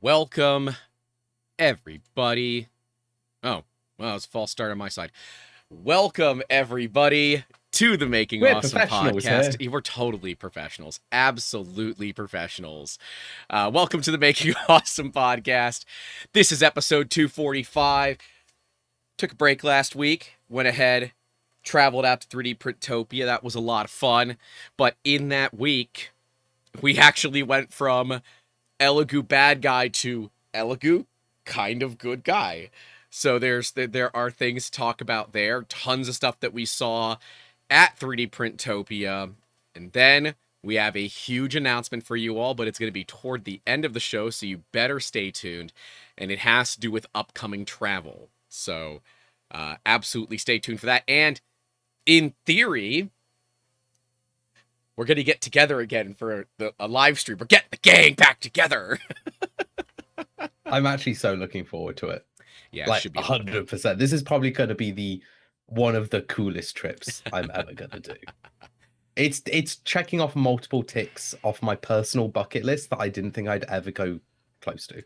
Welcome, everybody. Oh, well, it's a false start on my side. Welcome, everybody, to the Making We're Awesome professionals here. podcast. We're totally professionals. Absolutely professionals. Welcome to the Making Awesome podcast. This is episode 245. Took a break last week. Went ahead, traveled out to 3D Printopia. That was a lot of fun. But in that week, we actually went from Elegoo bad guy to Elegoo kind of good guy. So there are things to talk about there. Tons of stuff that we saw at 3D Printopia. And then we have a huge announcement for you all, but it's going to be toward the end of the show, so you better stay tuned. And it has to do with upcoming travel. So absolutely stay tuned for that. And in theory, we're going to get together again for a live stream. We're getting the gang back together. I'm actually so looking forward to it. Yeah, it Like should be a lot of fun. 100%. This is probably going to be the one of the coolest trips I'm ever going to do. It's checking off multiple ticks off my personal bucket list that I didn't think I'd ever go close to.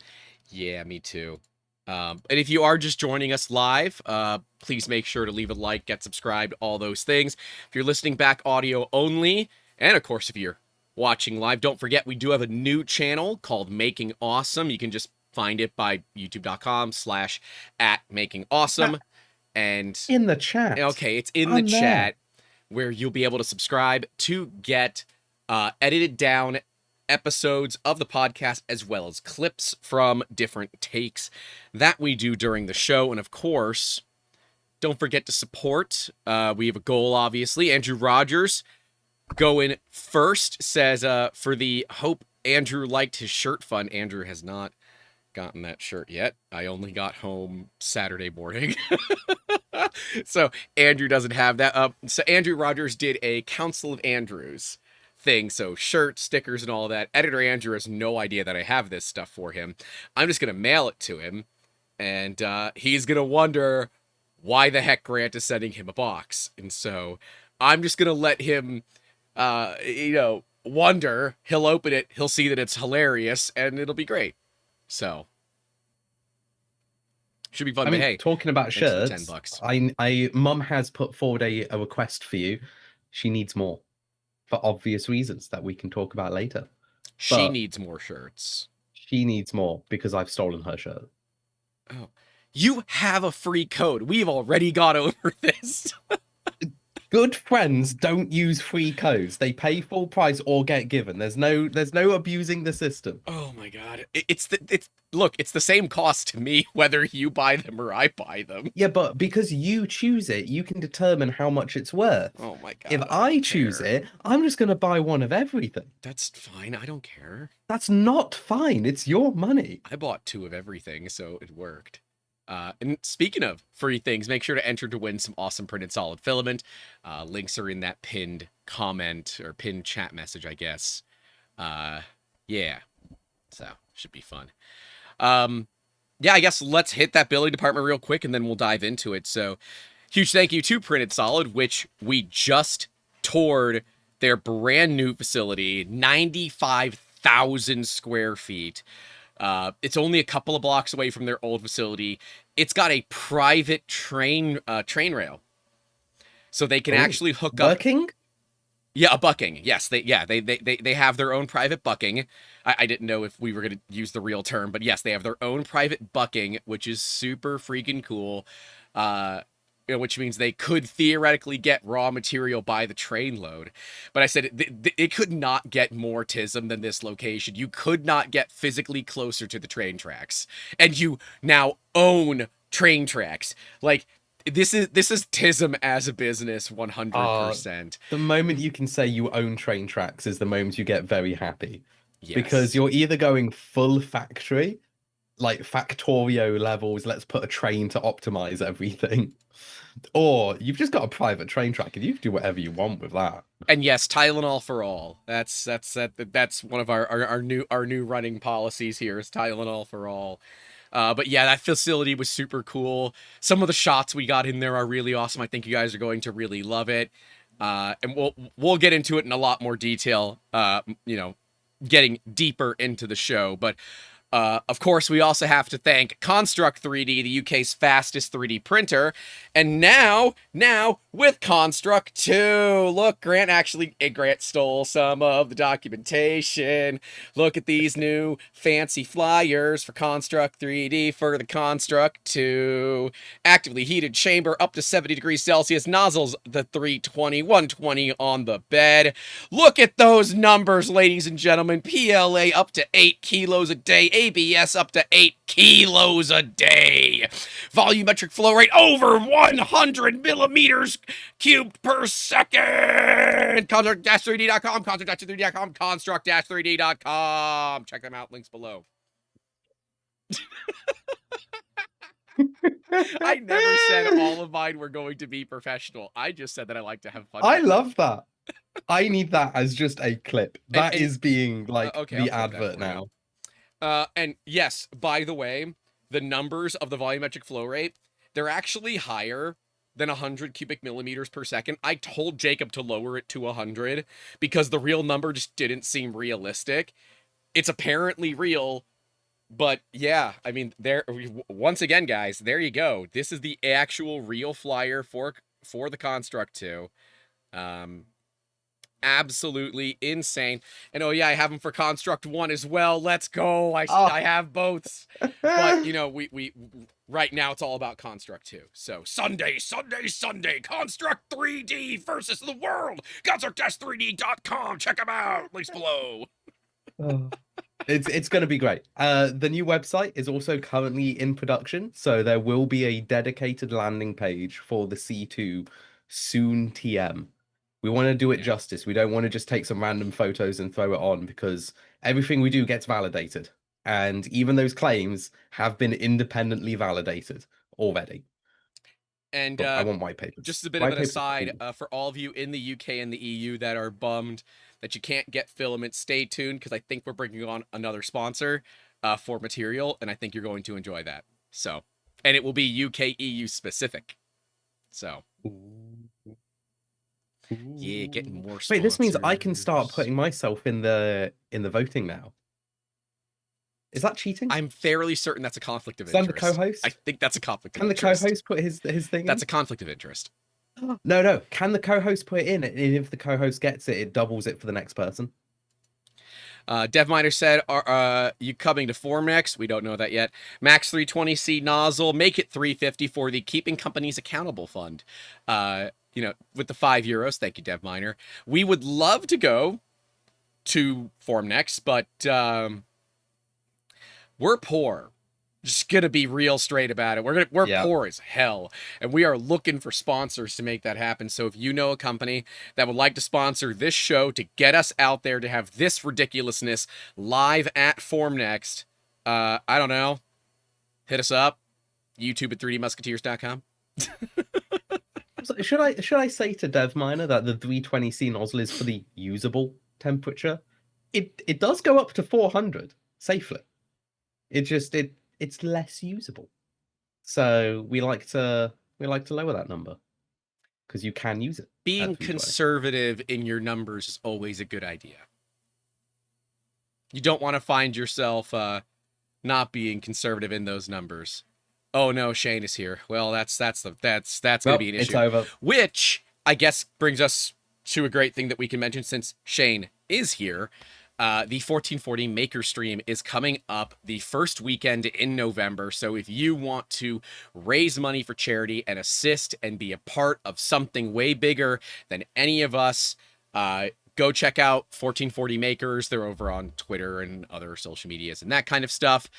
Yeah, me too. And if you are just joining us live, please make sure to leave a like, get subscribed, all those things. If you're listening back audio only, and of course, if you're watching live, don't forget we do have a new channel called Making Awesome. You can just find it by youtube.com/@makingawesome. And In the chat. okay, it's in the I'm there. chat where you'll be able to subscribe to get edited down episodes of the podcast as well as clips from different takes that we do during the show. And of course, don't forget to support. We have a goal, obviously. Andrew Rogers going first says for the Hope Andrew liked his shirt fund. Andrew has not gotten that shirt yet. I only got home Saturday morning. So Andrew doesn't have that. So Andrew Rogers did a Council of Andrews thing. So shirts, stickers, and all that. Editor Andrew has no idea that I have this stuff for him. I'm just going to mail it to him. And he's going to wonder why the heck Grant is sending him a box. And so I'm just going to let him, wonder. He'll open it. He'll see that it's hilarious. And it'll be great. So should be fun. I But mean, hey, talking about thanks for the shirts, $10. Mum has put forward a request for you. She needs more for obvious reasons that we can talk about later. She But needs more shirts. she needs more because I've stolen her shirt. Oh, you have a free code. We've already got over this. Good friends don't use free codes. They pay full price or get given. There's no abusing the system. Oh my god. It's the same cost to me whether you buy them or I buy them. Yeah, but because you choose it, you can determine how much it's worth. Oh my god. If I choose it, I'm just going to buy one of everything. That's fine. I don't care. That's not fine. It's your money. I bought 2 of everything, so it worked. And speaking of free things, make sure to enter to win some awesome printed solid filament. Links are in that pinned comment or pinned chat message, I guess. Yeah. So, should be fun. Yeah, I guess let's hit that billing department real quick and then we'll dive into it. So, huge thank you to Printed Solid, which we just toured their brand new facility, 95,000 square feet. It's only a couple of blocks away from their old facility. It's got a private train rail, so they can actually hook up. Working? Yeah, a bucking. Yes, they have their own private bucking. I didn't know if we were going to use the real term, but yes, they have their own private bucking, which is super freaking cool. Which means they could theoretically get raw material by the train load. But I said it could not get more TISM than this location. You could not get physically closer to the train tracks. And you now own train tracks. Like, this is TISM as a business 100%. The moment you can say you own train tracks is the moment you get very happy. Yes. Because you're either going full factory, like Factorio levels, let's put a train to optimize everything. Or you've just got a private train track and you can do whatever you want with that. And yes, Tylenol for all. That's one of our new running policies here is Tylenol for all. But yeah, that facility was super cool. Some of the shots we got in there are really awesome. I think you guys are going to really love it. And we'll get into it in a lot more detail, getting deeper into the show. But Of course, we also have to thank Construct 3D, the UK's fastest 3D printer. And now with Construct 2. Look, Grant stole some of the documentation. Look at these new fancy flyers for Construct 3D for the Construct 2. Actively heated chamber up to 70 degrees Celsius. Nozzles the 320, 120 on the bed. Look at those numbers, ladies and gentlemen. PLA up to 8 kilos a day. ABS up to 8 kilos a day. Volumetric flow rate over 100 millimeters cubed per second. Construct-3d.com, construct-3d.com, construct-3d.com. Check them out, links below. I never said all of mine were going to be professional. I just said that I like to have fun. I love that. I need that as just a clip. That is being like okay, the advert now. And yes, by the way, the numbers of the volumetric flow rate, they're actually higher than 100 cubic millimeters per second. I told Jacob to lower it to 100 because the real number just didn't seem realistic. It's apparently real, but yeah, I mean, once again, guys, there you go. This is the actual real flyer for the Construct 2. Absolutely insane. And oh yeah, I have them for Construct 1 as well. Let's go. I have both. But you know, we right now it's all about Construct 2. So Sunday, Construct 3D versus the world. Construct-3D.com. Check them out. Links below. It's going to be great. The new website is also currently in production, so there will be a dedicated landing page for the C2 soon TM. We want to do it justice. We don't want to just take some random photos and throw it on because everything we do gets validated. And even those claims have been independently validated already. And I want white papers. Just a bit of an aside, for all of you in the UK and the EU that are bummed that you can't get filament, stay tuned because I think we're bringing on another sponsor for material, and I think you're going to enjoy that. So, and it will be UK EU specific. So. Yeah, getting more sponsors. Wait, this means I can start putting myself in the voting now. Is that cheating? I'm fairly certain that's a conflict of interest. Is that the co-host? I think that's a conflict of interest. Can the co-host put his thing That's a conflict of interest. No. Can the co-host put it in? And if the co-host gets it, it doubles it for the next person. DevMiner said, are you coming to Form next? We don't know that yet. Max 320C nozzle. Make it 350 for the Keeping Companies Accountable Fund. You know, with the €5. Thank you, DevMiner. We would love to go to Form next, but we're poor. Just gonna be real straight about it. We're poor as hell, and we are looking for sponsors to make that happen. So if you know a company that would like to sponsor this show to get us out there to have this ridiculousness live at Form next, I don't know, hit us up. YouTube at 3dmusketeers.com. Should I say to DevMiner that the 320C nozzle is for the usable temperature? It does go up to 400 safely. It's less usable. So we like to lower that number because you can use it. Being conservative in your numbers is always a good idea. You don't want to find yourself not being conservative in those numbers. Oh no, Shane is here. Well, that's gonna be an issue. It's over. Which I guess brings us to a great thing that we can mention since Shane is here. The 1440 Maker Stream is coming up the first weekend in November. So if you want to raise money for charity and assist and be a part of something way bigger than any of us, go check out 1440 Makers. They're over on Twitter and other social medias and that kind of stuff.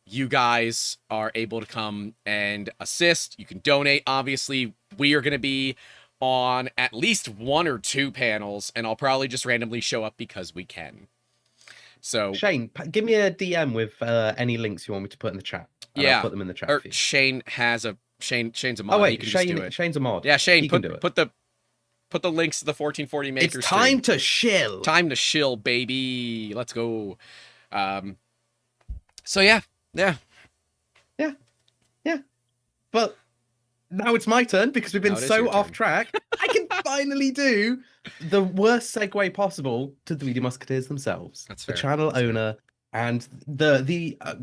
You guys are able to come and assist. You can donate. Obviously, we are going to be on at least 1 or 2 panels, and I'll probably just randomly show up because we can. So Shane, give me a DM with any links you want me to put in the chat. I'll put them in the chat. Or Shane has a Shane's a mod. Oh wait, Shane's a mod. Yeah, Shane, put the links to the 1440 Maker. It's time to shill. Time to shill, baby. Let's go. So yeah. But now it's my turn because we've been so off track. I can finally do the worst segue possible to 3D Musketeers themselves. That's fair. The channel owner And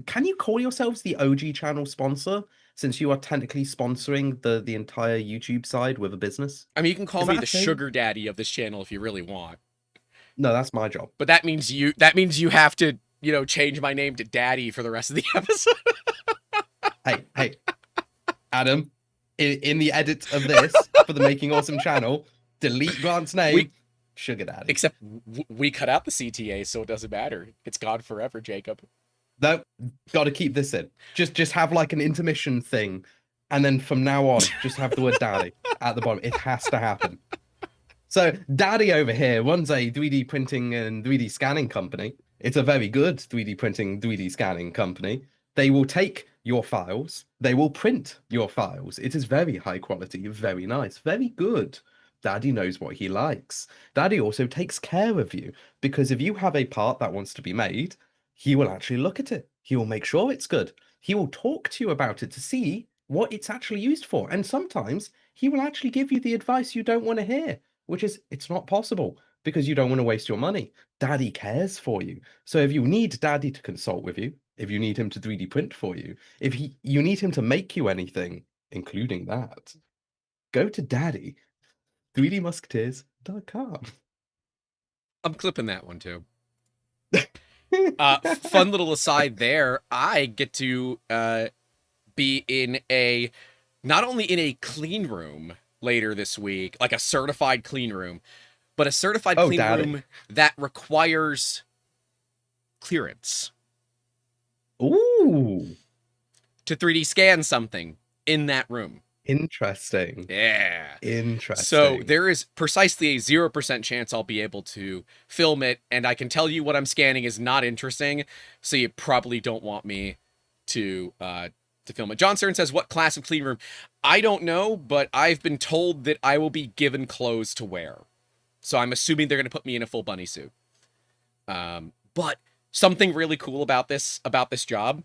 can you call yourselves the OG channel sponsor since you are technically sponsoring the entire YouTube side with a business? I mean, you can call Is me that a the thing? sugar daddy of this channel if you really want, No, that's my job. but that means you have to, change my name to Daddy for the rest of the episode. Hey, Adam, in the edit of this for the Making Awesome channel, delete Grant's We name, Sugar Daddy. except we cut out the CTA, so it doesn't matter. It's gone forever, Jacob. No, got to keep this in. Just have like an intermission thing, and then from now on, just have the word daddy at the bottom. It has to happen. So, Daddy over here runs a 3D printing and 3D scanning company. It's a very good 3D printing, 3D scanning company. They will take your files, they will print your files. It is very high quality, very nice, very good. Daddy knows what he likes. Daddy also takes care of you because if you have a part that wants to be made, he will actually look at it. He will make sure it's good. He will talk to you about it to see what it's actually used for. And sometimes he will actually give you the advice you don't want to hear, which is it's not possible because you don't want to waste your money. Daddy cares for you. So if you need Daddy to consult with you, if you need him to 3D print for you, if you need him to make you anything, including that, go to Daddy, 3dmusketeers.com. I'm clipping that one too. Fun little aside there. I get to be not only in a clean room later this week, like a certified clean room, but a certified clean Daddy. room that requires clearance. Ooh. To 3D scan something in that room. Interesting. Yeah. Interesting. So there is precisely a 0% chance I'll be able to film it, and I can tell you what I'm scanning is not interesting, so you probably don't want me to film it. John Stern says, what class of clean room? I don't know, but I've been told that I will be given clothes to wear. So I'm assuming they're going to put me in a full bunny suit. But something really cool about this job,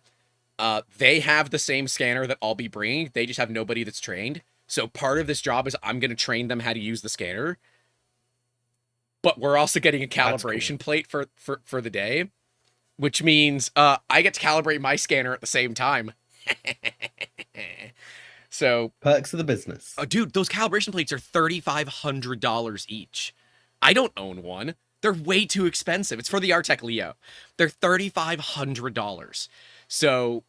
they have the same scanner that I'll be bringing. They just have nobody that's trained. So part of this job is I'm going to train them how to use the scanner. But we're also getting a calibration plate for the day, which means I get to calibrate my scanner at the same time. So perks of the business. Dude, those calibration plates are $3,500 each. I don't own one. They're way too expensive. It's for the Artec Leo. They're $3,500. So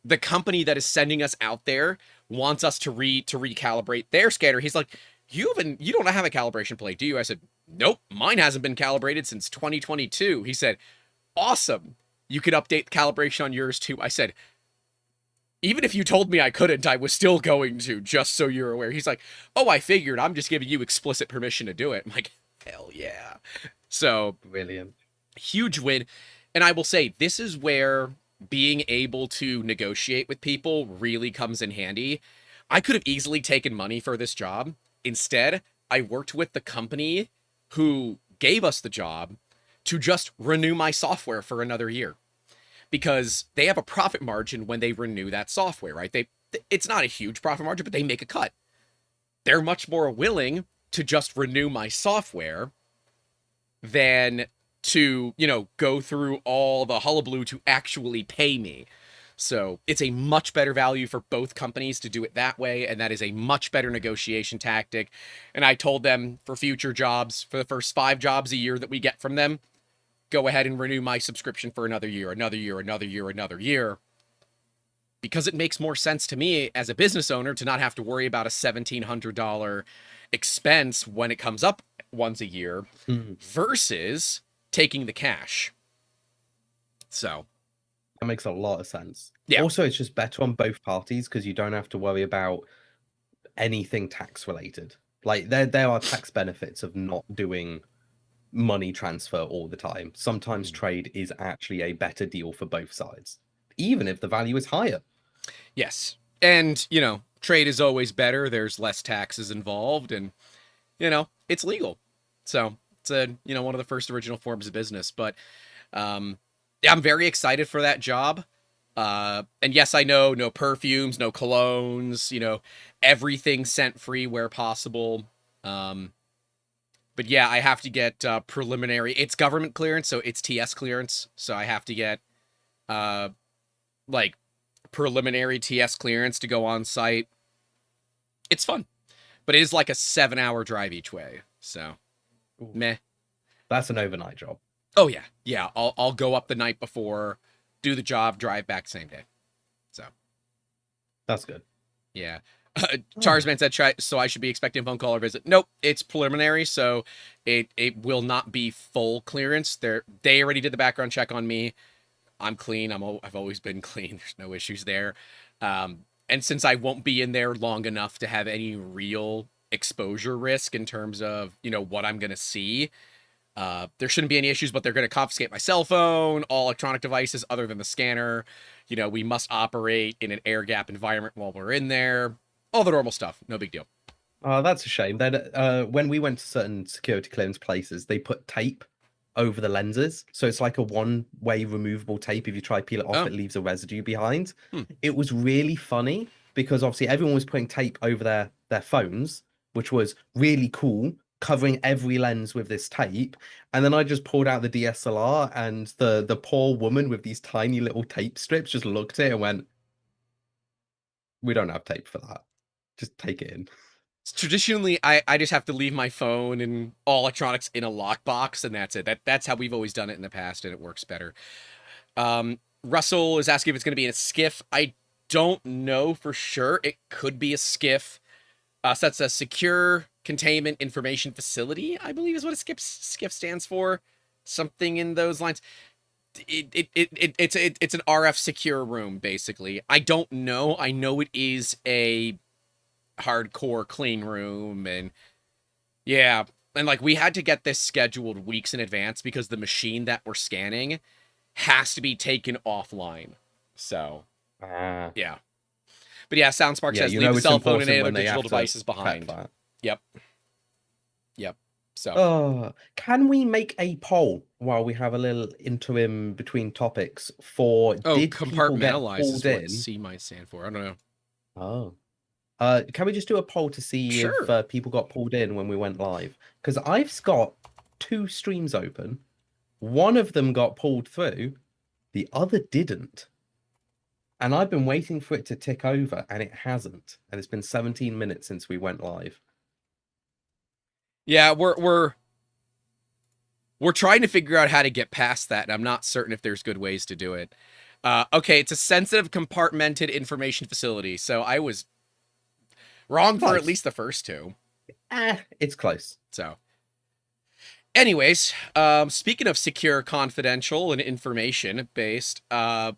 the company that is sending us out there wants us to recalibrate their scanner. He's like, you don't have a calibration plate, do you? I said, nope, mine hasn't been calibrated since 2022. He said, awesome. You could update the calibration on yours too. I said, even if you told me I couldn't, I was still going to, just so you're aware. He's like, oh, I figured. I'm just giving you explicit permission to do it. I'm like, hell yeah. So, brilliant. Huge win. And I will say, this is where being able to negotiate with people really comes in handy. I could have easily taken money for this job. Instead, I worked with the company who gave us the job to just renew my software for another year. Because they have a profit margin when they renew that software, right? It's not a huge profit margin, but they make a cut. They're much more willing to just renew my software than to, go through all the hullabaloo to actually pay me. So it's a much better value for both companies to do it that way, and that is a much better negotiation tactic. And I told them for future jobs, for the first 5 jobs a year that we get from them, go ahead and renew my subscription for another year, another year, another year, another year. Because it makes more sense to me as a business owner to not have to worry about a $1,700 expense when it comes up once a year versus taking the cash. So that makes a lot of sense. Yeah. Also, it's just better on both parties because you don't have to worry about anything tax related. Like there are tax benefits of not doing money transfer all the time. Sometimes trade is actually a better deal for both sides, even if the value is higher. Yes. And, trade is always better. There's less taxes involved and, it's legal. So it's one of the first original forms of business. But I'm very excited for that job. And yes, I know no perfumes, no colognes, everything scent free where possible. But yeah, I have to get preliminary. It's government clearance, so it's TS clearance. So I have to get uh like preliminary TS clearance to go on site. It's fun, but it is like a 7-hour drive each way. So Ooh, meh. that's an overnight job. Oh yeah, yeah. I'll go up the night before, do the job, drive back same day. So That's good. yeah. Oh. Charsman said, so I should be expecting a phone call or visit. Nope, it's preliminary, so it will not be full clearance. They already did the background check on me. I'm clean. I've always been clean. There's no issues there. And since I won't be in there long enough to have any real exposure risk in terms of, what I'm going to see, there shouldn't be any issues, but they're going to confiscate my cell phone, all electronic devices other than the scanner. We must operate in an air gap environment while we're in there. All the normal stuff. No big deal. Oh, that's a shame. Then, when we went to certain security clearance places, they put tape over the lenses, so it's like a one-way removable tape. If you try to peel it off, Oh. it leaves a residue behind. Hmm. It was really funny because obviously everyone was putting tape over their phones, which was really cool, covering every lens with this tape. And then I just pulled out the DSLR, and the poor woman with these tiny little tape strips just looked at it and went, "We don't have tape for that. Just take it in." Traditionally, I just have to leave my phone and all electronics in a lockbox, and that's it. That's how we've always done it in the past, and it works better. Russell is asking if it's going to be in a skiff. I don't know for sure. It could be a skiff. So that's a secure containment information facility, I believe is what a skiff stands for. Something in those lines. It's an RF secure room, basically. I don't know. I know it is a hardcore clean room, and yeah, and like we had to get this scheduled weeks in advance because the machine that we're scanning has to be taken offline. So yeah, but yeah, SoundSpark says leave the cell phone and any other digital devices behind. Yep. So can we make a poll while we have a little interim between topics for did people get pulled in? C might stand for. I don't know. Can we just do a poll to see if people got pulled in when we went live? Because I've got 2 streams open. One of them got pulled through, the other didn't. And I've been waiting for it to tick over, and it hasn't. And it's been 17 minutes since we went live. Yeah, we're trying to figure out how to get past that, and I'm not certain if there's good ways to do it. Okay, it's a sensitive compartmented information facility, so I was wrong for at least the first 2. It's close. So, anyways, speaking of secure, confidential, and information-based, a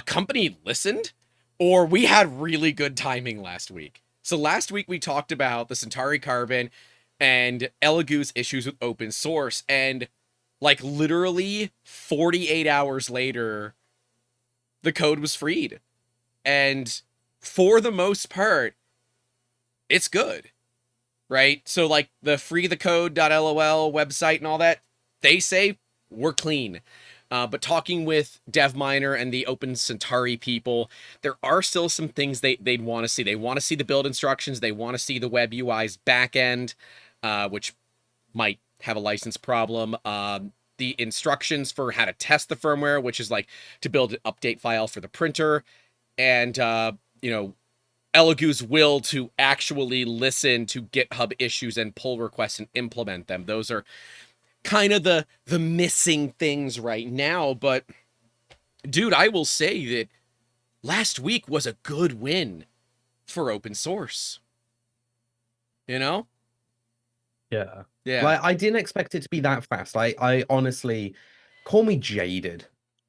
company listened, or we had really good timing last week. So last week we talked about the Centauri Carbon and Elegoo's issues with open source, and like literally 48 hours later, the code was freed. And for the most part, it's good, right? So like the freethecode.lol website and all that, they say we're clean. But talking with DevMiner and the Open Centauri people, there are still some things they'd want to see. They want to see the build instructions. They want to see the web UI's backend, which might have a license problem. The instructions for how to test the firmware, which is like to build an update file for the printer, and Elegoo's will to actually listen to GitHub issues and pull requests and implement them. Those are kind of the missing things right now. But dude, I will say that last week was a good win for open source. Yeah. Yeah. Like, I didn't expect it to be that fast. I honestly, call me jaded.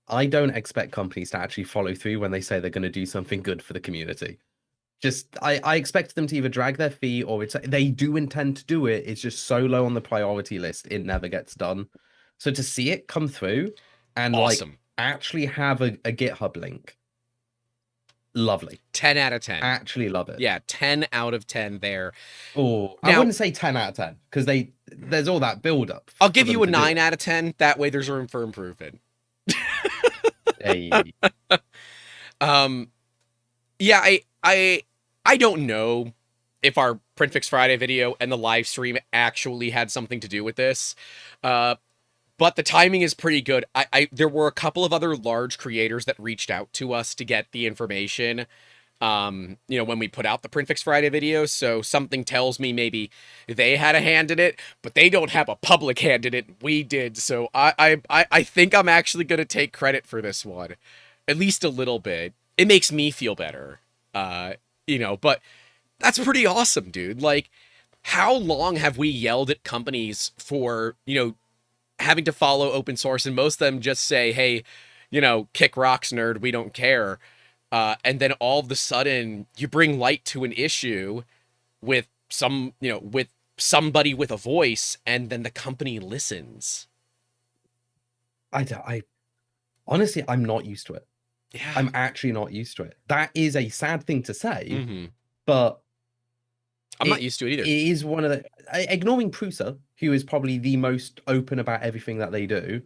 I don't expect companies to actually follow through when they say they're going to do something good for the community. I expect them to either drag their feet, or they do intend to do it. It's just so low on the priority list, it never gets done. So to see it come through and awesome. like actually have a GitHub link, lovely. 10 out of 10. Actually love it. Yeah, 10 out of 10 there. Oh, I wouldn't say 10 out of 10 because there's all that build up. I'll give you a 9 out of 10. That way there's room for improvement. Hey. Yeah, I don't know if our Print Fix Friday video and the live stream actually had something to do with this. Uh, but the timing is pretty good. There were a couple of other large creators that reached out to us to get the information. When we put out the Print Fix Friday videos, so something tells me maybe they had a hand in it, but they don't have a public hand in it. We did, so I think I'm actually gonna take credit for this one, at least a little bit. It makes me feel better, but that's pretty awesome, dude. Like, how long have we yelled at companies for, having to follow open source, and most of them just say, hey, kick rocks, nerd, we don't care. And then all of a sudden you bring light to an issue with with somebody with a voice, and then the company listens. I honestly, I'm not used to it. Yeah. I'm actually not used to it. That is a sad thing to say, Mm-hmm. but I'm not used to it either. It is one of the, ignoring Prusa, who is probably the most open about everything that they do.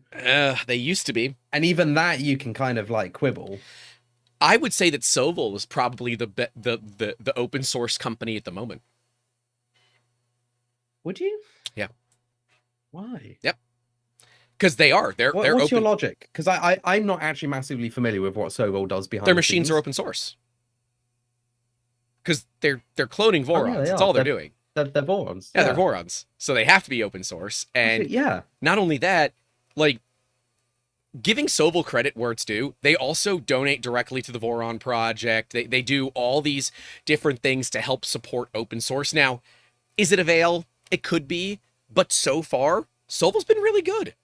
They used to be. And even that you can kind of like quibble. I would say that Sovol is probably the open source company at the moment. Would you? Yeah. Why? Yep. Because they're what's open. Your logic? Because I'm not actually massively familiar with what Sovol does behind their the machines scenes. are open source. Because they're cloning Vorons. Yeah, That's all they're doing. They're Vorons. Yeah, they're Vorons. So they have to be open source. And yeah. Not only that, like, giving Sovol credit where it's due, they also donate directly to the Voron project. They do all these different things to help support open source. Now, is it a veil? It could be. But so far, Sovol's been really good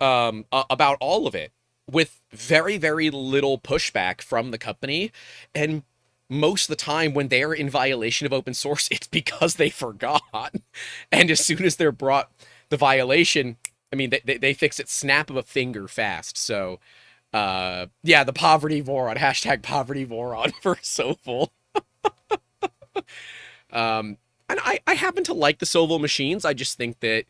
about all of it, with very, very little pushback from the company. And most of the time when they're in violation of open source, it's because they forgot. And as soon as they're brought the violation, I mean, they fix it snap of a finger fast. So, the poverty Voron, hashtag poverty Voron for Sovol. And I happen to like the Sovol machines. I just think that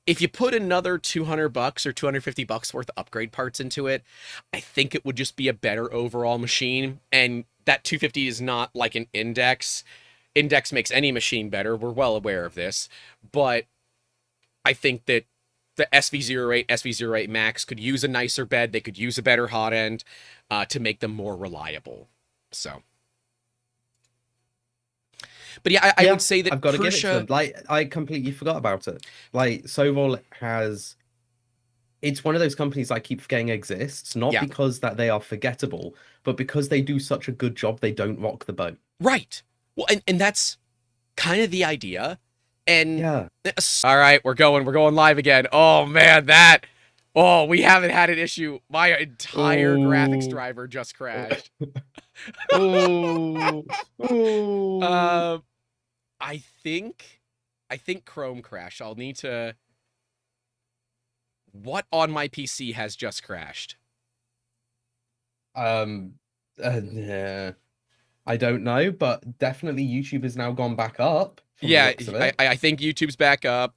if you put another $200 or $250 worth of upgrade parts into it, I think it would just be a better overall machine. And that 250 is not like an index. Index makes any machine better. We're well aware of this. But I think that the SV08, SV08 Max could use a nicer bed. They could use a better hot end to make them more reliable. So. But yeah, I would say that I've got to give it to them. Like, I completely forgot about it. Like, Sovol it's one of those companies I keep forgetting exists, not because that they are forgettable, but because they do such a good job, they don't rock the boat. Right. Well, and that's kind of the idea. And yeah. All right, we're going live again. Oh man, we haven't had an issue. My entire graphics driver just crashed. I think Chrome crashed. I'll need to. What on my PC has just crashed? I don't know, but definitely YouTube has now gone back up. Yeah, I think YouTube's back up.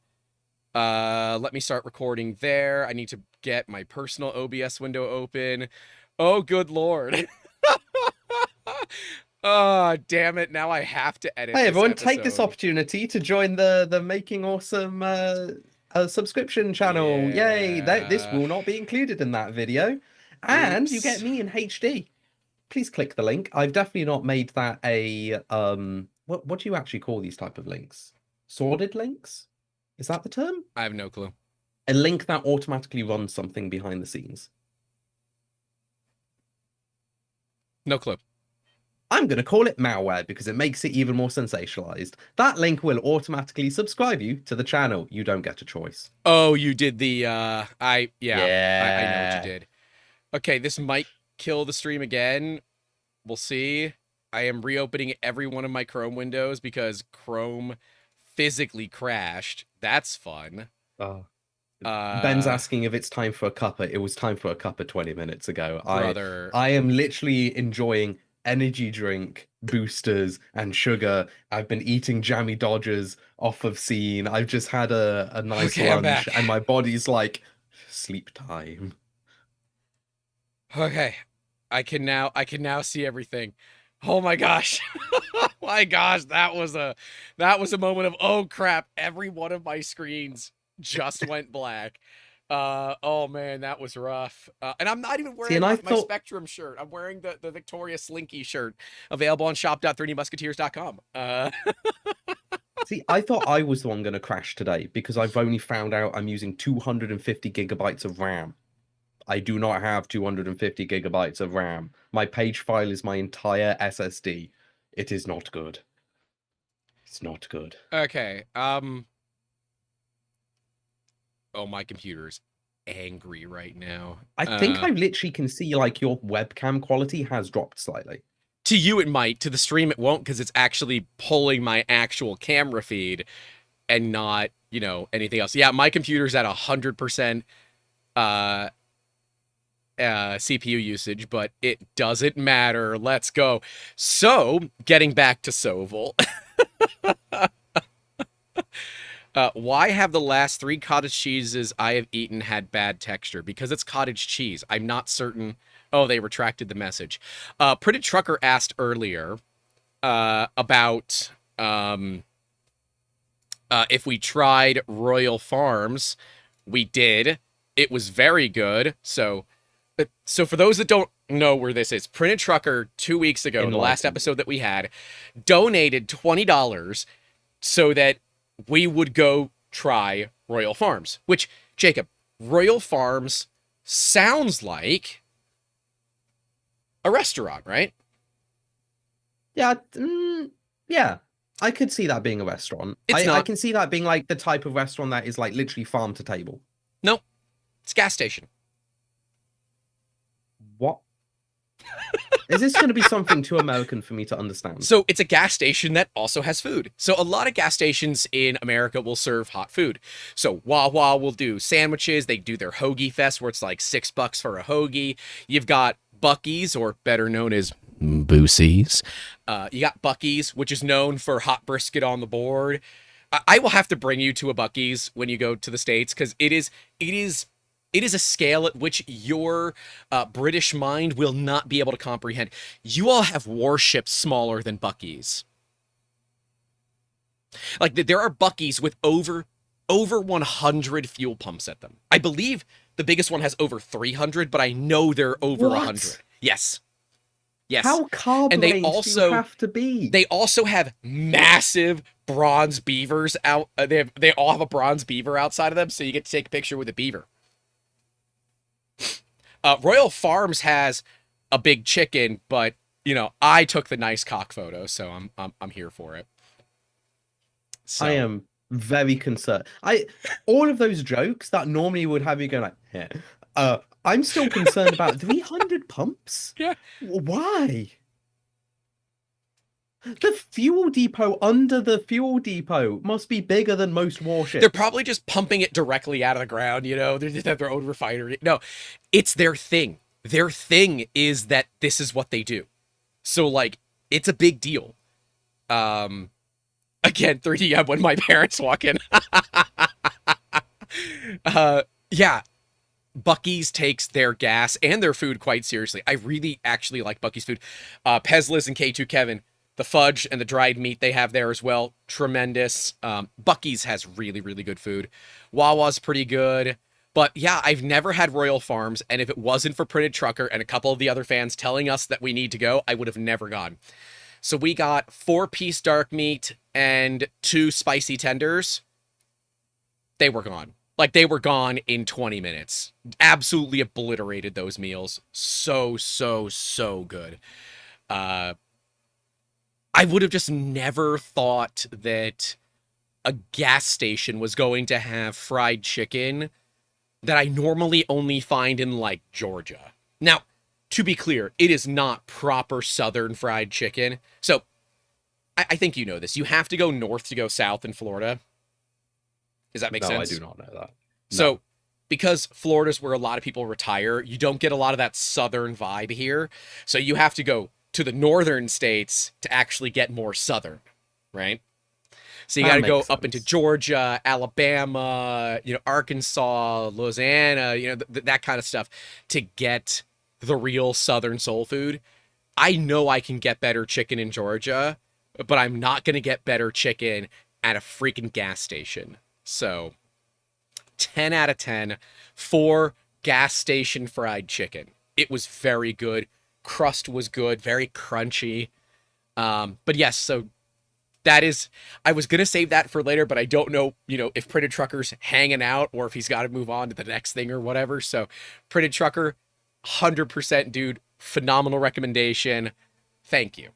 Let me start recording there. I need to get my personal OBS window open. Oh, good Lord. Oh, damn it. Now I have to edit. Hey, everyone, take this opportunity to join the Making Awesome subscription channel. Yeah. Yay. This will not be included in that video. And you get me in HD. Please click the link. I've definitely not made that a what do you actually call these type of links? Sorted links? Is that the term? I have no clue. A link that automatically runs something behind the scenes. No clue. I'm going to call it malware because it makes it even more sensationalized. That link will automatically subscribe you to the channel. You don't get a choice. Oh, you did the I know what you did. Okay, this might kill the stream again. We'll see. I am reopening every one of my Chrome windows because Chrome physically crashed. That's fun. Ben's asking if it's time for a cuppa. It was time for a cuppa 20 minutes ago. Brother. I am literally enjoying energy drink, boosters, and sugar. I've been eating jammy Dodgers off of scene. I've just had a nice lunch, and my body's like, sleep time. Okay, I can now see everything. Oh my gosh. My gosh, that was a moment of oh crap, every one of my screens just went black. Oh man, that was rough. And I'm not even See, and wearing I my thought, Spectrum shirt. I'm wearing the Victoria Slinky shirt available on shop.3dmusketeers.com. see, I thought I was the one going to crash today because I've only found out I'm using 250 gigabytes of RAM. I do not have 250 gigabytes of RAM. My page file is my entire SSD. It is not good. It's not good. Okay. Oh, my computer's angry right now. I think I literally can see like your webcam quality has dropped slightly. To you it might, to the stream it won't, because it's actually pulling my actual camera feed and not, anything else. Yeah, my computer's at 100% CPU usage, but it doesn't matter. Let's go. So, getting back to Soval. Why have the last 3 cottage cheeses I have eaten had bad texture? Because it's cottage cheese. I'm not certain. Oh, they retracted the message. Pretty Trucker asked earlier about if we tried Royal Farms. We did. It was very good. So for those that don't know where this is, Printed Trucker 2 weeks ago, the last episode that we had, donated $20 so that we would go try Royal Farms, which, Jacob, Royal Farms sounds like a restaurant, right? Yeah, yeah. I could see that being a restaurant. It's not. I can see that being like the type of restaurant that is like literally farm to table. No, it's a gas station. What? Is this going to be something too American for me to understand? So it's a gas station that also has food. So a lot of gas stations in America will serve hot food. So Wawa will do sandwiches. They do their hoagie fest where it's like $6 for a hoagie. You've got Buc-ee's, or better known as Boosie's. You got Buc-ee's, which is known for hot brisket on the board. I will have to bring you to a Buc-ee's when you go to the States, because it is a scale at which your British mind will not be able to comprehend. You all have warships smaller than Buc-ee's. Like, there are Buc-ee's with over 100 fuel pumps at them. I believe the biggest one has over 300, but I know they're over 100. Yes. Yes. How car-brained do you have to be? They also have massive bronze beavers out. They all have a bronze beaver outside of them, so you get to take a picture with a beaver. Royal Farms has a big chicken, but I took the nice cock photo, so I'm here for it. So. I am very concerned. All of those jokes that normally would have you go like, yeah. I'm still concerned about 300 pumps. Yeah. Why? The fuel depot under the fuel depot must be bigger than most warships. They're probably just pumping it directly out of the ground, They just have their own refinery. No, it's their thing. Their thing is that this is what they do. So, like, it's a big deal. Again, 3DM when my parents walk in. Yeah. Buc-ee's takes their gas and their food quite seriously. I really actually like Buc-ee's food. Pezlis and K2 Kevin, the fudge and the dried meat they have there as well, tremendous. Buc-ee's has really, really good food. Wawa's pretty good. But yeah, I've never had Royal Farms, and if it wasn't for Printed Trucker and a couple of the other fans telling us that we need to go, I would have never gone. So we got 4-piece dark meat and 2 spicy tenders. They were gone. Like, they were gone in 20 minutes. Absolutely obliterated those meals. So, so, so good. I would have just never thought that a gas station was going to have fried chicken that I normally only find in, like, Georgia. Now, to be clear, it is not proper Southern fried chicken. So, I think you know this. You have to go north to go south in Florida. Does that make sense? No, I do not know that. So, because Florida's where a lot of people retire, you don't get a lot of that Southern vibe here. So you have to go to the northern states to actually get more Southern, right? So you got to go up into Georgia, Alabama, Arkansas, Louisiana, that kind of stuff to get the real Southern soul food. I know I can get better chicken in Georgia, but I'm not going to get better chicken at a freaking gas station. So 10 out of 10 for gas station fried chicken. It was very good. Crust was good, very crunchy. But yes, so that is, I was going to save that for later, but I don't know, if Printed Trucker's hanging out or if he's got to move on to the next thing or whatever. So Printed Trucker, 100% dude, phenomenal recommendation. Thank you.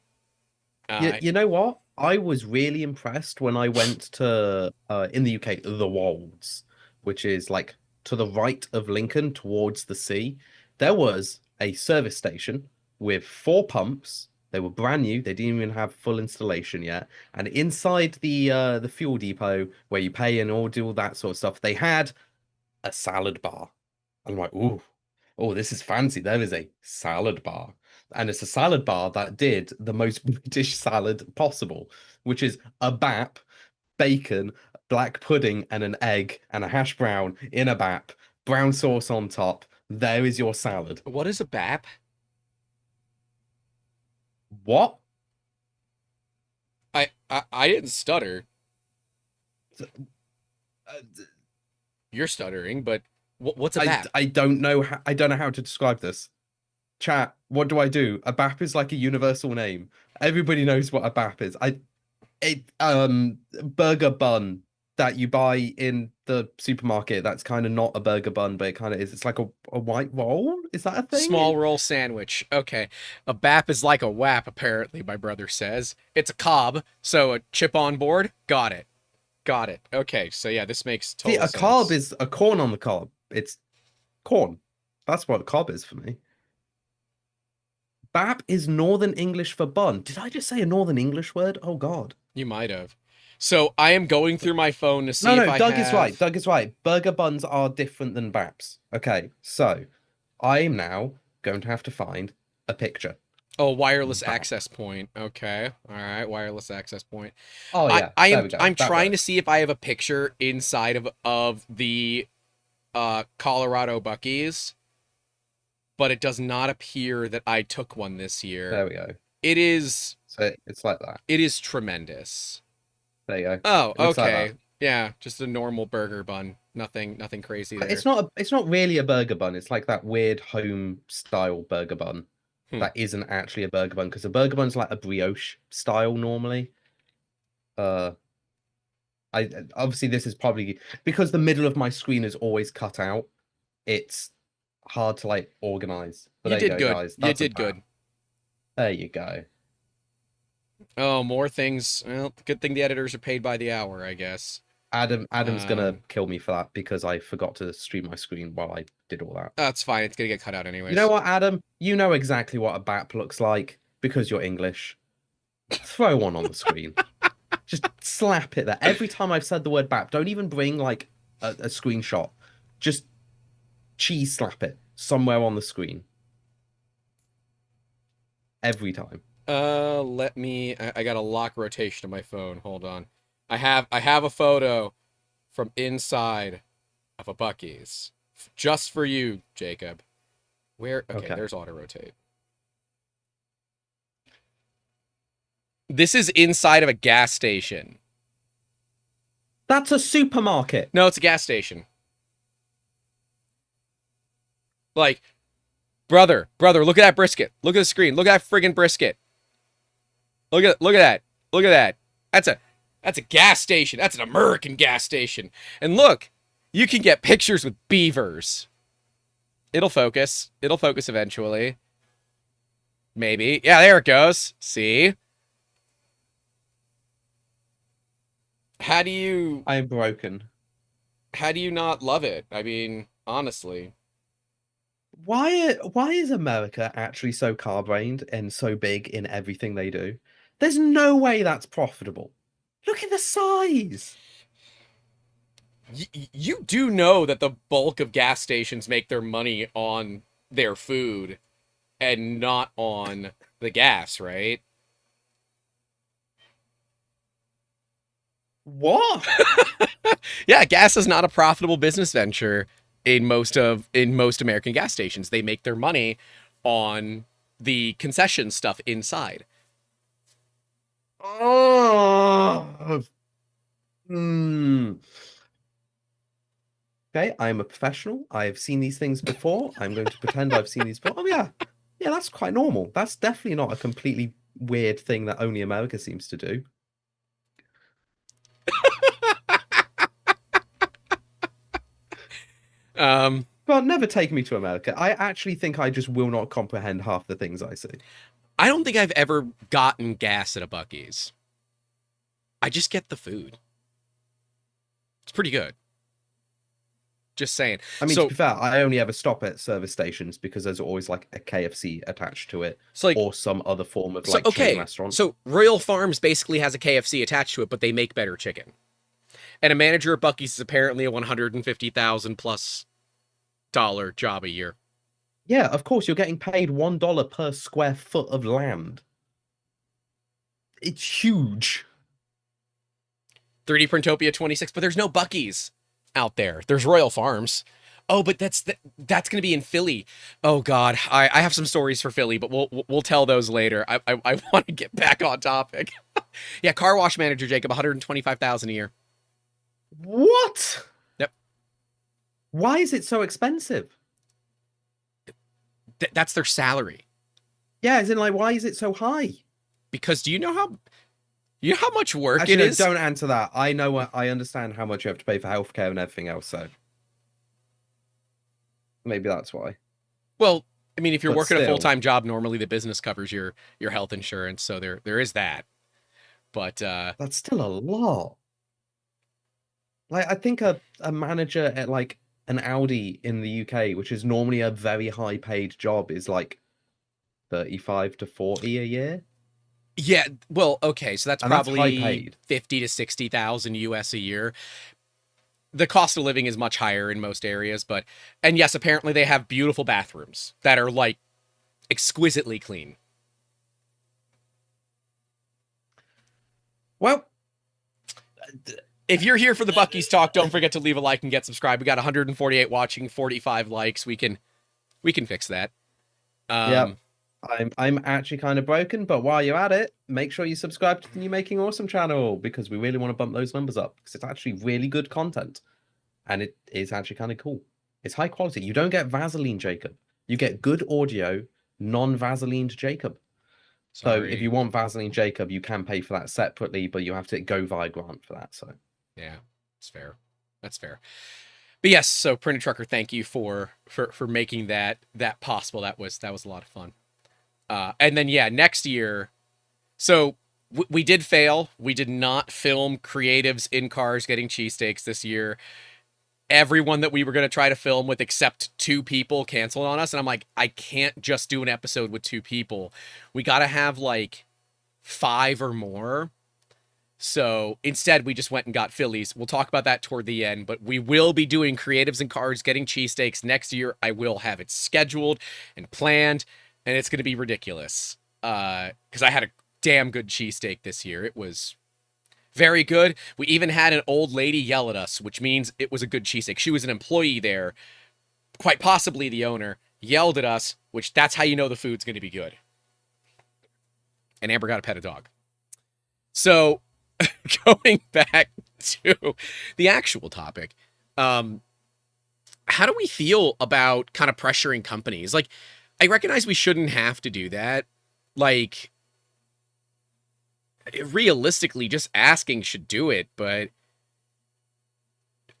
You know what? I was really impressed when I went to in the UK, the Wolds, which is like to the right of Lincoln towards the sea. There was a service station with 4 pumps. They were brand new. They didn't even have full installation yet. And inside the fuel depot where you pay and all do all that sort of stuff, they had a salad bar. I'm like, ooh, oh, this is fancy. There is a salad bar. And it's a salad bar that did the most British salad possible, which is a bap, bacon, black pudding, and an egg, and a hash brown in a bap, brown sauce on top. There is your salad. What is a BAP? What? I didn't stutter. Uh, You're stuttering, but what's a BAP? I don't know. I don't know how to describe this. Chat, what do I do? A BAP is like a universal name. Everybody knows what a BAP is. Burger bun that you buy in the supermarket. That's kind of not a burger bun, but it kind of is. It's like a white roll. Is that a thing? Small roll sandwich. Okay. A BAP is like a WAP, apparently, my brother says. It's a cob, so a chip on board. Got it. Got it. Okay, so yeah, this makes total See, a sense. cob is a corn on the cob. It's corn. That's what a cob is for me. BAP is Northern English for bun. Did I just say a Northern English word? Oh, God. You might have. So I am going through my phone to see No, if I Doug have... is right. Doug is right. Burger buns are different than BAPs. Okay, so I'm now going to have to find a picture. Oh, wireless BAP. access point. Okay. All right, wireless access point. Oh, yeah. I'm we go. I'm That trying to works. see if I have a picture inside of the Colorado Buckies, but it does not appear that I took one this year. There we go. It is So it's like that. it is tremendous. There you go. Oh, It looks like okay. that. Yeah, just a normal burger bun. Nothing crazy there. It's not really a burger bun. It's like that weird home style burger bun that isn't actually a burger bun because a burger bun's like a brioche style normally. I obviously this is probably because the middle of my screen is always cut out. It's hard to like organize. But You there you did go, good. guys. You That's a did good. BAP. There you go. Oh, more things. Well, good thing the editors are paid by the hour, I guess. Adam's gonna kill me for that because I forgot to stream my screen while I did all that. That's fine. It's gonna get cut out anyways. You know what, Adam? You know exactly what a BAP looks like because you're English. Throw one on the screen. Just slap it there. Every time I've said the word BAP, don't even bring like a screenshot. Just cheese slap it somewhere on the screen. Every time. Let me. I got a lock rotation on my phone. Hold on. I have a photo from inside of a Bucky's just for you, Jacob. Where? Okay. There's auto rotate. This is inside of a gas station. That's a supermarket. No, it's a gas station. Like, brother, look at that brisket. Look at the screen. Look at that friggin' brisket. Look at that. Look at that. That's a gas station. That's an American gas station. And look, you can get pictures with beavers. It'll focus. It'll focus eventually. Maybe. Yeah, there it goes. See? How do you... I'm broken. How do you not love it? I mean, honestly. Why is America actually so car-brained and so big in everything they do? There's no way that's profitable. Look at the size. You do know that the bulk of gas stations make their money on their food and not on the gas, right? What? Yeah, gas is not a profitable business venture in most American gas stations. They make their money on the concession stuff inside. Oh. Hmm. Okay, I'm a professional. I've seen these things before. I'm going to pretend I've seen these before. Oh yeah. Yeah, that's quite normal. That's definitely not a completely weird thing that only America seems to do. Um, But never take me to America. I actually think I just will not comprehend half the things I see. I don't think I've ever gotten gas at a Buc-ee's. I just get the food. It's pretty good. Just saying. I mean, to So, be fair, I only ever stop at service stations because there's always like a KFC attached to it so like, or some other form of so like chain okay. restaurant. So Royal Farms basically has a KFC attached to it, but they make better chicken. And a manager at Buc-ee's is apparently a $150,000+ job a year. Yeah, of course, you're getting paid $1 per square foot of land. It's huge. 3D Printopia 26, but there's no Buc-ee's out there. There's Royal Farms. Oh, but that's going to be in Philly. Oh God, I have some stories for Philly, but we'll tell those later. I want to get back on topic. Yeah, car wash manager Jacob, 125,000 a year. What? Yep. Why is it so expensive? That's their salary. Yeah, as in like, why is it so high? Because do you know how much work Actually, it no, is? don't answer that. I know, I understand how much you have to pay for healthcare and everything else, so maybe that's why. Well, I mean, if you're But working a still. full-time job, normally the business covers your health insurance, so there is that. But That's still a lot. Like, I think a manager at like an Audi in the UK, which is normally a very high paid job, is like 35 to 40 a year. yeah, well, okay, so that's And that's high probably paid. 50 to 60,000 US a year. The cost of living is much higher in most areas, and yes, apparently they have beautiful bathrooms that are like exquisitely clean. Well, If you're here for the Buc-ee's talk, don't forget to leave a like and get subscribed. We got 148 watching, 45 likes. We can fix that. yeah, I'm actually kind of broken, but while you're at it, make sure you subscribe to the New Making Awesome channel because we really want to bump those numbers up because it's actually really good content. And it is actually kind of cool. It's high quality. You don't get Vaseline, Jacob. You get good audio, non-Vaselined Jacob. So if you want Vaseline Jacob, you can pay for that separately, but you have to go via grant for that. So yeah, it's fair. That's fair. But yes, so Printed Trucker, thank you for making that possible. That was a lot of fun. And then yeah, next year, so we did fail. We did not film creatives in cars getting cheesesteaks this year. Everyone that we were going to try to film with except 2 people canceled on us, and I'm like, I can't just do an episode with 2 people. We got to have like 5 or more. So instead, we just went and got Phillies. We'll talk about that toward the end, but we will be doing creatives and cars getting cheesesteaks next year. I will have it scheduled and planned, and it's going to be ridiculous. Because I had a damn good cheesesteak this year. It was very good. We even had an old lady yell at us, which means it was a good cheesesteak. She was an employee there, quite possibly the owner, yelled at us, which that's how you know the food's going to be good. And Amber got to pet a dog. So going back to the actual topic, how do we feel about kind of pressuring companies? Like, I recognize we shouldn't have to do that. Like, realistically, just asking should do it, but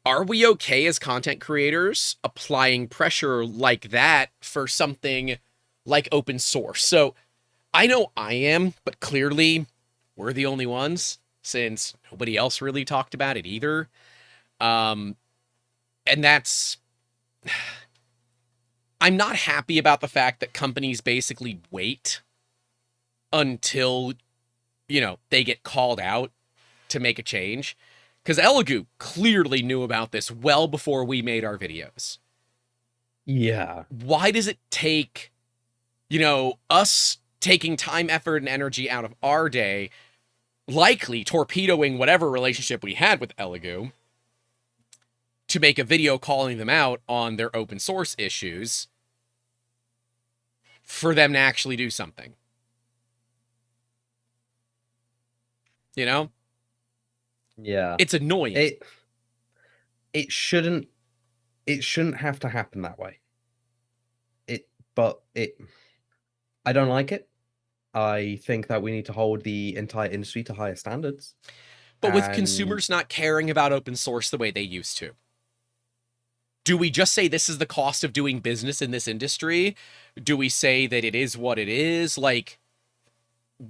are we okay as content creators applying pressure like that for something like open source? So I know I am, but clearly we're the only ones since nobody else really talked about it either. And that's, I'm not happy about the fact that companies basically wait until, they get called out to make a change. Because Elegoo clearly knew about this well before we made our videos. yeah. Why does it take, us taking time, effort, and energy out of our day, likely torpedoing whatever relationship we had with Elegoo, to make a video calling them out on their open source issues, for them to actually do something. You know? Yeah. It's annoying. It shouldn't have to happen that way. But I don't like it. I think that we need to hold the entire industry to higher standards. But with And consumers not caring about open source the way they used to, do we just say this is the cost of doing business in this industry? Do we say that it is what it is? Like,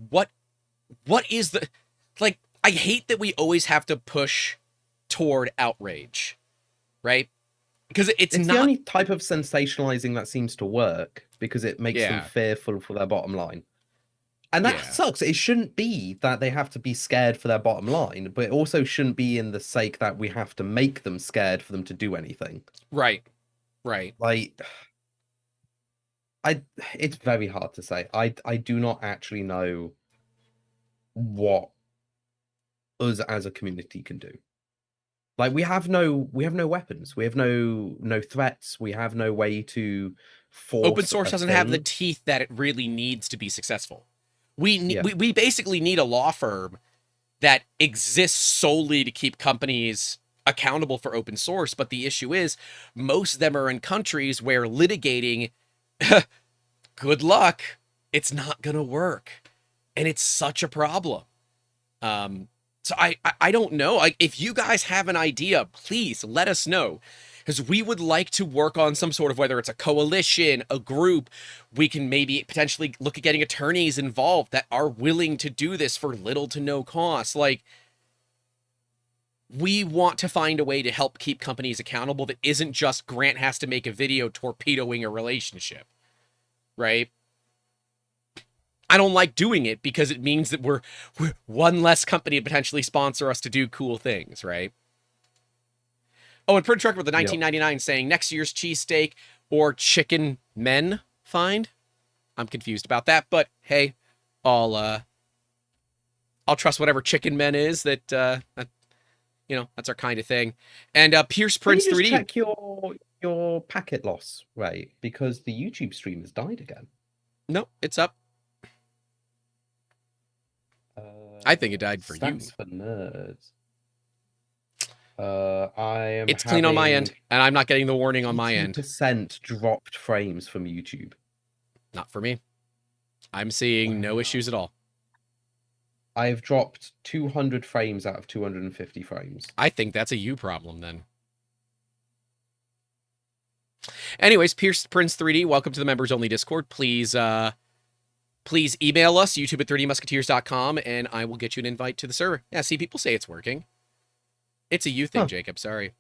what is the, like, I hate that we always have to push toward outrage, right? Because it's it's not the only type of sensationalizing that seems to work because it makes them Yeah. fearful for their bottom line. And that Yeah. sucks. It shouldn't be that they have to be scared for their bottom line, but it also shouldn't be in the sake that we have to make them scared for them to do anything. Right. Right. Like, it's very hard to say. I do not actually know what us as a community can do. Like, we have no weapons. We have no threats. We have no way to Open force source a doesn't have the thing. teeth that it really needs to be successful. Yeah. We basically need a law firm that exists solely to keep companies accountable for open source. But the issue is, most of them are in countries where litigating, good luck, it's not going to work. And it's such a problem. So I don't know. Like, if you guys have an idea, please let us know. Because we would like to work on some sort of, whether it's a coalition, a group, we can maybe potentially look at getting attorneys involved that are willing to do this for little to no cost. Like, we want to find a way to help keep companies accountable that isn't just Grant has to make a video torpedoing a relationship, right? I don't like doing it because it means that we're one less company to potentially sponsor us to do cool things, right? Oh, and Print Truck with the 1999 saying next year's cheesesteak or chicken men find. I'm confused about that, but hey, I'll trust whatever chicken men is that that's our kind of thing. And Pierce Can Prince you just 3D. check your packet loss rate because the YouTube stream has died again? No, it's up. I think it died for you. Stats for nerds. I am. It's clean on my end, and I'm not getting the warning on my end. % dropped frames from YouTube. Not for me. I'm seeing no issues at all. I've dropped 200 frames out of 250 frames. I think that's a you problem then. Anyways, Pierce Prince 3D, welcome to the members only Discord. Please email us, youtube at 3dmusketeers.com, and I will get you an invite to the server. Yeah, see, people say it's working. It's a you thing, Jacob. Sorry.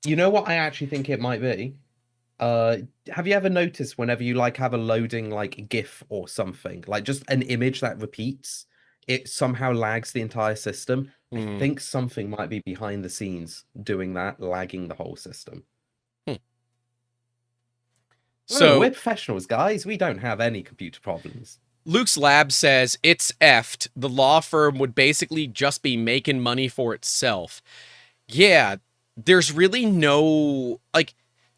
You know what I actually think it might be? Have you ever noticed whenever you have a loading GIF or something, like just an image that repeats, it somehow lags the entire system? I think something might be behind the scenes doing that, lagging the whole system. So we're professionals, guys. We don't have any computer problems. Luke's Lab says it's effed. The law firm would basically just be making money for itself. Yeah, there's really no,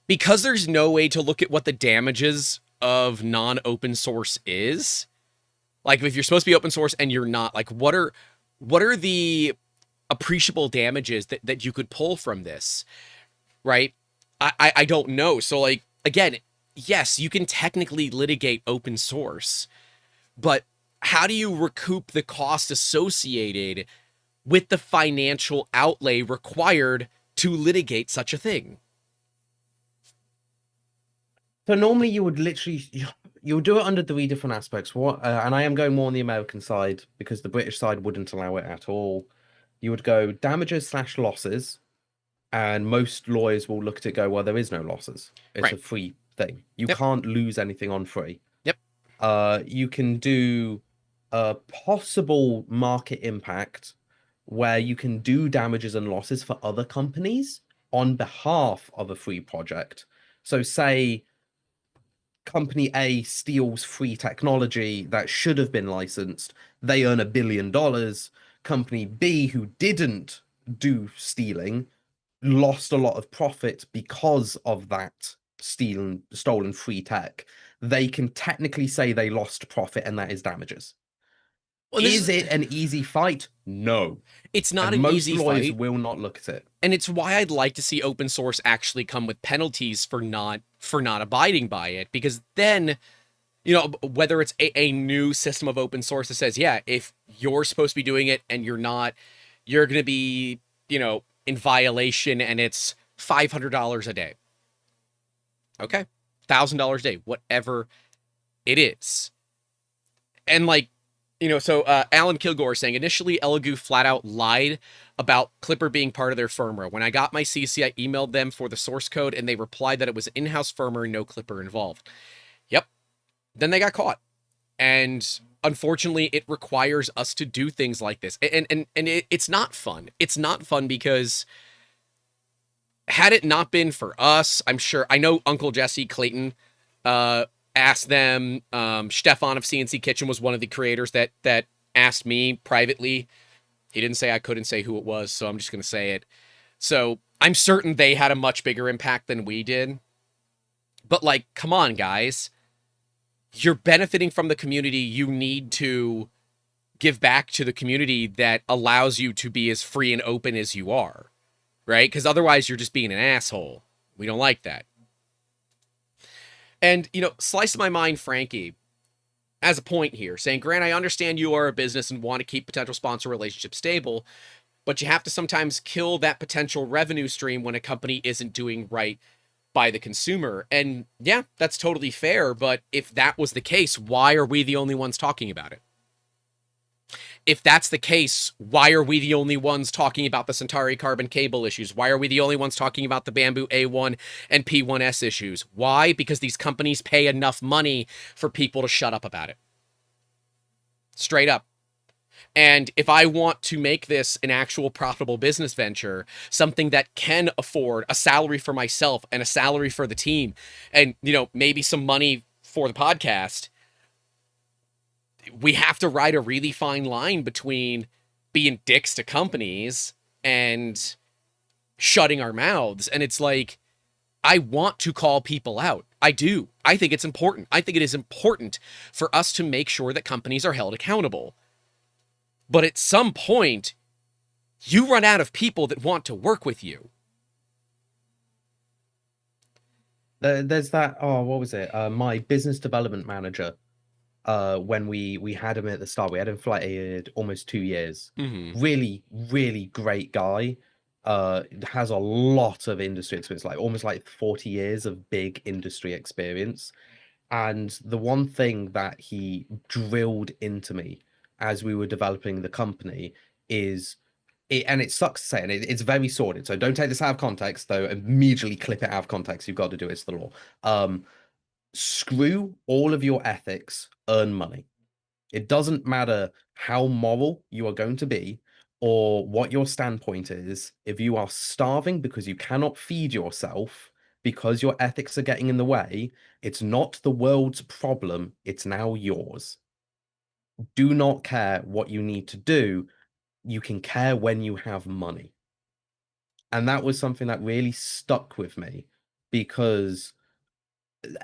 because there's no way to look at what the damages of non-open source is. Like, if you're supposed to be open source and you're not, what are the appreciable damages that you could pull from this, right? I don't know. So, again, yes, you can technically litigate open source, but how do you recoup the cost associated with the financial outlay required to litigate such a thing? So normally you would literally, you would do it under 3 different aspects. And I am going more on the American side because the British side wouldn't allow it at all. You would go damages / losses, and most lawyers will look at it, go, well, there is no losses. It's a free thing. You can't lose anything on free. You can do a possible market impact where you can do damages and losses for other companies on behalf of a free project. So say company A steals free technology that should have been licensed, they earn $1 billion. Company B, who didn't do stealing, lost a lot of profit because of that stolen free tech. they can technically say they lost profit and that is damages. Well, Is it an easy fight? No. it's not And an most easy lawyers fight. will not look at it. And it's why I'd like to see open source actually come with penalties for not abiding by it, because then, whether it's a new system of open source that says, yeah, if you're supposed to be doing it and you're not, you're going to be, in violation, and it's $500 a day. Okay. $1,000 a day, whatever it is. And like, so Alan Kilgore is saying, initially Elegoo flat out lied about Clipper being part of their firmware. When I got my CC, I emailed them for the source code and they replied that it was in-house firmware and no Clipper involved. Yep. Then they got caught. And unfortunately, it requires us to do things like this. And it's not fun. It's not fun because had it not been for us, I know Uncle Jesse Clayton asked them. Stefan of CNC Kitchen was one of the creators that asked me privately. He didn't say, I couldn't say who it was, so I'm just going to say it. So I'm certain they had a much bigger impact than we did. But like, come on, guys. You're benefiting from the community. You need to give back to the community that allows you to be as free and open as you are, right? Because otherwise you're just being an asshole. We don't like that. And, Slice of My Mind Frankie as a point here, saying, Grant, I understand you are a business and want to keep potential sponsor relationships stable, but you have to sometimes kill that potential revenue stream when a company isn't doing right by the consumer. And yeah, that's totally fair. But if that was the case, why are we the only ones talking about it? If that's the case, why are we the only ones talking about the Centauri Carbon cable issues? Why are we the only ones talking about the Bamboo A1 and P1S issues? Why? Because these companies pay enough money for people to shut up about it. Straight up. And if I want to make this an actual profitable business venture, something that can afford a salary for myself and a salary for the team, and, maybe some money for the podcast, we have to ride a really fine line between being dicks to companies and shutting our mouths. And it's like, I want to call people out. I do. I think it's important. I think it is important for us to make sure that companies are held accountable. But at some point, you run out of people that want to work with you. There's that. Oh, what was it? My business development manager. When we had him at the start, we had him flighted almost 2 years. Mm-hmm. Really, really great guy. Has a lot of industry experience, like almost like 40 years of big industry experience. And the one thing that he drilled into me as we were developing the company is and it sucks to say, and it's very sordid. So don't take this out of context, though. Immediately clip it out of context. You've got to do it. It's the law. Screw all of your ethics, earn money. It doesn't matter how moral you are going to be or what your standpoint is. If you are starving because you cannot feed yourself because your ethics are getting in the way, it's not the world's problem. It's now yours. Do not care what you need to do. You can care when you have money. And that was something that really stuck with me because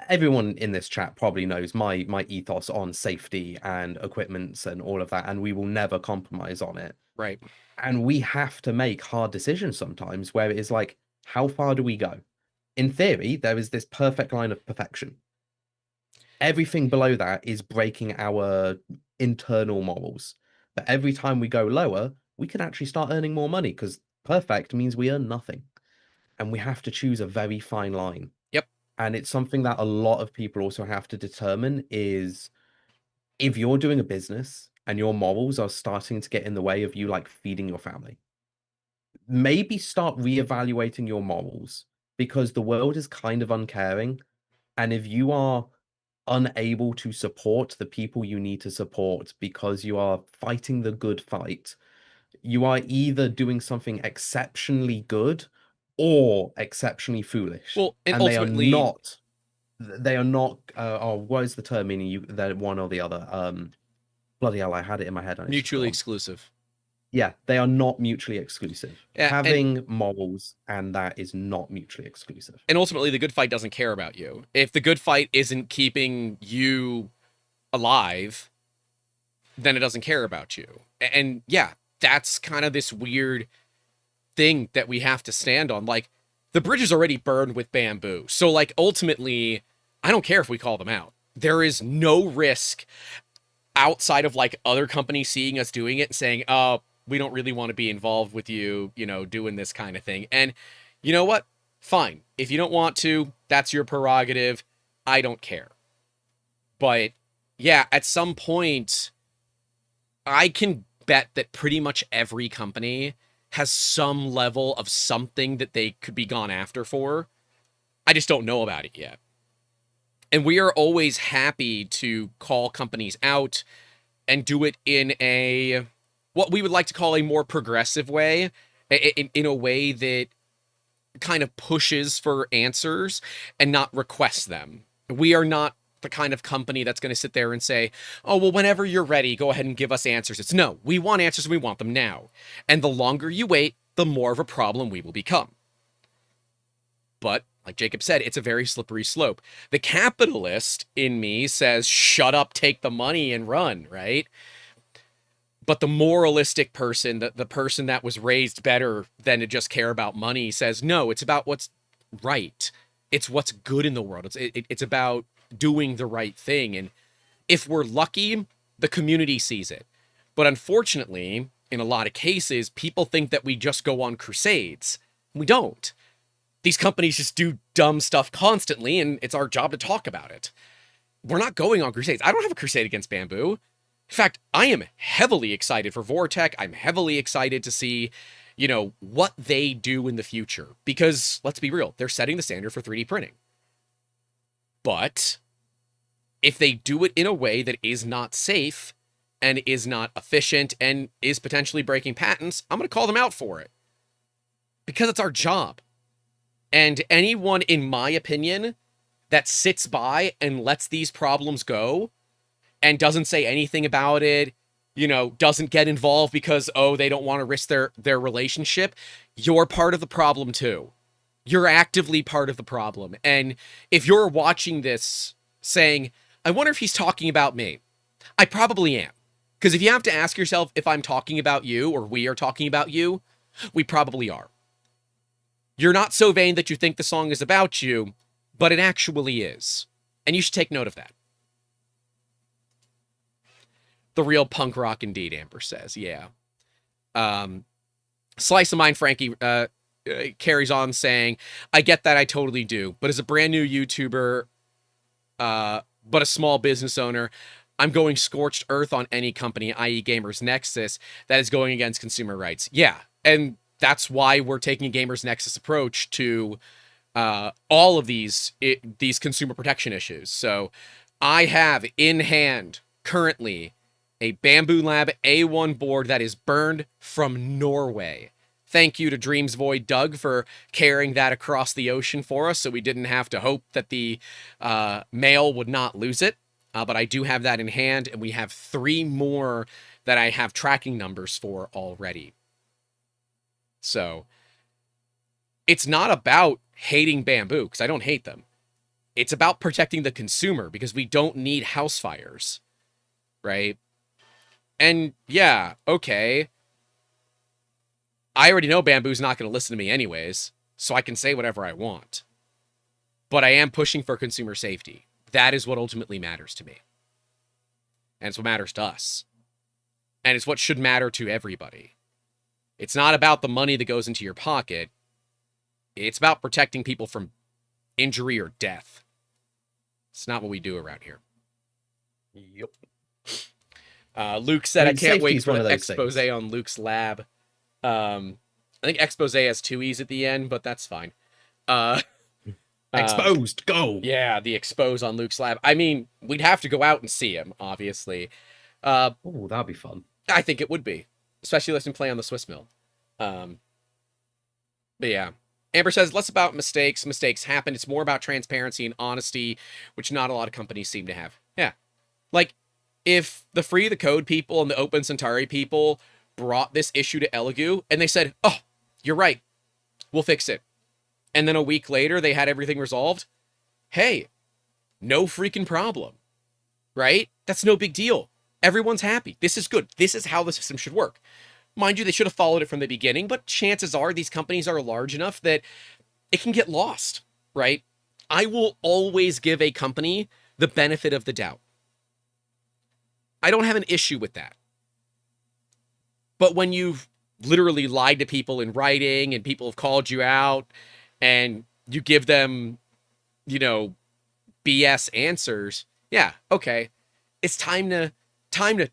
everyone in this chat probably knows my ethos on safety and equipments and all of that, and we will never compromise on it. Right. And we have to make hard decisions sometimes where it is like, how far do we go? In theory, there is this perfect line of perfection. Everything below that is breaking our internal morals. But every time we go lower, we can actually start earning more money because perfect means we earn nothing. And we have to choose a very fine line. Yep. And it's something that a lot of people also have to determine is if you're doing a business and your morals are starting to get in the way of you like feeding your family, maybe start reevaluating your morals because the world is kind of uncaring. And if you are unable to support the people you need to support because you are fighting the good fight, you are either doing something exceptionally good or exceptionally foolish. Well, and And ultimately, they are not oh, what is the term meaning you that one or the other? Bloody hell, I had it in my head and it's just mutually gone. exclusive. Yeah, they are not mutually exclusive. Yeah, Having morals and that is not mutually exclusive. and ultimately, the good fight doesn't care about you. If the good fight isn't keeping you alive, then it doesn't care about you. And yeah, that's kind of this weird thing that we have to stand on. Like, the bridge is already burned with bamboo. So, like, ultimately, I don't care if we call them out. There is no risk outside of, like, other companies seeing us doing it and saying, oh, we don't really want to be involved with you, you know, doing this kind of thing. And you know what? Fine. If you don't want to, that's your prerogative. I don't care. But yeah, at some point, I can bet that pretty much every company has some level of something that they could be gone after for. I just don't know about it yet. And we are always happy to call companies out and do it in a, what we would like to call a more progressive way, in a way that kind of pushes for answers and not requests them. We are not the kind of company that's going to sit there and say, oh, well, whenever you're ready, go ahead and give us answers. It's no, we want answers and we want them now. And the longer you wait, the more of a problem we will become. But like Jacob said, it's a very slippery slope. The capitalist in me says, shut up, take the money and run, right? But the moralistic person, the person that was raised better than to just care about money, says, no, it's about what's right. It's what's good in the world. It's about doing the right thing. And if we're lucky, the community sees it. But unfortunately, in a lot of cases, people think that we just go on crusades. We don't. These companies just do dumb stuff constantly, and it's our job to talk about it. We're not going on crusades. I don't have a crusade against bamboo. In fact, I am heavily excited for Vortec. I'm heavily excited to see, you know, what they do in the future. Because, let's be real, they're setting the standard for 3D printing. But if they do it in a way that is not safe and is not efficient and is potentially breaking patents, I'm going to call them out for it. Because it's our job. And anyone, in my opinion, that sits by and lets these problems go and doesn't say anything about it, you know, doesn't get involved because, oh, they don't want to risk their relationship, you're part of the problem too. You're actively part of the problem. And if you're watching this saying, I wonder if he's talking about me, I probably am. Because if you have to ask yourself if I'm talking about you or we are talking about you, we probably are. You're not so vain that you think the song is about you, but it actually is. And you should take note of that. The real punk rock indeed, Amber says. Yeah. Slice of Mine Frankie carries on saying, I get that, I totally do. But as a brand new YouTuber, but a small business owner, I'm going scorched earth on any company, i.e. Gamers Nexus, that is going against consumer rights. Yeah, and that's why we're taking a Gamers Nexus approach to all of these consumer protection issues. So I have in hand currently a Bamboo Lab A1 board that is burned from Norway. Thank you to Dreams Void Doug for carrying that across the ocean for us so we didn't have to hope that the mail would not lose it. But I do have that in hand, and we have 3 more that I have tracking numbers for already. So it's not about hating bamboo, because I don't hate them. It's about protecting the consumer, because we don't need house fires, right? And yeah, okay. I already know bamboo's not going to listen to me anyways, so I can say whatever I want. But I am pushing for consumer safety. That is what ultimately matters to me. And it's what matters to us. And it's what should matter to everybody. It's not about the money that goes into your pocket. It's about protecting people from injury or death. It's not what we do around here. Yep. Luke said, I can't wait for the expose things. on Luke's lab. I think expose has 2 E's at the end, but that's fine. Exposed, go! Yeah, the expose on Luke's lab. I mean, we'd have to go out and see him, obviously. Oh, that'd be fun. I think it would be. Especially letting him play on the Swiss mill. But yeah. Amber says, less about mistakes. Mistakes happen. It's more about transparency and honesty, which not a lot of companies seem to have. Yeah. Like, if the Free the Code people and the Open Centauri people brought this issue to Elegoo and they said, "Oh, you're right. We'll fix it." And then a week later, they had everything resolved. Hey, no freaking problem, right? That's no big deal. Everyone's happy. This is good. This is how the system should work. Mind you, they should have followed it from the beginning, but chances are these companies are large enough that it can get lost, right? I will always give a company the benefit of the doubt. I don't have an issue with that. But when you've literally lied to people in writing and people have called you out and you give them, BS answers, yeah, okay. It's time to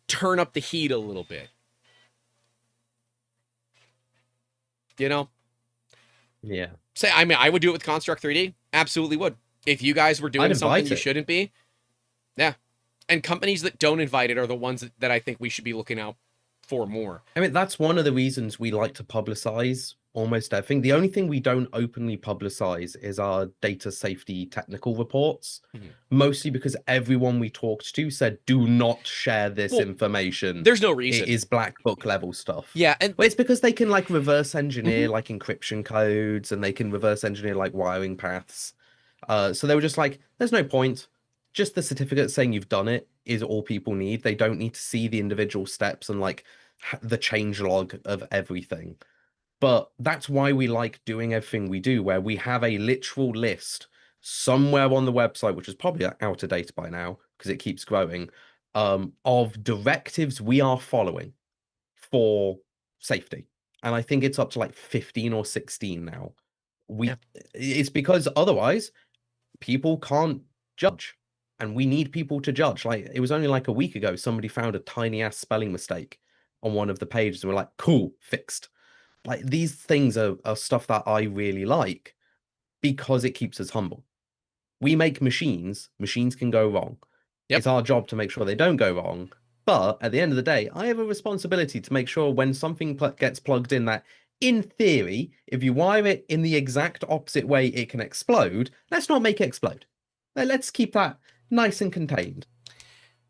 turn up the heat a little bit. Yeah. Say, I mean, I would do it with Construct 3D. Absolutely would. If you guys were doing something you shouldn't be, yeah. And companies that don't invite it are the ones that I think we should be looking out for more. I mean, that's one of the reasons we like to publicize almost everything. The only thing we don't openly publicize is our data safety technical reports, mostly because everyone we talked to said, do not share this information. There's no reason. It is black book level stuff. Yeah. But it's because they can like reverse engineer like encryption codes, and they can reverse engineer like wiring paths. So they were just like, there's no point. Just the certificate saying you've done it is all people need. They don't need to see the individual steps and like the change log of everything. But that's why we like doing everything we do, where we have a literal list somewhere on the website, which is probably out of date by now because it keeps growing, of directives we are following for safety. And I think it's up to like 15 or 16 now. It's because otherwise people can't judge. And we need people to judge. Like, it was only like a week ago, somebody found a tiny ass spelling mistake on one of the pages and we're like, cool, fixed. Like, these things are stuff that I really like because it keeps us humble. We make machines can go wrong. It's our job to make sure they don't go wrong. But at the end of the day, I have a responsibility to make sure when something gets plugged in that, in theory, if you wire it in the exact opposite way, it can explode. Let's not make it explode. Let's keep that nice and contained.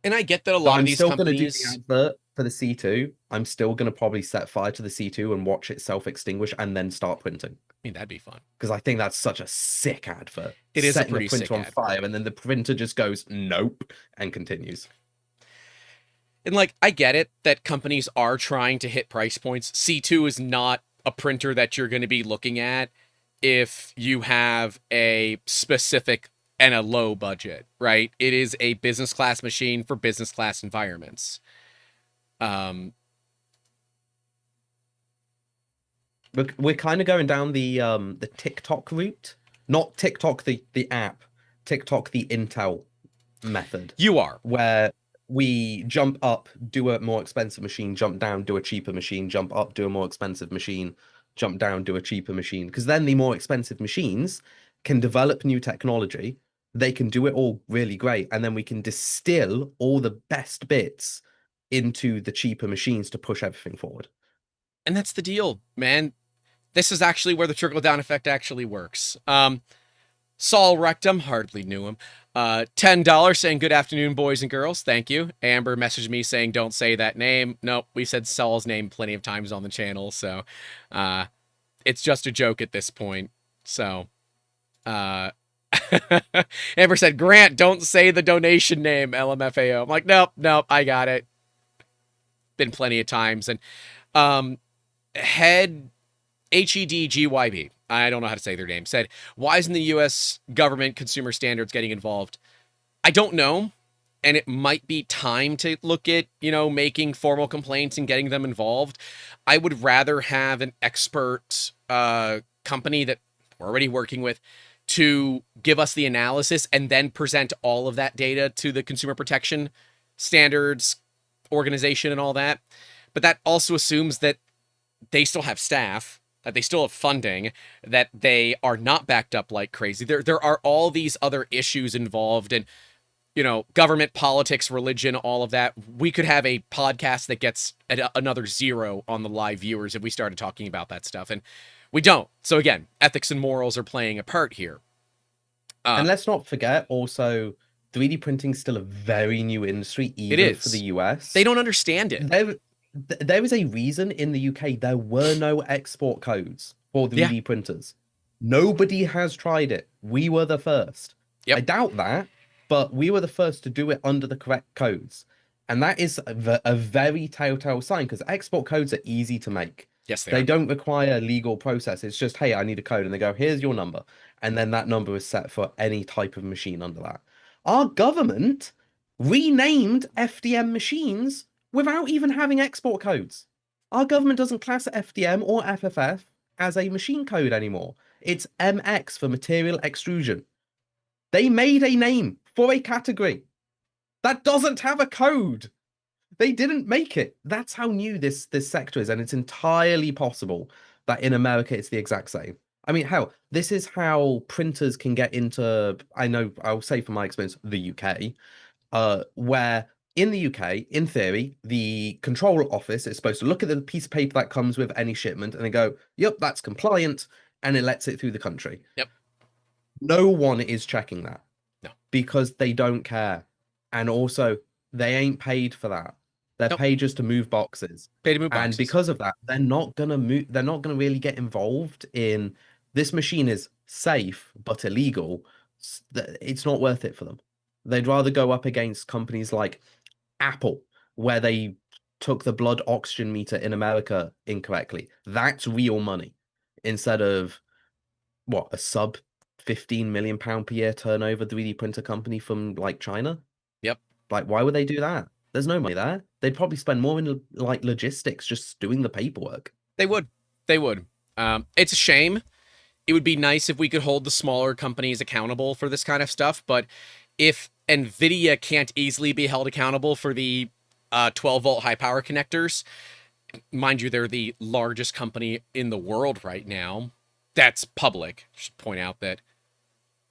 And I get that a lot of these companies... I'm still going to do the advert for the C2. I'm still going to probably set fire to the C2 and watch it self-extinguish and then start printing. I mean, that'd be fun. Because I think that's such a sick advert. It is a pretty sick printer on fire, and then the printer just goes, nope, and continues. And like, I get it that companies are trying to hit price points. C2 is not a printer that you're going to be looking at if you have a specific and a low budget, right? It is a business class machine for business class environments. We're kind of going down the TikTok route, not TikTok the app, TikTok the Intel method. You are, where we jump up, do a more expensive machine, jump down, do a cheaper machine, jump up, do a more expensive machine, jump down, do a cheaper machine. Because then the more expensive machines can develop new technology. They can do it all really great. And then we can distill all the best bits into the cheaper machines to push everything forward. And that's the deal, man. This is actually where the trickle-down effect actually works. Saul Rectum, hardly knew him. $10 saying, good afternoon, boys and girls. Thank you. Amber messaged me saying, don't say that name. Nope, we said Saul's name plenty of times on the channel, so it's just a joke at this point. So, Amber said, Grant, don't say the donation name, LMFAO. I'm like, nope, I got it. Been plenty of times. And head HEDGYB, I don't know how to say their name, said, why isn't the U.S. government consumer standards getting involved? I don't know. And it might be time to look at, making formal complaints and getting them involved. I would rather have an expert company that we're already working with to give us the analysis and then present all of that data to the Consumer Protection Standards organization and all that. But that also assumes that they still have staff, that they still have funding, that they are not backed up like crazy. There are all these other issues involved, and government, politics, religion, all of that. We could have a podcast that gets another 0 on the live viewers if we started talking about that stuff, and we don't. So again, ethics and morals are playing a part here. And let's not forget also, 3D printing is still a very new industry, even for the US. They don't understand it. There is a reason in the UK there were no export codes for Yeah. 3D printers. Nobody has tried it. We were the first. I Yep. doubt that, but we were the first to do it under the correct codes. And that is a very telltale sign because export codes are easy to make. Yes, they They are. don't require legal process. It's just, hey, I need a code. And they go, here's your number. And then that number is set for any type of machine under that. Our government renamed FDM machines without even having export codes. Our government doesn't class FDM or FFF as a machine code anymore. It's MX for material extrusion. They made a name for a category that doesn't have a code. They didn't make it. That's how new this sector is, and it's entirely possible that in America it's the exact same. I mean, hell, this is how printers can get into, I know, I'll say from my experience, the UK, where in the UK, in theory, the control office is supposed to look at the piece of paper that comes with any shipment and they go, yep, that's compliant, and it lets it through the country. Yep. No one is checking that No. because they don't care. And also, they ain't paid for that. They're Nope. paid just to move boxes. Pay to move And boxes. because of that, they're not gonna really get involved in this machine is safe but illegal. It's not worth it for them. They'd rather go up against companies like Apple, where they took the blood oxygen meter in America incorrectly. That's real money instead of what, a sub 15 million pound per year turnover 3D printer company from like China. Yep. Like, why would they do that? There's no money there. They'd probably spend more in like logistics, just doing the paperwork. They would. They would. It's a shame. It would be nice if we could hold the smaller companies accountable for this kind of stuff, but if Nvidia can't easily be held accountable for the 12-volt high power connectors, mind you, they're the largest company in the world right now. That's public. I should point out that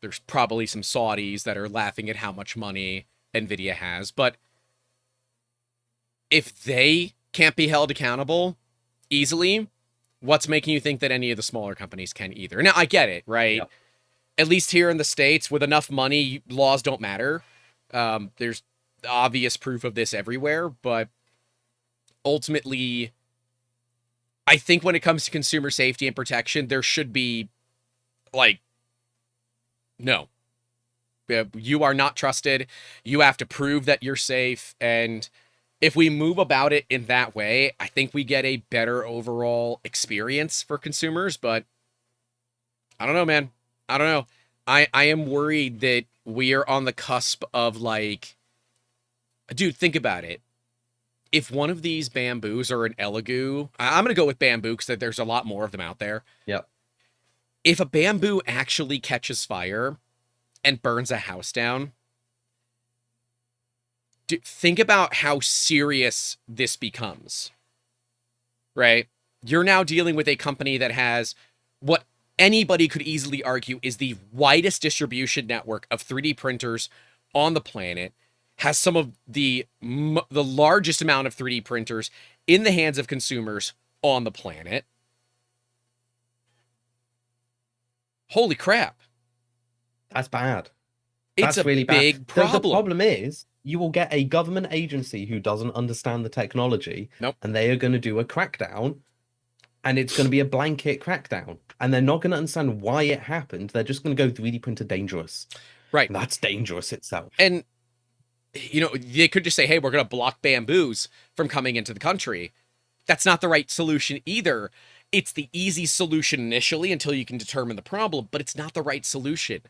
there's probably some Saudis that are laughing at how much money Nvidia has, but if they can't be held accountable easily, what's making you think that any of the smaller companies can either? Now, I get it, right? Yep. At least here in the States, with enough money, laws don't matter. There's obvious proof of this everywhere, but ultimately, I think when it comes to consumer safety and protection, there should be, like, no. You are not trusted. You have to prove that you're safe. And if we move about it in that way, I think we get a better overall experience for consumers. But I don't know, man. I don't know. I am worried that we are on the cusp of, like, dude, think about it. If one of these bamboos or an elegoo, I'm going to go with bamboo because there's a lot more of them out there. Yep. If a bamboo actually catches fire and burns a house down, think about how serious this becomes, right? You're now dealing with a company that has what anybody could easily argue is the widest distribution network of 3D printers on the planet, has some of the largest amount of 3D printers in the hands of consumers on the planet. Holy crap. That's bad. It's That's a really bad. big The problem. problem is you will get a government agency who doesn't understand the technology, Nope. and they are going to do a crackdown, and it's going to be a blanket crackdown, and they're not going to understand why it happened. They're just going to go 3D printer dangerous. Right. And that's dangerous itself. And, you know, they could just say, hey, we're going to block bamboos from coming into the country. That's not the right solution either. It's the easy solution initially until you can determine the problem, but it's not the right solution.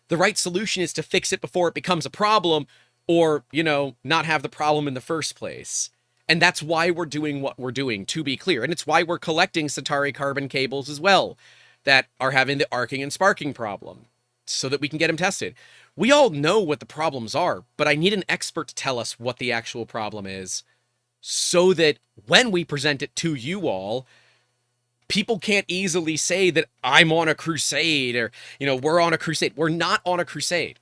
The right solution is to fix it before it becomes a problem, or, you know, not have the problem in the first place. And that's why we're doing what we're doing, to be clear. And it's why we're collecting Centauri Carbon cables as well that are having the arcing and sparking problem so that we can get them tested. We all know what the problems are, but I need an expert to tell us what the actual problem is so that when we present it to you all, people can't easily say that I'm on a crusade or, you know, we're on a crusade. We're not on a crusade.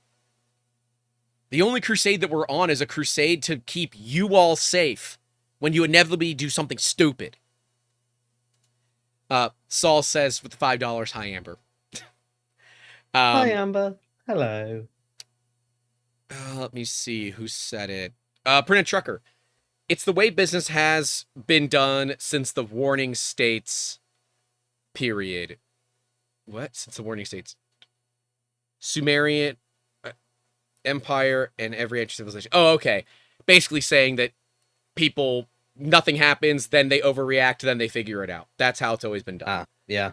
The only crusade that we're on is a crusade to keep you all safe when you inevitably do something stupid. Saul says with the $5, hi, Amber. Hi, Amber. Hello. Let me see who said it. Printed Trucker. It's the way business has been done since the warning states period. What? Since the warning states? Sumerian Empire and every ancient civilization. Oh, okay. Basically saying that people, nothing happens, then they overreact, then they figure it out. That's how it's always been done. Yeah.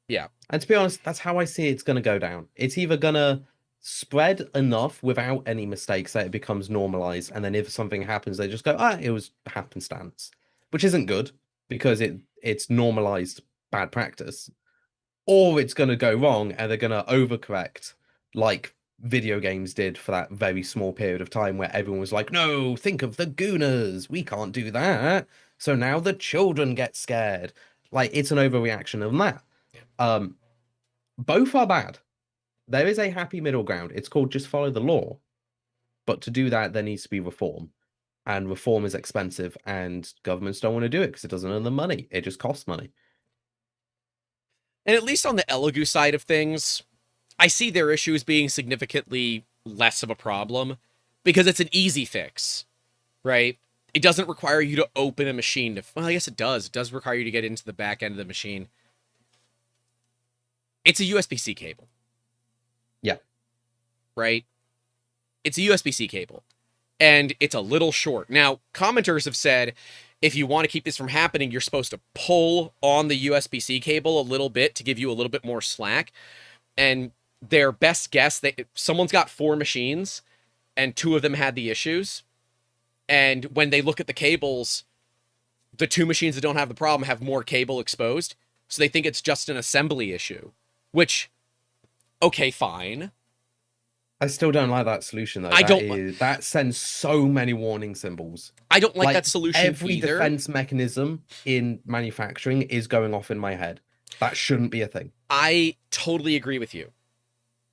Yeah. And to be honest, that's how I see it's going to go down. It's either going to spread enough without any mistakes that it becomes normalized, and then if something happens, they just go, it was happenstance, which isn't good because it's normalized bad practice. Or it's going to go wrong and they're going to overcorrect, like video games did for that very small period of time where everyone was like, no, think of the Gooners. We can't do that. So now the children get scared. Like, it's an overreaction of that. Both are bad. There is a happy middle ground. It's called just follow the law. But to do that, there needs to be reform. And reform is expensive, and governments don't want to do it because it doesn't earn them money. It just costs money. And at least on the Elegoo side of things, I see their issues being significantly less of a problem because it's an easy fix, right? It doesn't require you to open a machine. Well, I guess it does. It does require you to get into the back end of the machine. It's a USB-C cable. Yeah. Right? It's a USB-C cable. And it's a little short. Now, commenters have said, if you want to keep this from happening, you're supposed to pull on the USB-C cable a little bit to give you a little bit more slack. And their best guess, someone's got 4 machines, and 2 of them had the issues. And when they look at the cables, the 2 machines that don't have the problem have more cable exposed. So they think it's just an assembly issue. Which, okay, fine. I still don't like that solution, though. That sends so many warning symbols. I don't like that solution every either. Defense mechanism in manufacturing is going off in my head. That shouldn't be a thing. I totally agree with you.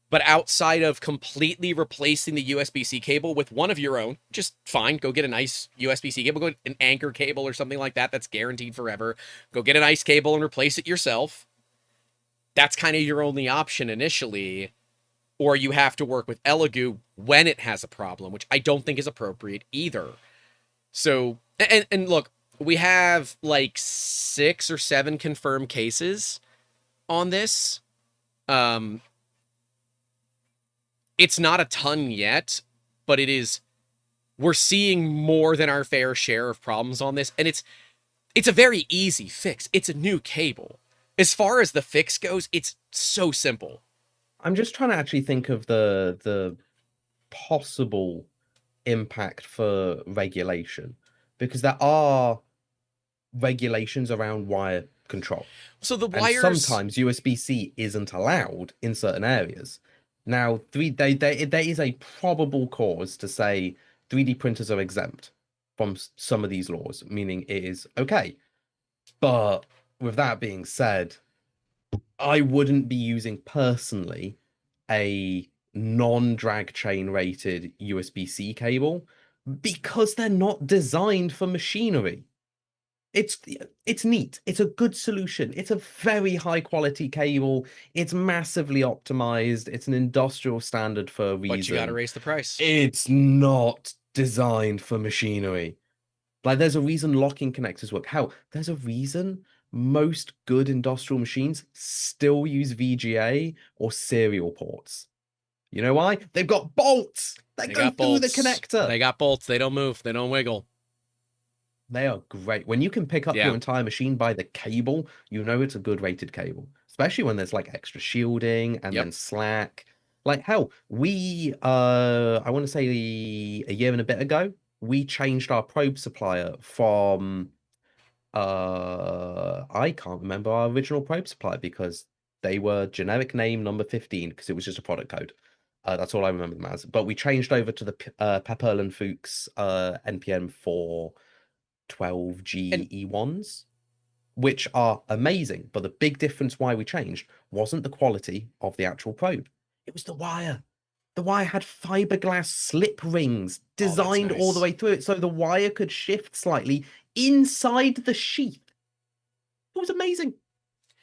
But outside of completely replacing the USB-C cable with one of your own, just fine. Go get a nice USB-C cable. Go get an anchor cable or something like that that's guaranteed forever. Go get a nice cable and replace it yourself. That's kind of your only option initially. Or you have to work with Elegoo when it has a problem, which I don't think is appropriate either. So, and look, we have like 6 or 7 confirmed cases on this. It's not a ton yet, but we're seeing more than our fair share of problems on this. And it's a very easy fix. It's a new cable. As far as the fix goes, it's so simple. I'm just trying to actually think of the possible impact for regulation, because there are regulations around wire control. So the wires, and sometimes USB-C isn't allowed in certain areas. Now, there is a probable cause to say 3D printers are exempt from some of these laws, meaning it is okay. But with that being said, I wouldn't be using personally a non-drag chain rated USB-C cable because they're not designed for machinery. It's neat. It's a good solution. It's a very high quality cable. It's massively optimized. It's an industrial standard for a reason. But you gotta raise the price. It's not designed for machinery. Like, there's a reason locking connectors work. Hell, there's a reason most good industrial machines still use VGA or serial ports. You know why? They've got bolts that go through the connector. They got bolts. They don't move. They don't wiggle. They are great. When you can pick up your entire machine by the cable, you know it's a good rated cable. Especially when there's like extra shielding and then slack. Like, hell, we I want to say a year and a bit ago, we changed our probe supplier from I can't remember our original probe supplier because they were generic name number 15 because it was just a product code. That's all I remember them as. But we changed over to the Pepperl and Fuchs NPM 412G E1s, which are amazing. But the big difference why we changed wasn't the quality of the actual probe. It was the wire. The wire had fiberglass slip rings designed all the way through it so the wire could shift slightly inside the sheath. It was amazing.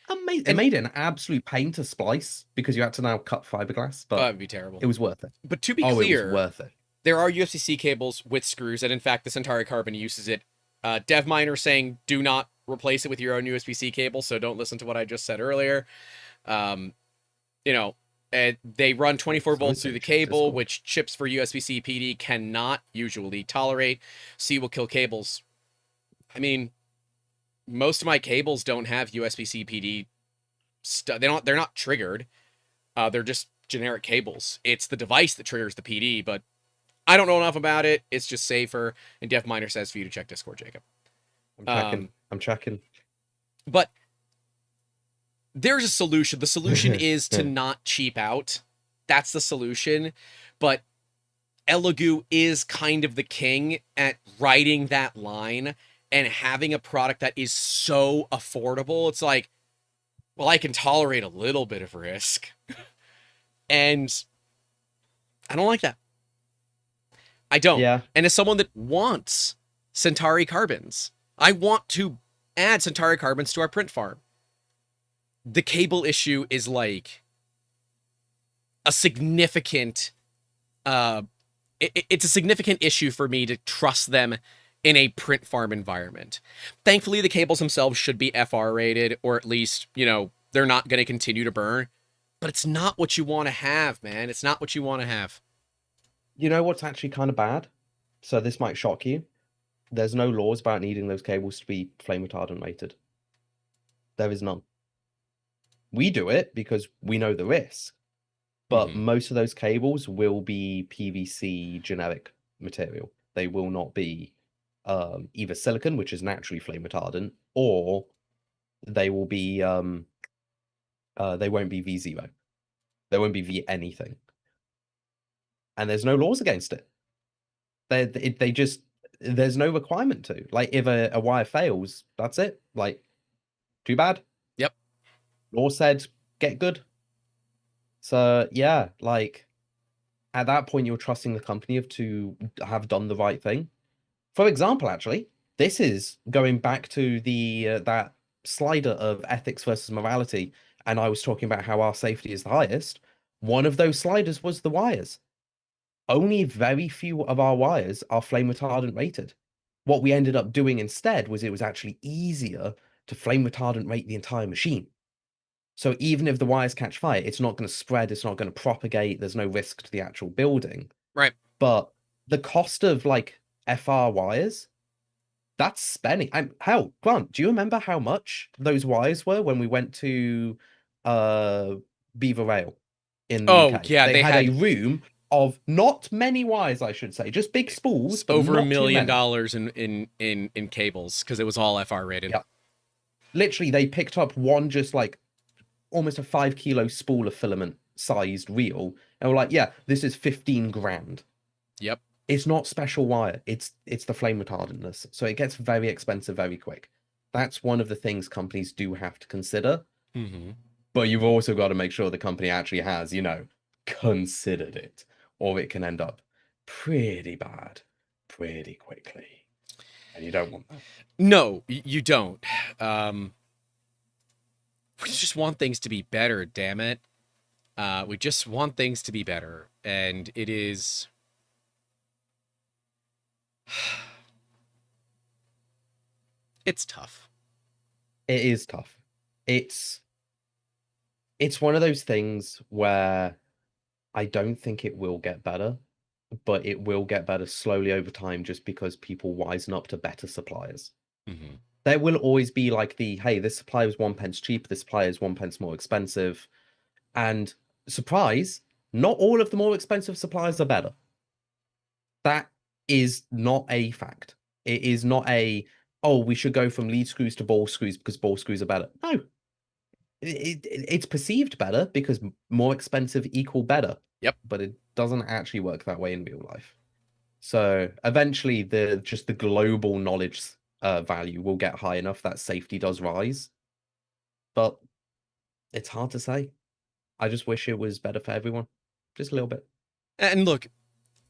Amazing. It made it an absolute pain to splice because you had to now cut fiberglass, but that'd be terrible. It was worth it. But to be clear, it was worth it. There are USB-C cables with screws, and in fact, the Centauri Carbon uses it DevMiner saying do not replace it with your own USB-C cable, so don't listen to what I just said earlier. Um, you know, they run 24 volts through the cable, which chips for USB-C PD cannot usually tolerate, so you will kill cables. I mean, most of my cables don't have USB-C PD. They're not triggered. They're just generic cables. It's the device that triggers the PD, but I don't know enough about it. It's just safer. And DevMiner says for you to check Discord, Jacob. I'm checking. But there's a solution. The solution is to not cheap out. That's the solution. But Elegoo is kind of the king at riding that line and having a product that is so affordable. It's like, well, I can tolerate a little bit of risk. And I don't like that. I don't. Yeah. And as someone that wants Centauri Carbons, I want to add Centauri Carbons to our print farm. The cable issue is like a significant, it's a significant issue for me to trust them in a print farm environment. Thankfully, the cables themselves should be FR rated, or at least, you know, they're not going to continue to burn. But it's not what you want to have, man. It's not what you want to have. You know what's actually kind of bad? So this might shock you. There's no laws about needing those cables to be flame retardant rated. There is none. We do it because we know the risk. But most of those cables will be PVC generic material. They will not be either silicon, which is naturally flame retardant, or they will be they won't be V0. They won't be V anything. And there's no laws against it. They just, there's no requirement to. Like, if a wire fails, that's it. Like, too bad. Yep. Law said, get good. So, yeah, like, at that point, you're trusting the company to have done the right thing. For example, actually, this is going back to the that slider of ethics versus morality, and I was talking about how our safety is the highest. One of those sliders was the wires. Only very few of our wires are flame retardant rated. What we ended up doing instead was it was actually easier to flame retardant rate the entire machine. So even if the wires catch fire, it's not going to spread, it's not going to propagate, there's no risk to the actual building. Right. But the cost of like FR wires, that's spending. Hell, Grant, do you remember how much those wires were when we went to Beaver Rail in the UK? Yeah, they had a room of not many wires, I should say, just big spools, but over $1 million in cables because it was all FR rated. Yeah. Literally, they picked up one just like almost a 5 kilo spool of filament sized reel, and were like, yeah, this is 15 grand. Yep. It's not special wire. It's the flame retardantness. So it gets very expensive very quick. That's one of the things companies do have to consider. But you've also got to make sure the company actually has, you know, considered it, or it can end up pretty bad pretty quickly. And you don't want that. No, you don't. We just want things to be better, damn it. We just want things to be better. And it is... It's tough. It is tough. It's one of those things where I don't think it will get better, but it will get better slowly over time just because people wisen up to better suppliers. There will always be like the, hey, this supplier is 1 pence cheaper, this supplier is 1 pence more expensive. And surprise, not all of the more expensive suppliers are better. That is not a fact. It is not a, oh, we should go from lead screws to ball screws because ball screws are better. No. It's perceived better because more expensive equal better. Yep. But it doesn't actually work that way in real life. So eventually the global knowledge value will get high enough that safety does rise. But it's hard to say. I just wish it was better for everyone. Just a little bit. And look,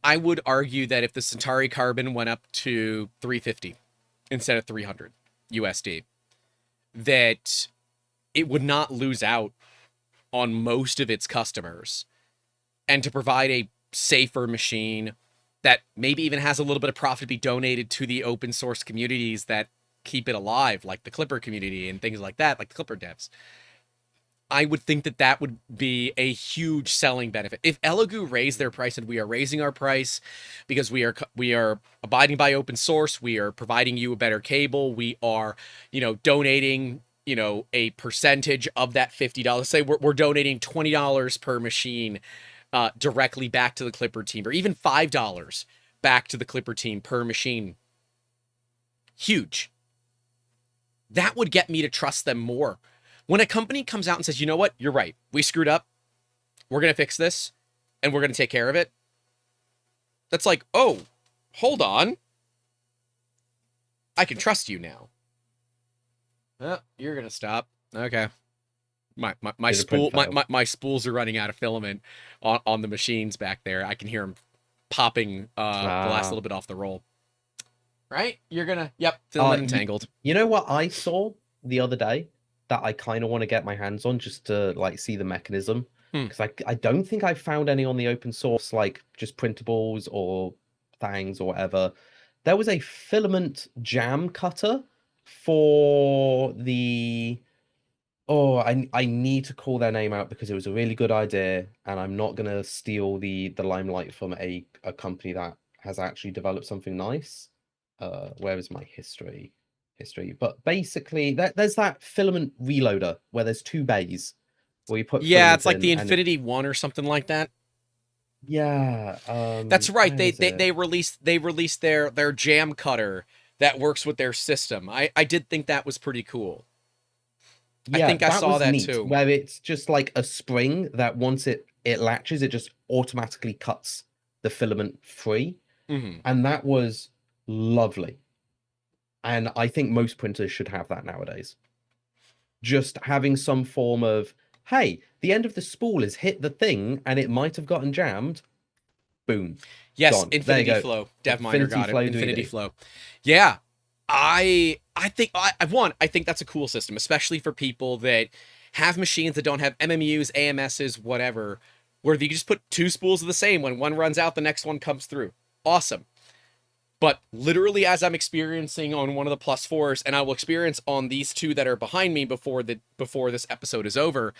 I would argue that if the Centauri Carbon went up to 350 instead of 300 USD, that it would not lose out on most of its customers. And to provide a safer machine that maybe even has a little bit of profit to be donated to the open source communities that keep it alive, like the Clipper community and things like that, like the Clipper devs. I would think that that would be a huge selling benefit. If Elegoo raised their price, and we are raising our price because we are abiding by open source, we are providing you a better cable, we are, donating, a percentage of that $50. Say we're donating $20 per machine directly back to the Clipper team, or even $5 back to the Clipper team per machine. Huge. That would get me to trust them more. When a company comes out and says, you know what, you're right, we screwed up, we're going to fix this, and we're going to take care of it, that's like, oh, hold on, I can trust you now. Oh, you're going to stop. Okay. My spools are running out of filament on the machines back there. I can hear them popping the last little bit off the roll. Right? You're going to, yep, filament entangled. You know what I saw the other day that I kind of want to get my hands on just to like see the mechanism? Because I don't think I've found any on the open source, like just printables or things or whatever. There was a filament jam cutter for the... Oh, I need to call their name out because it was a really good idea, and I'm not gonna steal the limelight from a company that has actually developed something nice. Where is my history? But basically, there's that filament reloader where there's two bays where you put it's like in the Infinity One or something like that. Yeah, that's right. They released their jam cutter that works with their system. I did think that was pretty cool. Yeah, I think I saw that neat, too. where it's just like a spring that once it latches, it just automatically cuts the filament free. Mm-hmm. And that was lovely. And I think most printers should have that nowadays. Just having some form of, hey, the end of the spool has hit the thing and it might have gotten jammed. Boom. Yes, gone. Infinity Flow. DevMiner got it. Infinity Flow. Yeah. I think I think that's a cool system, especially for people that have machines that don't have MMUs, AMSs, whatever, where if you just put two spools of the same, when one runs out, the next one comes through. Awesome. But literally, as I'm experiencing on one of the plus fours, and I will experience on these two that are behind me before this episode is over,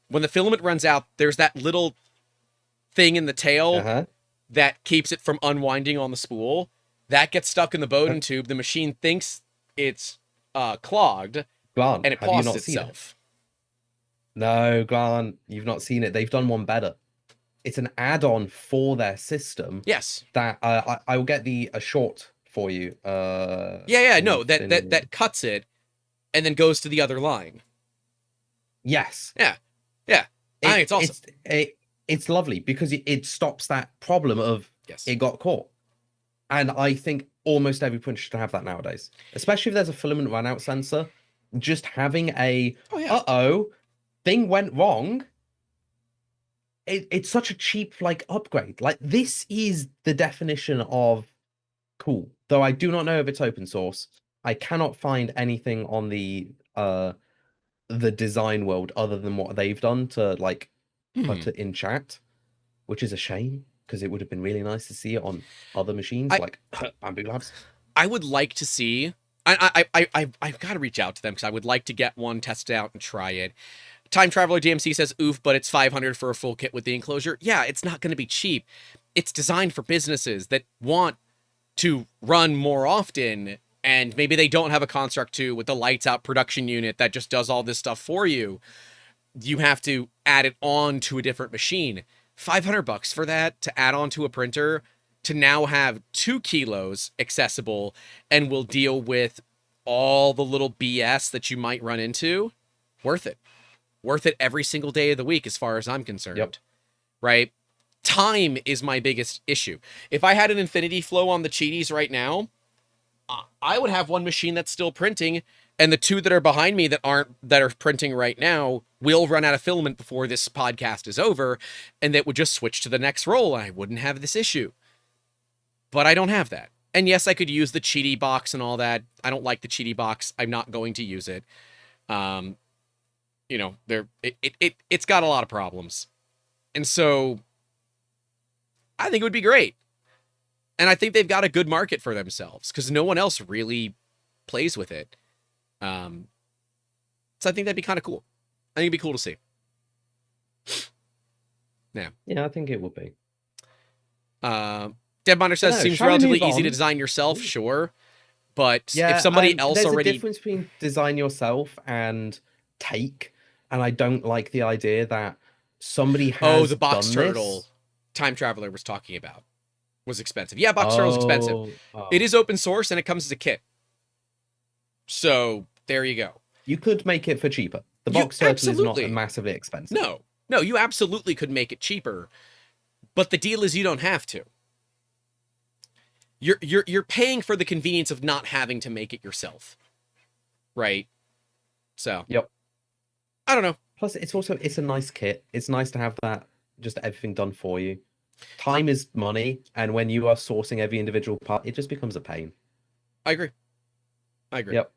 when the filament runs out, there's that little thing in the tail that keeps it from unwinding on the spool. That gets stuck in the Bowden tube. The machine thinks it's clogged, Grant, and it pauses itself. No, Grant, you've not seen it. They've done one better. It's an add-on for their system. Yes. That I will get a short for you. No, that cuts it and then goes to the other line. Yes. Yeah. I think it's awesome. It's lovely because it stops that problem of it got caught. And I think almost every printer should have that nowadays, especially if there's a filament run out sensor. Just having thing went wrong. It's such a cheap upgrade. Like, this is the definition of cool. Though I do not know if it's open source. I cannot find anything on the design world other than what they've done to put it in chat, which is a shame because it would have been really nice to see it on other machines like Bamboo Labs. I would like to see. I've got to reach out to them because I would like to get one, test it out, and try it. Time Traveler DMC says, oof, but it's $500 for a full kit with the enclosure. Yeah, it's not going to be cheap. It's designed for businesses that want to run more often, and maybe they don't have a construct to with the lights out production unit that just does all this stuff for you. You have to add it on to a different machine. $500 for that to add on to a printer to now have 2 kilos accessible and will deal with all the little BS that you might run into. Worth it. Worth it every single day of the week as far as I'm concerned. Yep. Right? Time is my biggest issue. If I had an Infinity Flow on the Cheaties right now, I would have one machine that's still printing, and the 2 that are behind me that are printing right now will run out of filament before this podcast is over, and that would just switch to the next roll, and I wouldn't have this issue. But I don't have that. And yes, I could use the Cheaty box and all that. I don't like the Cheaty box. I'm not going to use it. It's got a lot of problems. And so I think it would be great. And I think they've got a good market for themselves because no one else really plays with it. So I think that'd be kind of cool. I think it'd be cool to see. Yeah, I think it would be. Deadminer says, No, seems shall we relatively move easy to on? design yourself, sure. But Yeah, if somebody else there's already... a difference between design yourself and take, and I don't like the idea that somebody has the box done turtle this. Time Traveler was talking about was expensive. Yeah, box turtle's expensive. Oh. It is open source and it comes as a kit. So there you go. You could make it for cheaper. The box turtle is not massively expensive. No, you absolutely could make it cheaper. But the deal is you don't have to. You're paying for the convenience of not having to make it yourself. Right? So. Yep. I don't know. Plus, it's a nice kit. It's nice to have that, just everything done for you. Time is money, and when you are sourcing every individual part, it just becomes a pain. I agree. Yep.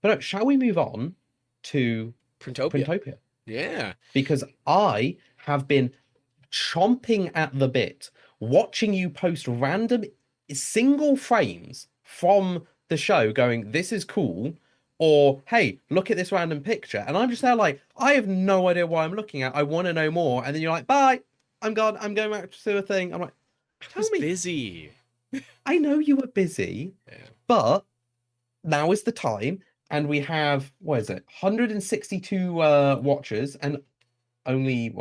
But no, shall we move on to Printopia? Yeah. Because I have been chomping at the bit, watching you post random single frames from the show going, this is cool, or hey, look at this random picture. And I'm just there like, I have no idea what I'm looking at. I want to know more. And then you're like, bye, I'm gone. I'm going back to a thing. I'm like, I was busy. I know you were busy, but now is the time. And we have, 162 watchers and only,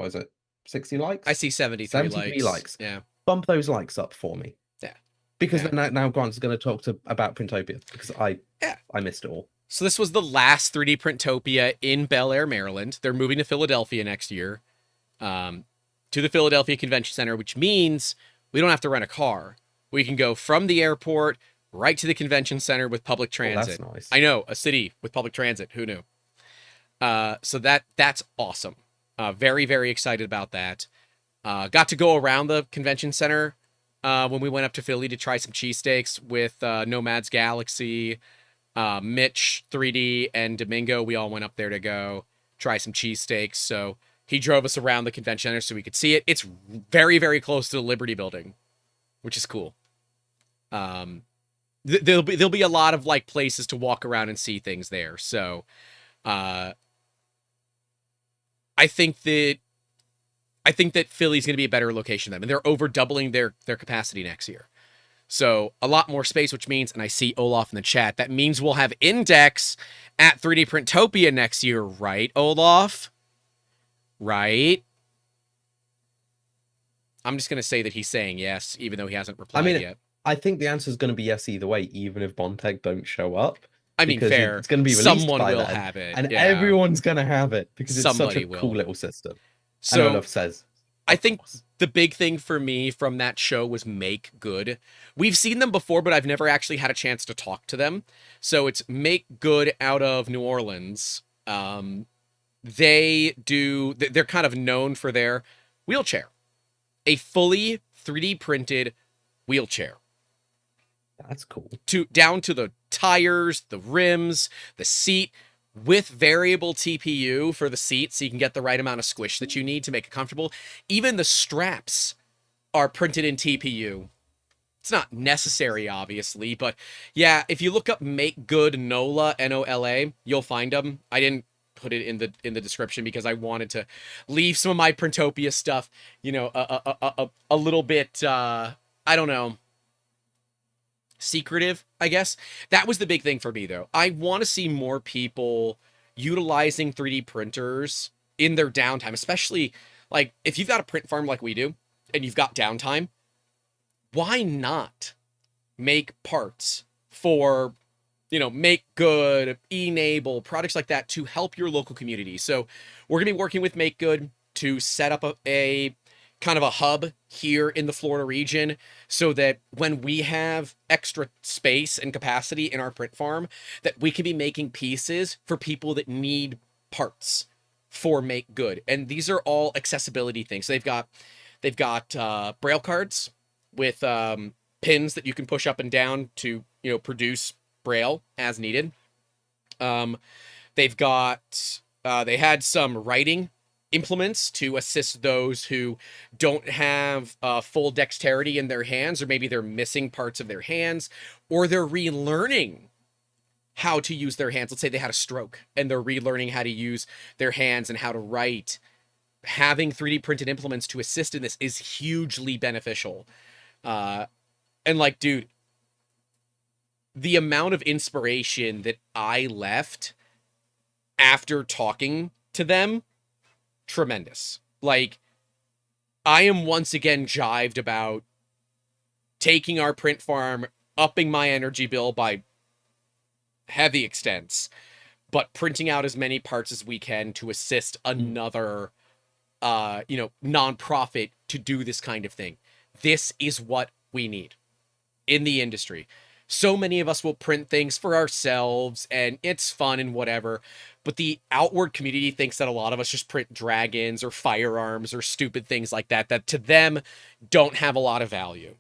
60 likes? I see 73 likes. Yeah. Bump those likes up for me. Yeah. Because now Grant's going to talk about Printopia because I missed it all. So this was the last 3D Printopia in Bel Air, Maryland. They're moving to Philadelphia next year, to the Philadelphia Convention Center, which means we don't have to rent a car. We can go from the airport right to the convention center with public transit. That's nice. I know, a city with public transit. Who knew? So that's awesome. Very, very excited about that. Got to go around the convention center when we went up to Philly to try some cheesesteaks with Nomad's Galaxy, Mitch 3D, and Domingo. We all went up there to go try some cheesesteaks. So he drove us around the convention center so we could see it. It's very, very close to the Liberty Building, which is cool. There'll be a lot of like places to walk around and see things there. So I think that Philly's going to be a better location than them, and they're over doubling their capacity next year. So a lot more space, which means, and I see Olaf in the chat, that means we'll have Index at 3D Printopia next year, right, Olaf? Right? I'm just going to say that he's saying yes, even though he hasn't replied yet. I think the answer is going to be yes either way, even if Bontech don't show up. I mean, fair. It's going to be released Someone by will then, have it, and everyone's going to have it because it's Somebody such a cool little system. So and Olaf says, I think the big thing for me from that show was Make Good. We've seen them before, but I've never actually had a chance to talk to them. So it's Make Good out of New Orleans. They're kind of known for their wheelchair. A fully 3D printed wheelchair. That's cool. Down to the tires, the rims, the seat, with variable TPU for the seat so you can get the right amount of squish that you need to make it comfortable. Even the straps are printed in TPU. It's not necessary, obviously, but yeah, if you look up Make Good NOLA, NOLA, you'll find them. I didn't put it in the description because I wanted to leave some of my Printopia stuff, a little bit, I don't know, secretive, I guess. That was the big thing for me, though. I want to see more people utilizing 3D printers in their downtime, especially like if you've got a print farm like we do and you've got downtime, why not make parts for, Make Good, Enable, products like that to help your local community. So we're going to be working with Make Good to set up a kind of a hub here in the Florida region so that when we have extra space and capacity in our print farm, that we can be making pieces for people that need parts for Make Good. And these are all accessibility things. So they've got braille cards with pins that you can push up and down to, produce braille as needed. They had some writing implements to assist those who don't have full dexterity in their hands, or maybe they're missing parts of their hands, or they're relearning how to use their hands. Let's say they had a stroke and they're relearning how to use their hands and how to write. Having 3D printed implements to assist in this is hugely beneficial. And like, dude, the amount of inspiration that I left after talking to them, tremendous. Like, I am once again jived about taking our print farm, upping my energy bill by heavy extents, but printing out as many parts as we can to assist another, nonprofit to do this kind of thing. This is what we need in the industry. So many of us will print things for ourselves and it's fun and whatever, but the outward community thinks that a lot of us just print dragons or firearms or stupid things like that, that to them don't have a lot of value.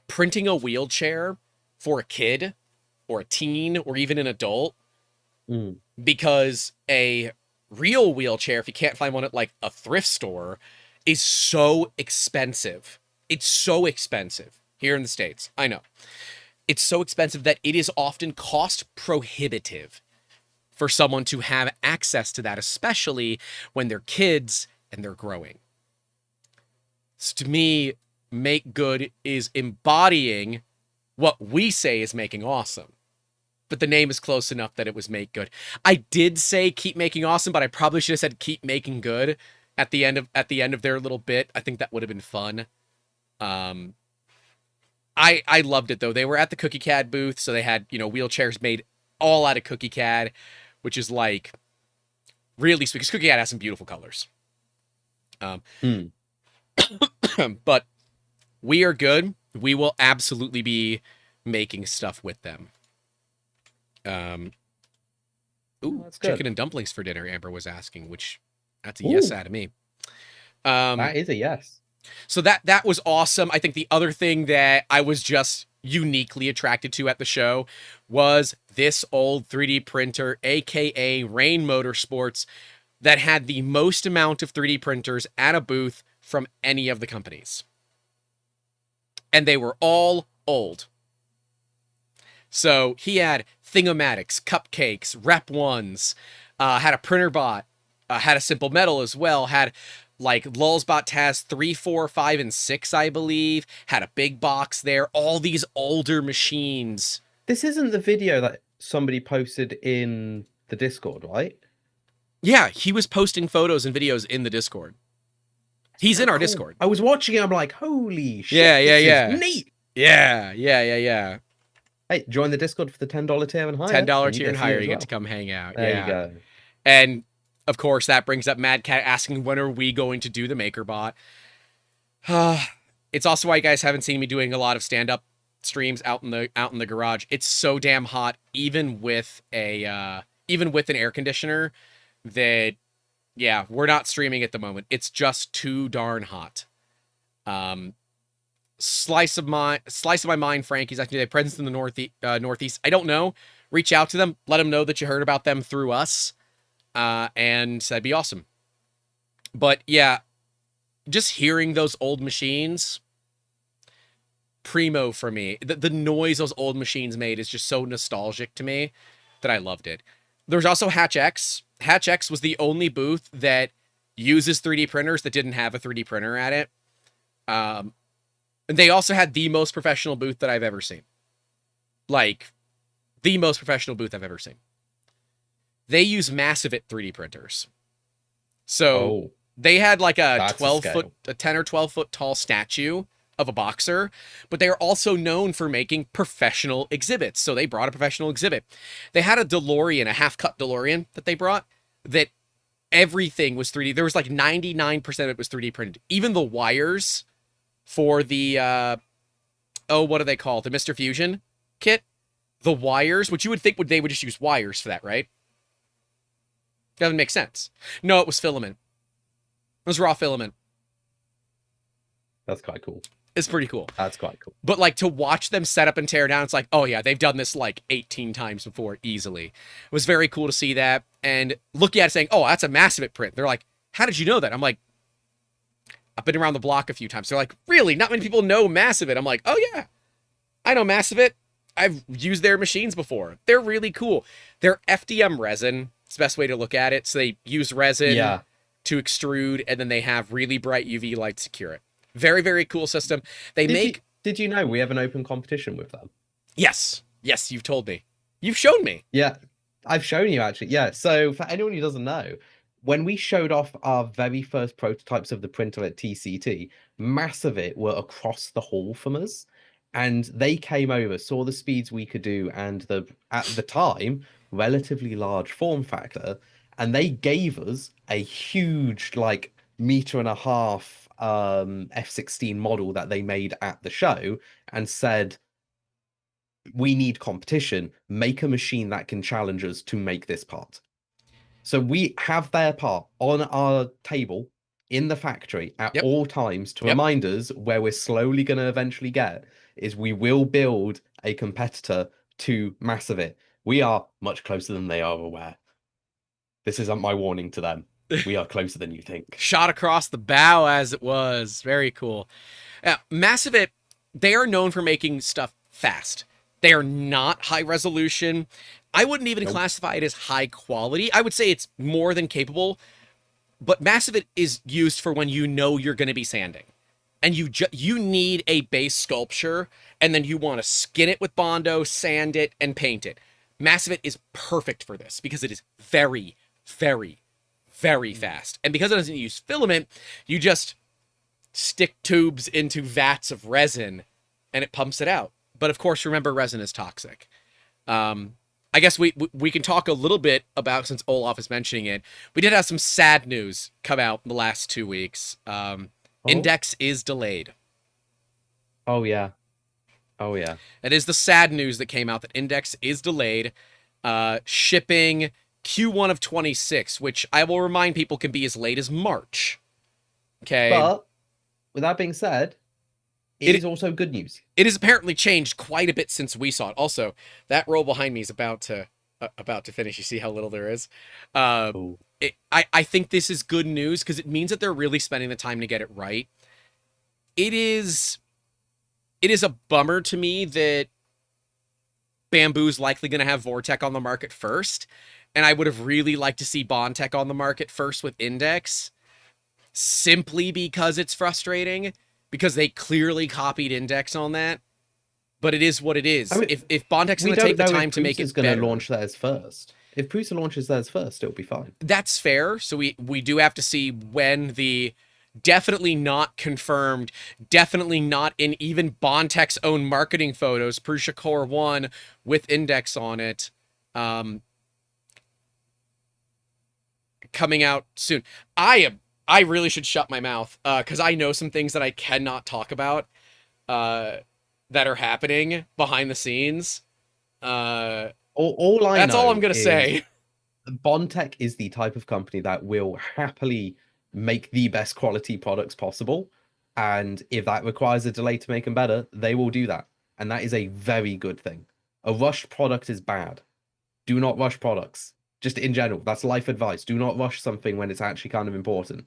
Printing a wheelchair for a kid or a teen or even an adult, because a real wheelchair, if you can't find one at like a thrift store, is so expensive. It's so expensive here in the States. I know. It's so expensive that it is often cost prohibitive for someone to have access to that, especially when they're kids and they're growing. So to me, make good is embodying what we say is making awesome. But the name is close enough that it was make good. I did say keep making awesome, but I probably should have said keep making good at the end of their little bit. I think that would have been fun. I loved it though. They were at the Cookie CAD booth, so they had, wheelchairs made all out of Cookie CAD, which is like really sweet because Cookie CAD has some beautiful colors. But we are good. We will absolutely be making stuff with them. Chicken and dumplings for dinner, Amber was asking, which that's a yes out of me. That is a yes. So that was awesome. I think the other thing that I was just uniquely attracted to at the show was this old 3D printer, aka Rain Motorsports, that had the most amount of 3D printers at a booth from any of the companies. And they were all old. So he had Thingomatics, Cupcakes, Rep Ones, had a printer bot, had a Simple Metal as well, had like Lulzbot Taz 3, 4, 5, and 6, I believe, had a big box there, all these older machines. This isn't the video that somebody posted in the Discord, right? Yeah, he was posting photos and videos in the Discord. He's in our Discord. I was watching it, I'm like, holy shit, yeah. is neat. Yeah. Hey, join the Discord for the $10 tier and higher. $10 tier and higher, you get to come hang out. There you go. And of course, that brings up Mad Cat asking, when are we going to do the MakerBot? It's also why you guys haven't seen me doing a lot of stand-up streams out in the garage. It's so damn hot, even with an air conditioner, that we're not streaming at the moment. It's just too darn hot. Slice of my mind, Frankie's asking, do they have presence in the Northeast? I don't know. Reach out to them. Let them know that you heard about them through us. And that'd be awesome. But yeah, just hearing those old machines, primo for me. The noise those old machines made is just so nostalgic to me that I loved it. There's also Hatch X. Hatch X was the only booth that uses 3D printers that didn't have a 3D printer at it. And they also had the most professional booth that I've ever seen. Like, the most professional booth I've ever seen. They use Massivit 3D printers. So they had like a 10 or 12 foot tall statue of a boxer, but they are also known for making professional exhibits. So they brought a professional exhibit. They had a DeLorean, a half-cut DeLorean that they brought, that everything was 3D. There was like 99% of it was 3D printed. Even the wires for the, what do they call it? The Mr. Fusion kit? The wires, which you would think they would just use wires for that, right? Doesn't make sense. No, it was filament. It was raw filament. That's quite cool. It's pretty cool. That's quite cool. But like to watch them set up and tear down, it's like, oh yeah, they've done this like 18 times before easily. It was very cool to see that. And looking at it saying, oh, that's a Massivit print. They're like, how did you know that? I'm like, I've been around the block a few times. They're like, really? Not many people know Massivit. I'm like, oh yeah, I know Massivit. I've used their machines before. They're really cool. They're FDM resin. It's the best way to look at it. So they use resin Yeah. to extrude, and then they have really bright UV light to secure it. Very, very cool system. They make... Did you know we have an open competition with them? Yes. Yes, you've told me. You've shown me. Yeah, I've shown you actually. Yeah, so for anyone who doesn't know, when we showed off our very first prototypes of the printer at TCT, mass of it were across the hall from us, and they came over, saw the speeds we could do, and the at the time relatively large form factor, and they gave us a huge like meter and a half F16 model that they made at the show, and said, we need competition, make a machine that can challenge us to make this part. So we have their part on our table in the factory at Yep. all times to Yep. remind us where we're slowly going to eventually get is we will build a competitor to Massivit. We are much closer than they are aware. This isn't my warning to them. We are closer than you think. Shot across the bow as it was. Very cool. Massivit, they are known for making stuff fast. They are not high resolution. I wouldn't even classify it as high quality. I would say it's more than capable. But Massivit is used for when you know you're going to be sanding. And you need a base sculpture, and then you want to skin it with Bondo, sand it, and paint it. Massivit is perfect for this because it is very, very, very fast. And because it doesn't use filament, you just stick tubes into vats of resin, and it pumps it out. But of course, remember, resin is toxic. I guess we can talk a little bit about, since Olaf is mentioning it, we did have some sad news come out in the last 2 weeks. Index is delayed. Oh, yeah. Oh, yeah. It is the sad news that came out that Index is delayed, shipping Q1 of 26, which I will remind people can be as late as March. Okay. But with that being said, it is also good news. It has apparently changed quite a bit since we saw it. Also, that roll behind me is about to finish. You see how little there is? I think this is good news because it means that they're really spending the time to get it right. It is a bummer to me that Bamboo's likely going to have Vortec on the market first, and I would have really liked to see Bondtech on the market first with Index, simply because it's frustrating, because they clearly copied Index on that. But it is what it is. I mean, if Bondtech's going to take the time to make it better, going to launch theirs first. If Prusa launches theirs first, it'll be fine. That's fair. So we do have to see when the definitely not confirmed, definitely not in even Bondtech's own marketing photos, Prusa Core 1 with Index on it, coming out soon. I really should shut my mouth because I know some things that I cannot talk about that are happening behind the scenes. That's all I'm going to say. Bondtech is the type of company that will happily make the best quality products possible. And if that requires a delay to make them better, they will do that. And that is a very good thing. A rushed product is bad. Do not rush products. Just in general, that's life advice. Do not rush something when it's actually kind of important.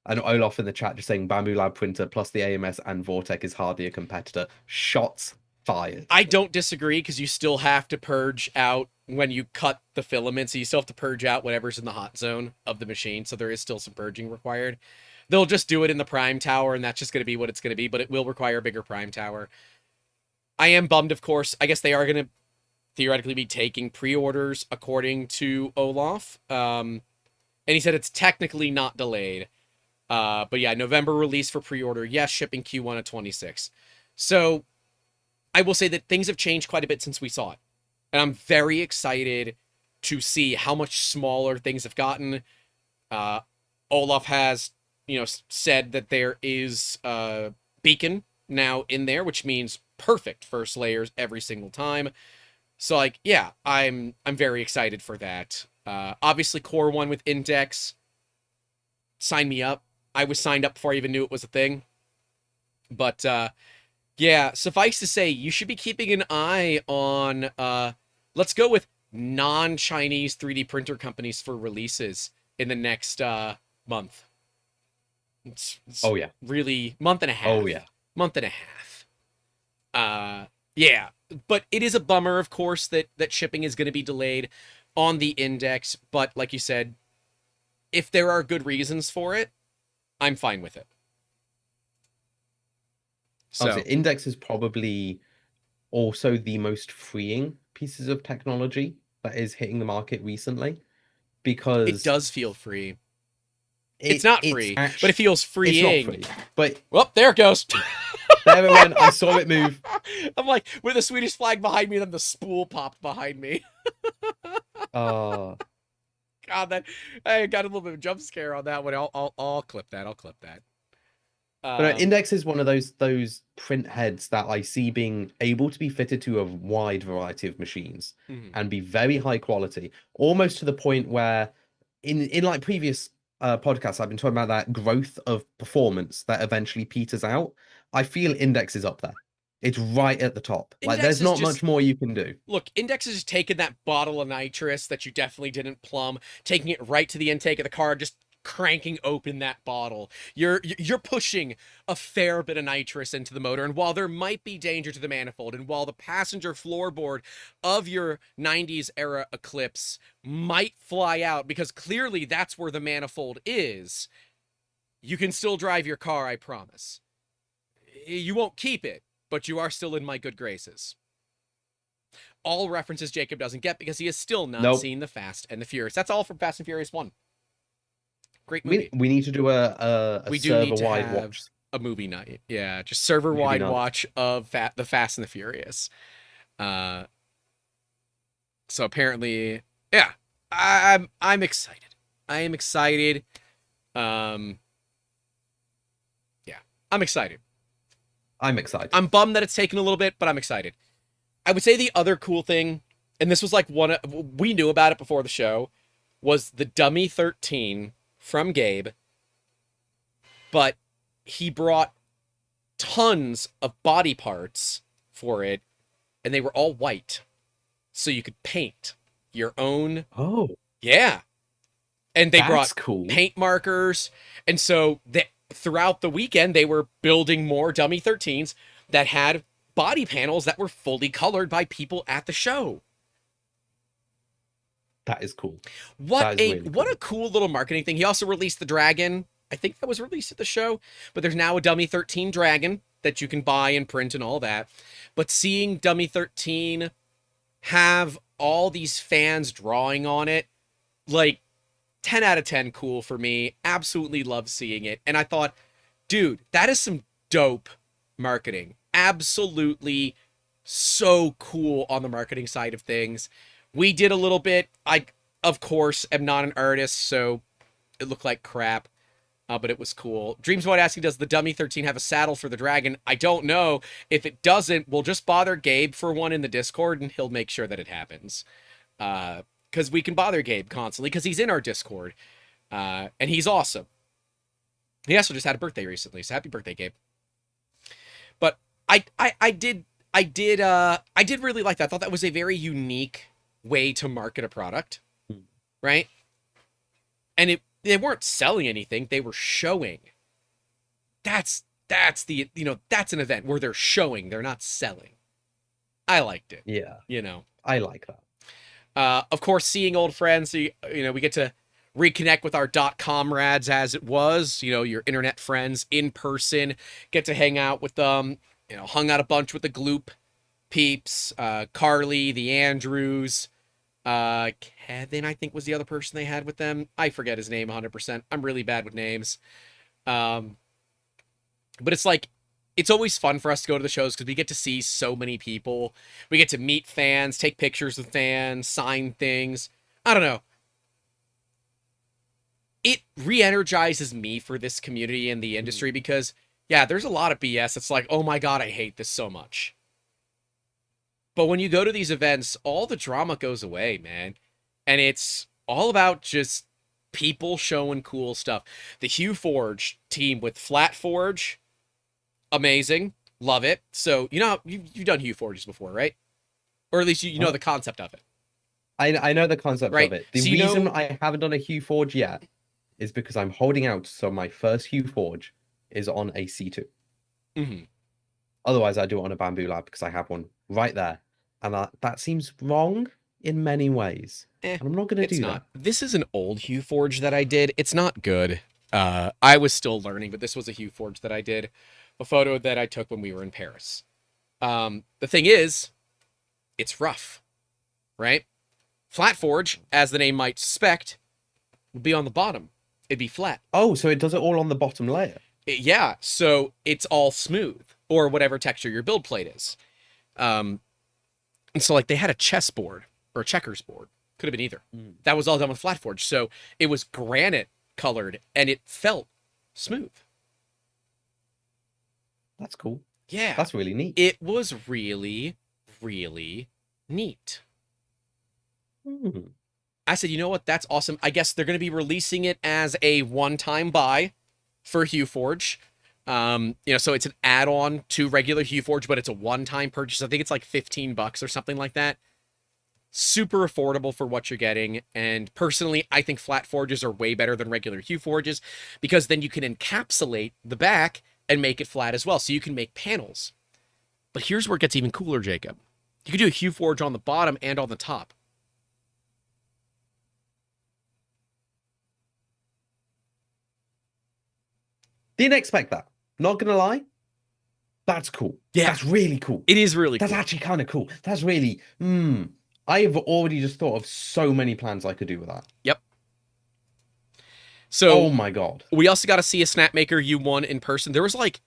And Olaf in the chat just saying Bamboo Lab printer plus the AMS and Vortec is hardly a competitor. Shots fired. I don't disagree because you still have to purge out when you cut the filament. So you still have to purge out whatever's in the hot zone of the machine. So there is still some purging required. They'll just do it in the prime tower, and that's just going to be what it's going to be. But it will require a bigger prime tower. I am bummed, of course. I guess they are going to theoretically be taking pre-orders according to Olaf. And he said it's technically not delayed. But yeah, November release for pre-order. Yes, shipping Q1 of 26. So I will say that things have changed quite a bit since we saw it. And I'm very excited to see how much smaller things have gotten. Olaf has, said that there is a beacon now in there, which means perfect first layers every single time. So like, yeah, I'm very excited for that. Obviously Core 1 with Index. Sign me up. I was signed up before I even knew it was a thing. But yeah, suffice to say, you should be keeping an eye on, let's go with non-Chinese 3D printer companies for releases in the next month. It's Oh yeah. really month and a half. Oh yeah. Month and a half. Yeah, but it is a bummer, of course, that shipping is going to be delayed on the index. But like you said, if there are good reasons for it, I'm fine with it. So Honestly, Index is probably also the most freeing pieces of technology that is hitting the market recently it because does feel free. It's not it's free, but it actually feels it's not freeing. free. But Well, there it goes. there it went. I saw it move. I'm like, with a Swedish flag behind me, then the spool popped behind me. Uh God, that I got a little bit of a jump scare on that one. I'll clip that. I'll clip that. but no, Index is one of those print heads that I see being able to be fitted to a wide variety of machines Mhm. and be very high quality, almost to the point where in like previous podcasts I've been talking about that growth of performance that eventually peters out. I feel Index is up there. It's right at the top. Like Index there's is not just much more you can do. look. Index is just taking that bottle of nitrous that you definitely didn't plumb, taking it right to the intake of the car, just cranking open that bottle. You're pushing a fair bit of nitrous into the motor, and while there might be danger to the manifold, and while the passenger floorboard of your 90s era Eclipse might fly out because clearly that's where the manifold is, you can still drive your car, I promise. You won't keep it, but you are still in my good graces. All references Jacob doesn't get because he has still not Nope. seen The Fast and the Furious. That's all from Fast and Furious 1. Great We movie. we need to do a We do need server to wide have watch. a movie night. Yeah, just Which would be server-wide nice. watch of The Fast and the Furious. Uh, so apparently, yeah, I'm excited. I am excited. Um, yeah, I'm excited. I'm excited. I'm bummed that it's taken a little bit, but I'm excited. I would say the other cool thing, and this was like we knew about it before the show, was the Dummy 13 from Gabe, but he brought tons of body parts for it, and they were all white, so you could paint your own. Oh, Yeah, and they that's brought cool. paint markers, and so throughout the weekend they were building more Dummy 13s that had body panels that were fully colored by people at the show. That is cool. What That is really what cool. a cool little marketing thing. He also released the dragon. I think that was released at the show, but there's now a Dummy 13 dragon that you can buy and print and all that. But seeing Dummy 13 have all these fans drawing on it, like 10 out of 10 cool for me. Absolutely love seeing it. And I thought, dude, that is some dope marketing. Absolutely so cool on the marketing side of things. We did a little bit. I, of course, am not an artist, so it looked like crap, but it was cool. Dreams White asking, does the Dummy 13 have a saddle for the dragon? I don't know. If it doesn't, we'll just bother Gabe for one in the Discord, and he'll make sure that it happens. Because we can bother Gabe constantly, because he's in our Discord, and he's awesome. He also just had a birthday recently, so happy birthday, Gabe. But I did really like that. I thought that was a very unique way to market a product, right? And they weren't selling anything, they were showing. That's the, that's an event where they're showing, they're not selling. I liked it. Yeah, I like that. Of course, seeing old friends, we get to reconnect with our comrades as it was, your internet friends in person, get to hang out with them, hung out a bunch with the Gloop peeps, Carly, the Andrews, Kevin, I think was the other person they had with them. I forget his name 100%. I'm really bad with names. But it's like, it's always fun for us to go to the shows because we get to see so many people. We get to meet fans, take pictures with fans, sign things. I don't know. It re-energizes me for this community and the industry because, yeah, there's a lot of BS. It's like, oh my God, I hate this so much. But when you go to these events, all the drama goes away, man. And it's all about just people showing cool stuff. The Hue Forge team with Flat Forge, amazing. Love it. So, you've done Hue Forges before, right? Or at least you know the concept of it. I know the concept Right. of it. The So reason I haven't done a Hue Forge yet is because I'm holding out, so my first Hue Forge is on a C2. Mm-hmm. Otherwise, I do it on a Bamboo Lab because I have one right there. And that seems wrong in many ways. And I'm not going to It's do not. that. This is an old Hue Forge that I did. It's not good. I was still learning, but this was a Hue Forge that I did. A photo that I took when we were in Paris. The thing is, it's rough, right? Flat Forge, as the name might suspect, would be on the bottom. It'd be flat. Oh, so it does it all on the bottom layer. Yeah, so it's all smooth, or whatever texture your build plate is. And so, like, they had a chessboard or a checkers board. Could have been either. That was all done with Flat Forge. So it was granite colored, and it felt smooth. That's cool. Yeah. That's really neat. It was really, really neat. I said, you know what? That's awesome. I guess they're going to be releasing it as a one-time buy for Hue Forge. So it's an add-on to regular Hue Forge, but it's a one-time purchase. I think it's like $15 or something like that. Super affordable for what you're getting. And personally, I think flat forges are way better than regular Hue Forges because then you can encapsulate the back and make it flat as well. So you can make panels. But here's where it gets even cooler, Jacob. You can do a Hue Forge on the bottom and on the top. Didn't expect that. Not gonna lie. That's cool. Yeah. That's really cool. It is really That's cool. actually kind of cool. That's really I have already just thought of so many plans I could do with that. Yep. So oh my god. We also got to see a Snapmaker U1 in person. There was like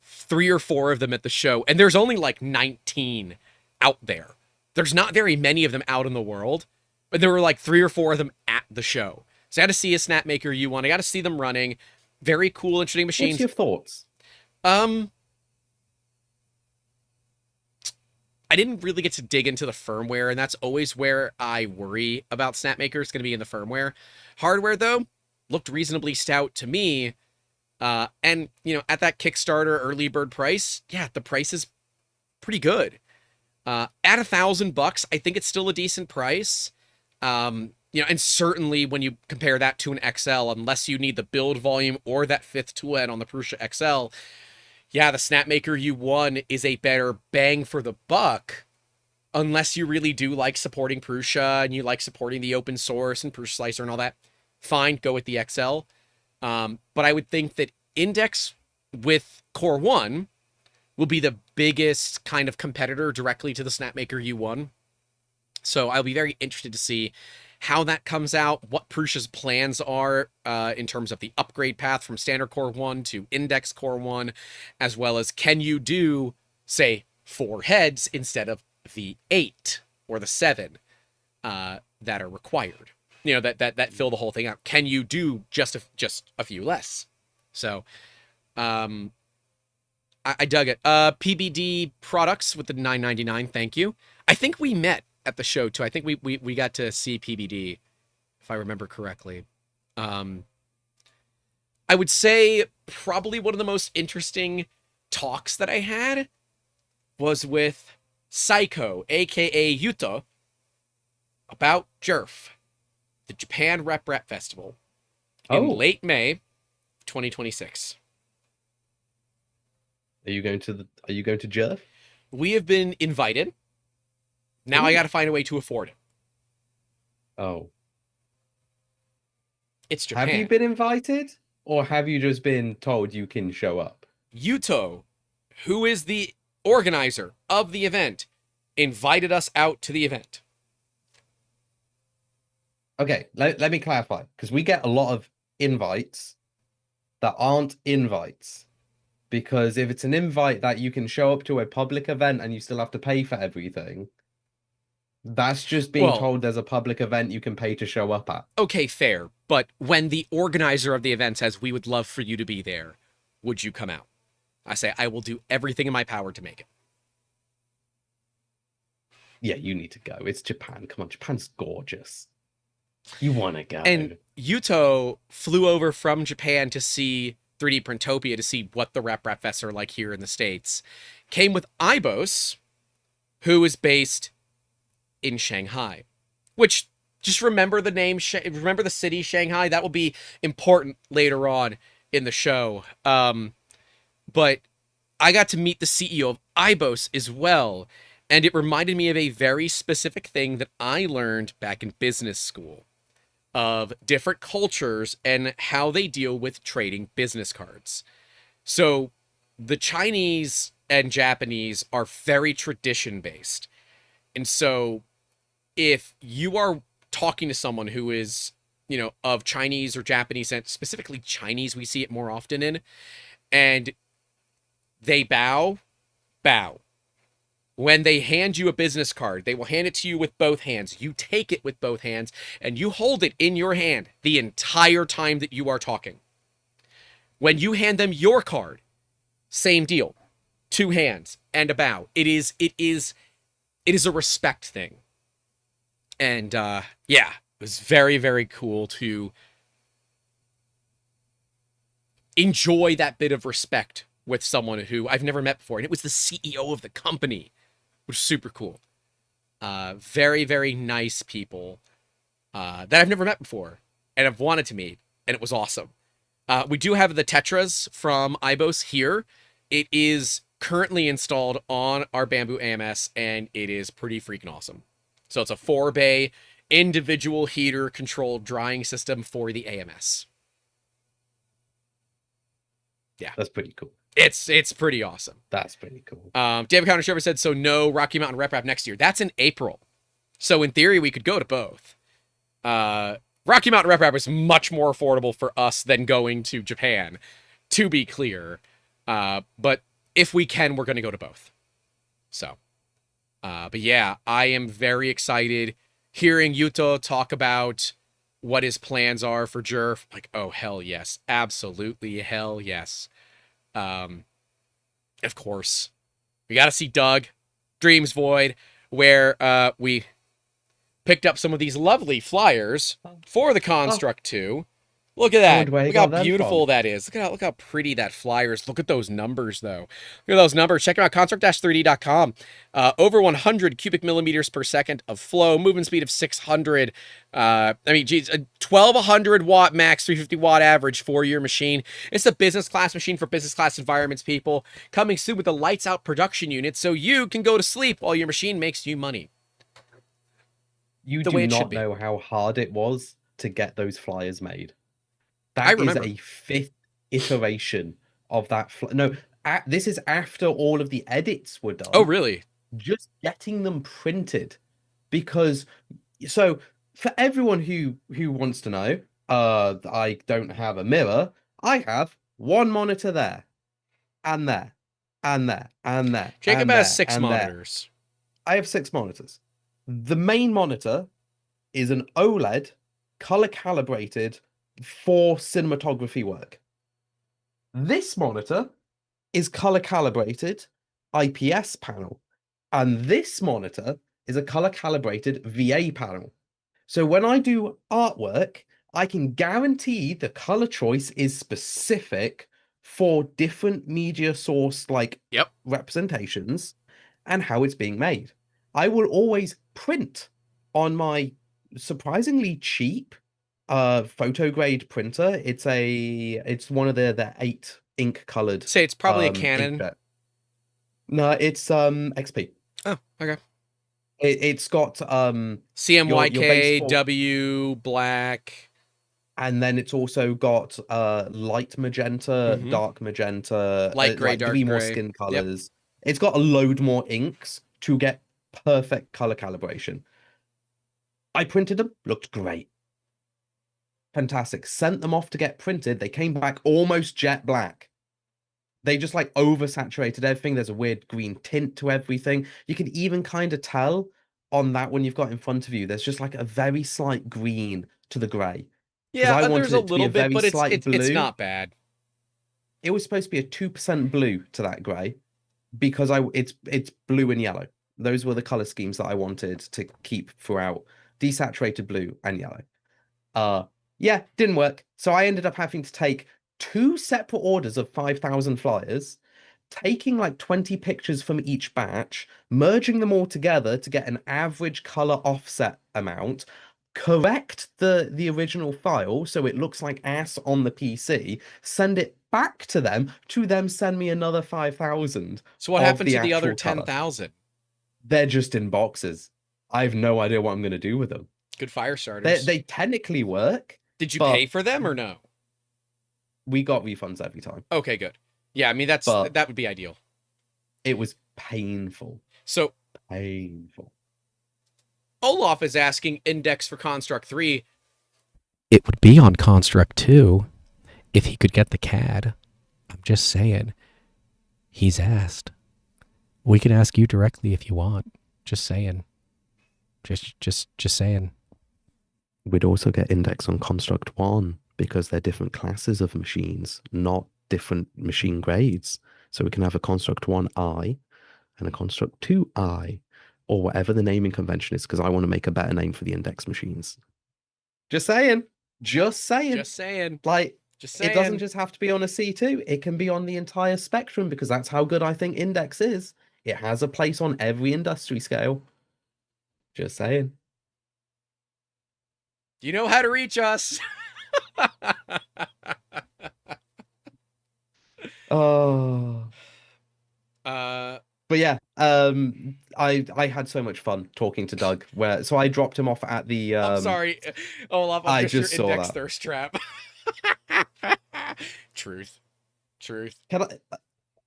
3 or 4 of them at the show, and there's only like 19 out there. There's not very many of them out in the world, but there were like 3 or 4 of them at the show. So I got to see a Snapmaker U1. I got to see them running. Very cool, interesting machines. What's your thoughts? I didn't really get to dig into the firmware, and that's always where I worry about Snapmaker. It's going to be in the firmware. Hardware, though, looked reasonably stout to me. And, at that Kickstarter early bird price, yeah, the price is pretty good. At $1,000, I think it's still a decent price. And certainly when you compare that to an XL, unless you need the build volume or that 5th tool head on the Prusa XL, yeah, the Snapmaker U1 is a better bang for the buck, unless you really do like supporting Prusa and you like supporting the open source and Prusa Slicer and all that. Fine, go with the XL. But I would think that Index with Core 1 will be the biggest kind of competitor directly to the Snapmaker U1. So I'll be very interested to see how that comes out, what Prusa's plans are in terms of the upgrade path from standard Core 1 to Index Core 1, as well as can you do, say, 4 heads instead of the 8 or the 7 that are required. That fill the whole thing out. Can you do just a few less? So, I dug it. PBD products with the $9.99. Thank you. I think we met at the show too. I think we got to see PBD, if I remember correctly. I would say probably one of the most interesting talks that I had was with Psycho, aka Yuta, about Jerf, the Japan Rep Festival, in late May 2026. Are you going to Jerf? We have been invited. Now I got to find a way to afford it. Oh. It's Japan. Have you been invited? Or have you just been told you can show up? Yuto, who is the organizer of the event, invited us out to the event. Okay, let me clarify, because we get a lot of invites that aren't invites. Because if it's an invite that you can show up to a public event and you still have to pay for everything, that's just being told there's a public event you can pay to show up at. Okay, fair. But when the organizer of the event says, we would love for you to be there, would you come out? I say, I will do everything in my power to make it. Yeah, you need to go. It's Japan. Come on, Japan's gorgeous. You want to go. And Yuto flew over from Japan to see 3D Printopia, to see what the Rep Fests are like here in the States. Came with Ibos, who is based in Shanghai, which just remember the name, remember the city, Shanghai. That will be important later on in the show. But I got to meet the CEO of IBOS as well, and it reminded me of a very specific thing that I learned back in business school of different cultures and how they deal with trading business cards. So the Chinese and Japanese are very tradition based. And so if you are talking to someone who is, of Chinese or Japanese, and specifically Chinese, we see it more often in, and they bow. When they hand you a business card, they will hand it to you with both hands. You take it with both hands and you hold it in your hand the entire time that you are talking. When you hand them your card, same deal. 2 hands and a bow. It is a respect thing. And yeah, it was very, very cool to enjoy that bit of respect with someone who I've never met before. And it was the CEO of the company, which is super cool. Very, very nice people that I've never met before and have wanted to meet. And it was awesome. We do have the Tetras from IBOS here. It is currently installed on our Bamboo AMS, and it is pretty freaking awesome. So it's a 4-bay individual heater controlled drying system for the AMS. Yeah, That's pretty cool. It's pretty awesome. That's pretty cool. David Counter Server said, so no Rocky Mountain Rep Rap next year. That's in April. So in theory, we could go to both. Rocky Mountain Rep Rap is much more affordable for us than going to Japan, to be clear. But if we can, we're going to go to both. So, but yeah, I am very excited hearing Yuto talk about what his plans are for Jerf. Like, oh, hell yes. Absolutely hell yes. Of course, we got to see Doug, Dreams Void, where we picked up some of these lovely flyers for the Construct 2. Look at that. Look how beautiful that is. Look how pretty that flyer is. Look at those numbers, though. Look at those numbers. Check them out, construct-3d.com. Over 100 cubic millimeters per second of flow, movement speed of 600. I mean, geez, a 1200 watt max, 350 watt average for your machine. It's a business class machine for business class environments, people. Coming soon with a lights out production unit so you can go to sleep while your machine makes you money. You do not know how hard it was to get those flyers made. That is a 5th iteration of that. No, this is after all of the edits were done. Oh, really? Just getting them printed. Because, so, for everyone who wants to know, I don't have a mirror. I have one monitor there, and there, and there, and there. Jacob has 6 monitors. I have 6 monitors. The main monitor is an OLED, color calibrated, for cinematography work. This monitor is color calibrated IPS panel, and this monitor is a color calibrated VA panel. So when I do artwork, I can guarantee the color choice is specific for different media source representations and how it's being made. I will always print on my surprisingly cheap photo grade printer. It's one of the 8 ink colored. Say it's probably a Canon. No, it's XP. Oh, okay. It's got CMYK W black, and then it's also got light magenta, dark magenta, light gray, dark gray, more skin colors. Yep. It's got a load more inks to get perfect color calibration. I printed them, looked great. Fantastic. Sent them off to get printed. They came back almost jet black. They just oversaturated everything. There's a weird green tint to everything. You can even kind of tell on that one you've got in front of you. There's just a very slight green to the gray. Yeah, there's a little bit, but it's not bad. It was supposed to be a 2% blue to that gray because it's blue and yellow. Those were the color schemes that I wanted to keep throughout. Desaturated blue and yellow. Yeah, didn't work. So I ended up having to take 2 separate orders of 5,000 flyers, taking 20 pictures from each batch, merging them all together to get an average color offset amount, correct the original file so it looks like ass on the PC, send it back to them send me another 5,000 So what of happened the to the other actual color. 10,000? They're just in boxes. I have no idea what I'm going to do with them. Good fire They starters. they technically work, Did you pay but for them or no? we got refunds every time. Okay, good. Yeah, I mean But that would be ideal. it was painful. So Painful. Olaf is asking index for Construct 3. It would be on Construct 2 if he could get the CAD. I'm just saying. He's asked. We can ask you directly if you want. Just saying. Just saying. We'd also get index on Construct 1 because they're different classes of machines, not different machine grades. So we can have a Construct 1I and a Construct 2I, or whatever the naming convention is, because I want to make a better name for the index machines. Just saying. Just saying. Just saying. Like, Just saying. it doesn't just have to be on a C2. It can be on the entire spectrum, because that's how good I think index is. It has a place on every industry scale. Just saying. You know how to reach us. Oh. But yeah, I had so much fun talking to Doug. So I dropped him off at the. I'm sorry, Olaf. I I'm just just your saw index that. thirst trap. Truth. Can I?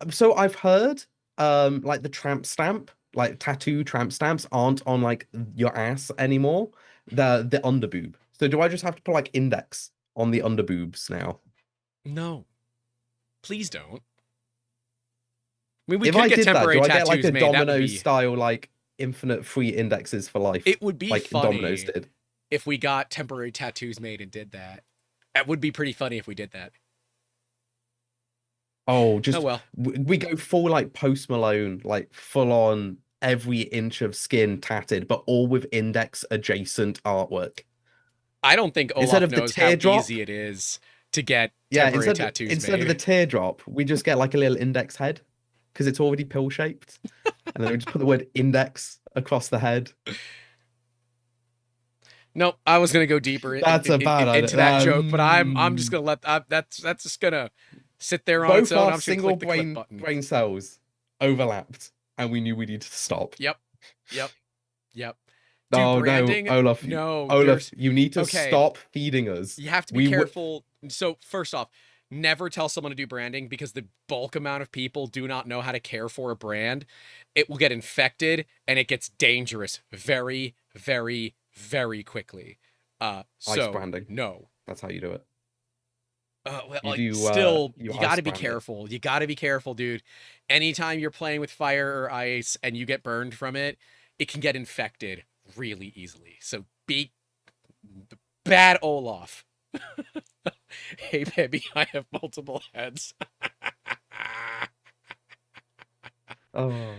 So I've heard, like the tramp stamp, like tattoo tramp stamps aren't on like your ass anymore. The underboob. So do I just have to put like index on the underboobs now? No, please don't. I mean, we If could I get did that, temporary do I get like tattoos a made. That would Domino's be. style, like infinite free indexes for life? It would be like Domino's funny did. if we got temporary tattoos made and did that. That would be pretty funny if we did that. Oh, Oh just well. we go full like Post Malone, like full on every inch of skin tatted, but all with index adjacent artwork. I don't think Instead Olaf of the knows how teardrop, easy it is to get yeah, temporary tattoos instead of the made. teardrop, we just get like a little index head because it's already pill shaped, and then we just put the word index across the head. Nope, I was gonna go deeper That's a bad into idea. that joke, but I'm just gonna let that's just gonna sit there on its Both own. our I'm just gonna single click the clip button. brain cells overlapped, and we knew we needed to stop. Yep. Do Oh branding? no, Olaf! No, Olaf, you need to okay. stop feeding us. You have to be careful. So first off, never tell someone to do branding because the bulk amount of people do not know how to care for a brand. It will get infected and it gets dangerous very, very, very quickly. Ice branding. No. That's how you do it. Well, you got to be careful. You got to be careful, dude. Anytime you're playing with fire or ice and you get burned from it, it can get infected really easily. So be bad, Olaf. Hey, baby, I have multiple heads. Oh.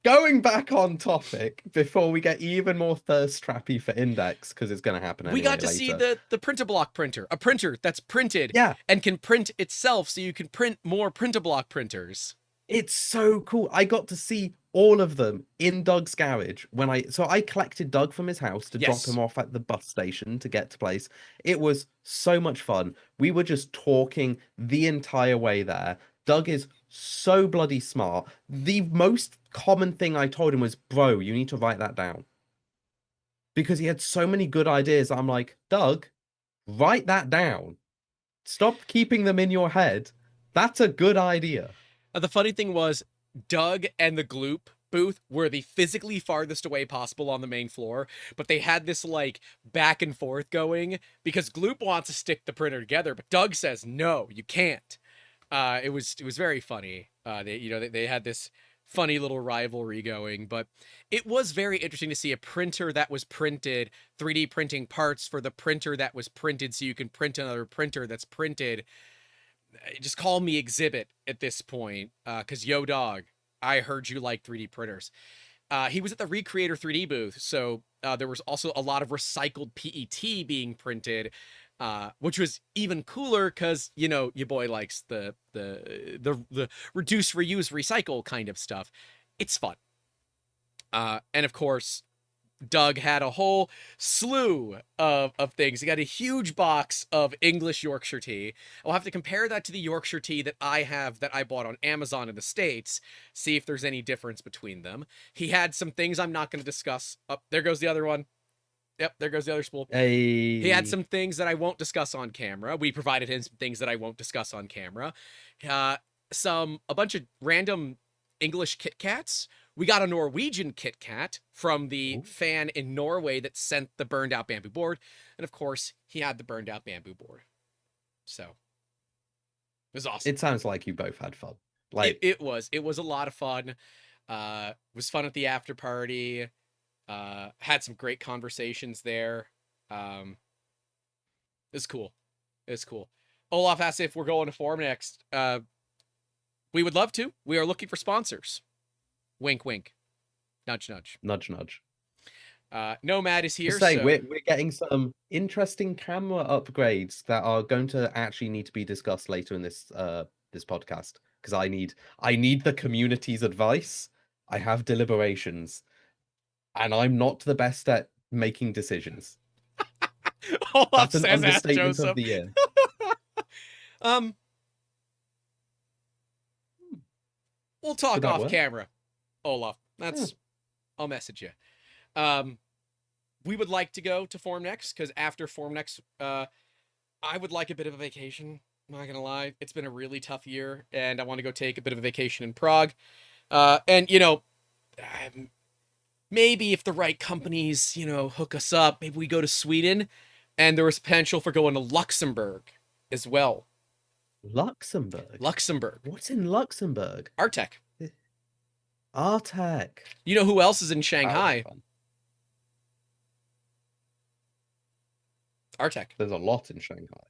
Going back on topic before we get even more thirst trappy for index, because it's going to happen anyway We got to later. see the print-a-block printer, a printer that's printed Yeah. and can print itself so you can print more print-a-block printers. It's so cool. I got to see all of them in Doug's garage when I collected Doug from his house to drop him off at the bus station to get to place. It was so much fun. We were just talking the entire way there. Doug is so bloody smart. The most common thing I told him was, bro, you need to write that down. Because he had so many good ideas. I'm like, Doug, write that down. Stop keeping them in your head. That's a good idea. The funny thing was, Doug and the Gloop booth were the physically farthest away possible on the main floor, but they had this like back and forth going because Gloop wants to stick the printer together, but Doug says, no, you can't. It was very funny. They had this funny little rivalry going, but it was very interesting to see a printer that was printed, 3D printing parts for the printer that was printed so you can print another printer that's printed. Just call me Exhibit at this point, because yo dog, I heard you like 3D printers. He was at the Recreator 3D booth, so there was also a lot of recycled PET being printed, which was even cooler because your boy likes the reduce, reuse, recycle kind of stuff. It's fun, and of course, Doug had a whole slew of things. He got a huge box of English Yorkshire tea. I'll have to compare that to the Yorkshire tea that I have that I bought on Amazon in the States, see if there's any difference between them. He had some things I'm not going to discuss. Oh, there goes the other one. Yep, there goes the other spool. He had some things that I won't discuss on camera. We provided him some things that I won't discuss on camera. A bunch of random English Kit Kats. We got a Norwegian Kit Kat from the fan in Norway that sent the burned out bamboo board. And of course, he had the burned out bamboo board. So it was awesome. It sounds like you both had fun. Like it was a lot of fun. It was fun at the after party. Had some great conversations there. It's cool. It's cool. Olaf asked if we're going to Forum next. We would love to. We are looking for sponsors. Wink, wink. Nudge, nudge. Nudge, nudge. Nomad is here. Just saying, so... we're getting some interesting camera upgrades that are going to actually need to be discussed later in this this podcast, because I need the community's advice. I have deliberations, and I'm not the best at making decisions. Olaf That's an says, understatement Joseph. of the year. We'll talk Did that off work? camera, Olaf. That's I'll message you. We would like to go to Forum next, because after Forum next, I would like a bit of a vacation. I'm not gonna lie, it's been a really tough year, and I want to go take a bit of a vacation in Prague. And you know, maybe if the right companies, you know, hook us up, maybe we go to Sweden, and there was potential for going to Luxembourg as well. Luxembourg. What's in Luxembourg? Artec. Artec. You know who else is in Shanghai? Artec. There's a lot in Shanghai.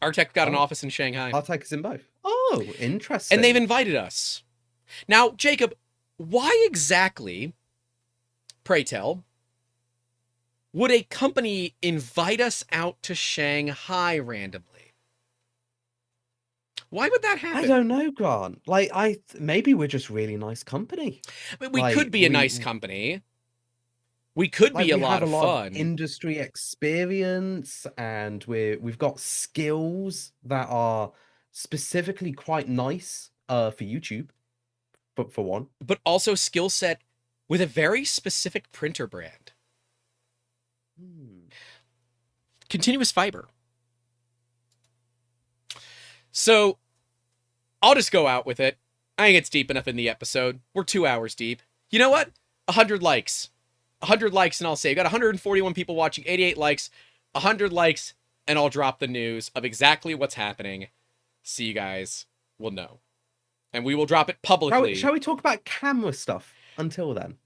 Artec got an office in Shanghai. Artec is in both. Oh, interesting. And they've invited us. Now, Jacob, why exactly, pray tell, would a company invite us out to Shanghai randomly? Why would that happen? I don't know, Grant. Like, maybe we're just really nice company. I mean, we could be a nice company. We could be a lot of fun. Industry experience, and we've got skills that are specifically quite nice for YouTube, but for one. But also skill set with a very specific printer brand. Continuous fiber. So, I'll just go out with it. I think it's deep enough in the episode. We're 2 hours deep. You know what? 100 likes. 100 likes and I'll say, got 141 people watching, 88 likes, 100 likes, and I'll drop the news of exactly what's happening. So you guys will know. And we will drop it publicly. Shall we talk about camera stuff until then?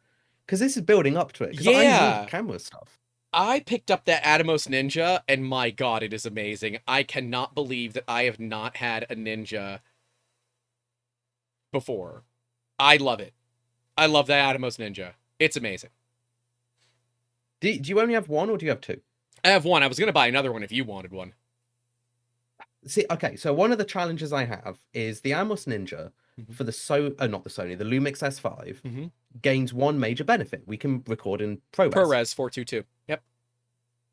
Because this is building up to it. Yeah. I need camera stuff. I picked up that Atomos Ninja, and my god, it is amazing. I cannot believe that I have not had a Ninja before. I love it. I love that Atomos Ninja. It's amazing. Do you only have one, or do you have two? I have one. I was going to buy another one if you wanted one. See, okay, so one of the challenges I have is the Atomos Ninja for the the Lumix S5 gains one major benefit. We can record in ProRes. ProRes 422. Yep.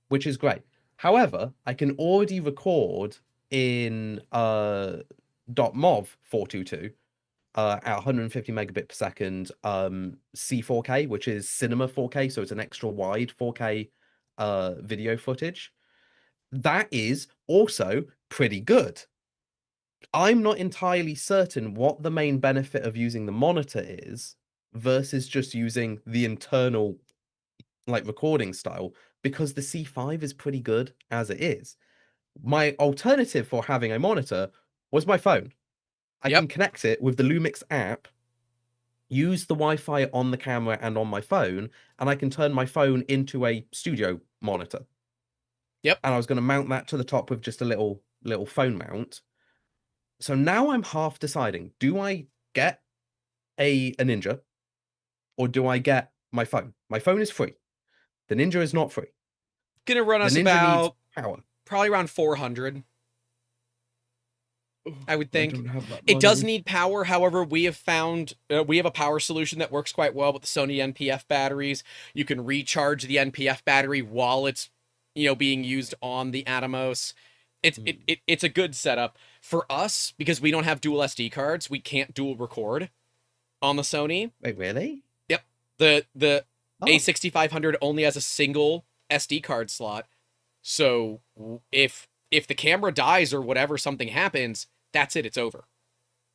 Which is great. However, I can already record in .mov 422 at 150 megabit per second C4K, which is cinema 4K, so it's an extra wide 4K video footage. That is also pretty good. I'm not entirely certain what the main benefit of using the monitor is versus just using the internal recording style, because the C5 is pretty good as it is. My alternative for having a monitor was my phone. I can connect it with the Lumix app, use the Wi-Fi on the camera and on my phone, and I can turn my phone into a studio monitor. Yep. And I was going to mount that to the top with just a little phone mount. So now I'm half deciding, do I get a Ninja, or do I get my phone? My phone is free. The Ninja is not free. Gonna run us the Ninja about needs power. probably around 400. I would think. don't have that It does money. need power. However, we have found we have a power solution that works quite well with the Sony NPF batteries. You can recharge the NPF battery while it's being used on the Atomos. It's a good setup for us because we don't have dual SD cards. We can't dual record on the Sony. Wait, really? Yep. The Oh. A6500 only has a single SD card slot. So if the camera dies or whatever, something happens, that's it. It's over.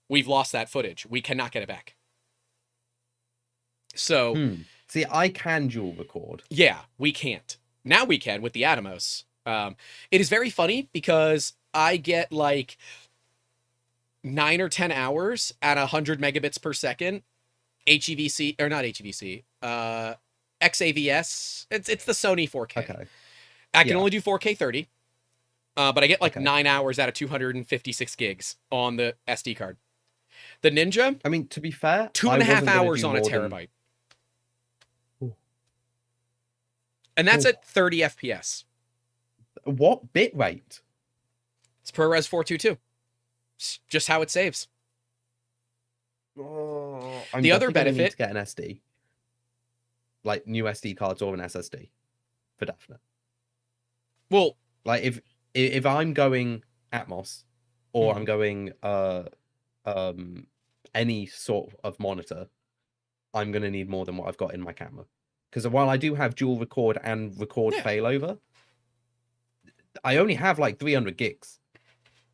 We've lost that footage. We cannot get it back. So See, I can dual record. yeah, we can't. Now we can with the Atomos. It is very funny because I get like 9 or 10 hours at 100 megabits per second. HEVC, or not HEVC, XAVS. It's the Sony 4K. Okay. I can only do 4K 30. But I get like Okay. 9 hours out of 256 gigs on the SD card. The Ninja, I mean, to be fair, 2.5 hours on a terabyte. Ooh. And that's Ooh. at 30 FPS. What bit rate? It's ProRes 422. It's just how it saves. I'm The other definitely gonna need benefit- to get an SD, like new SD cards or an SSD, for definite. Well, Like if I'm going Atmos or Mhm. I'm going any sort of monitor, I'm gonna need more than what I've got in my camera. Because while I do have dual record and record Yeah. failover, I only have like 300 gigs.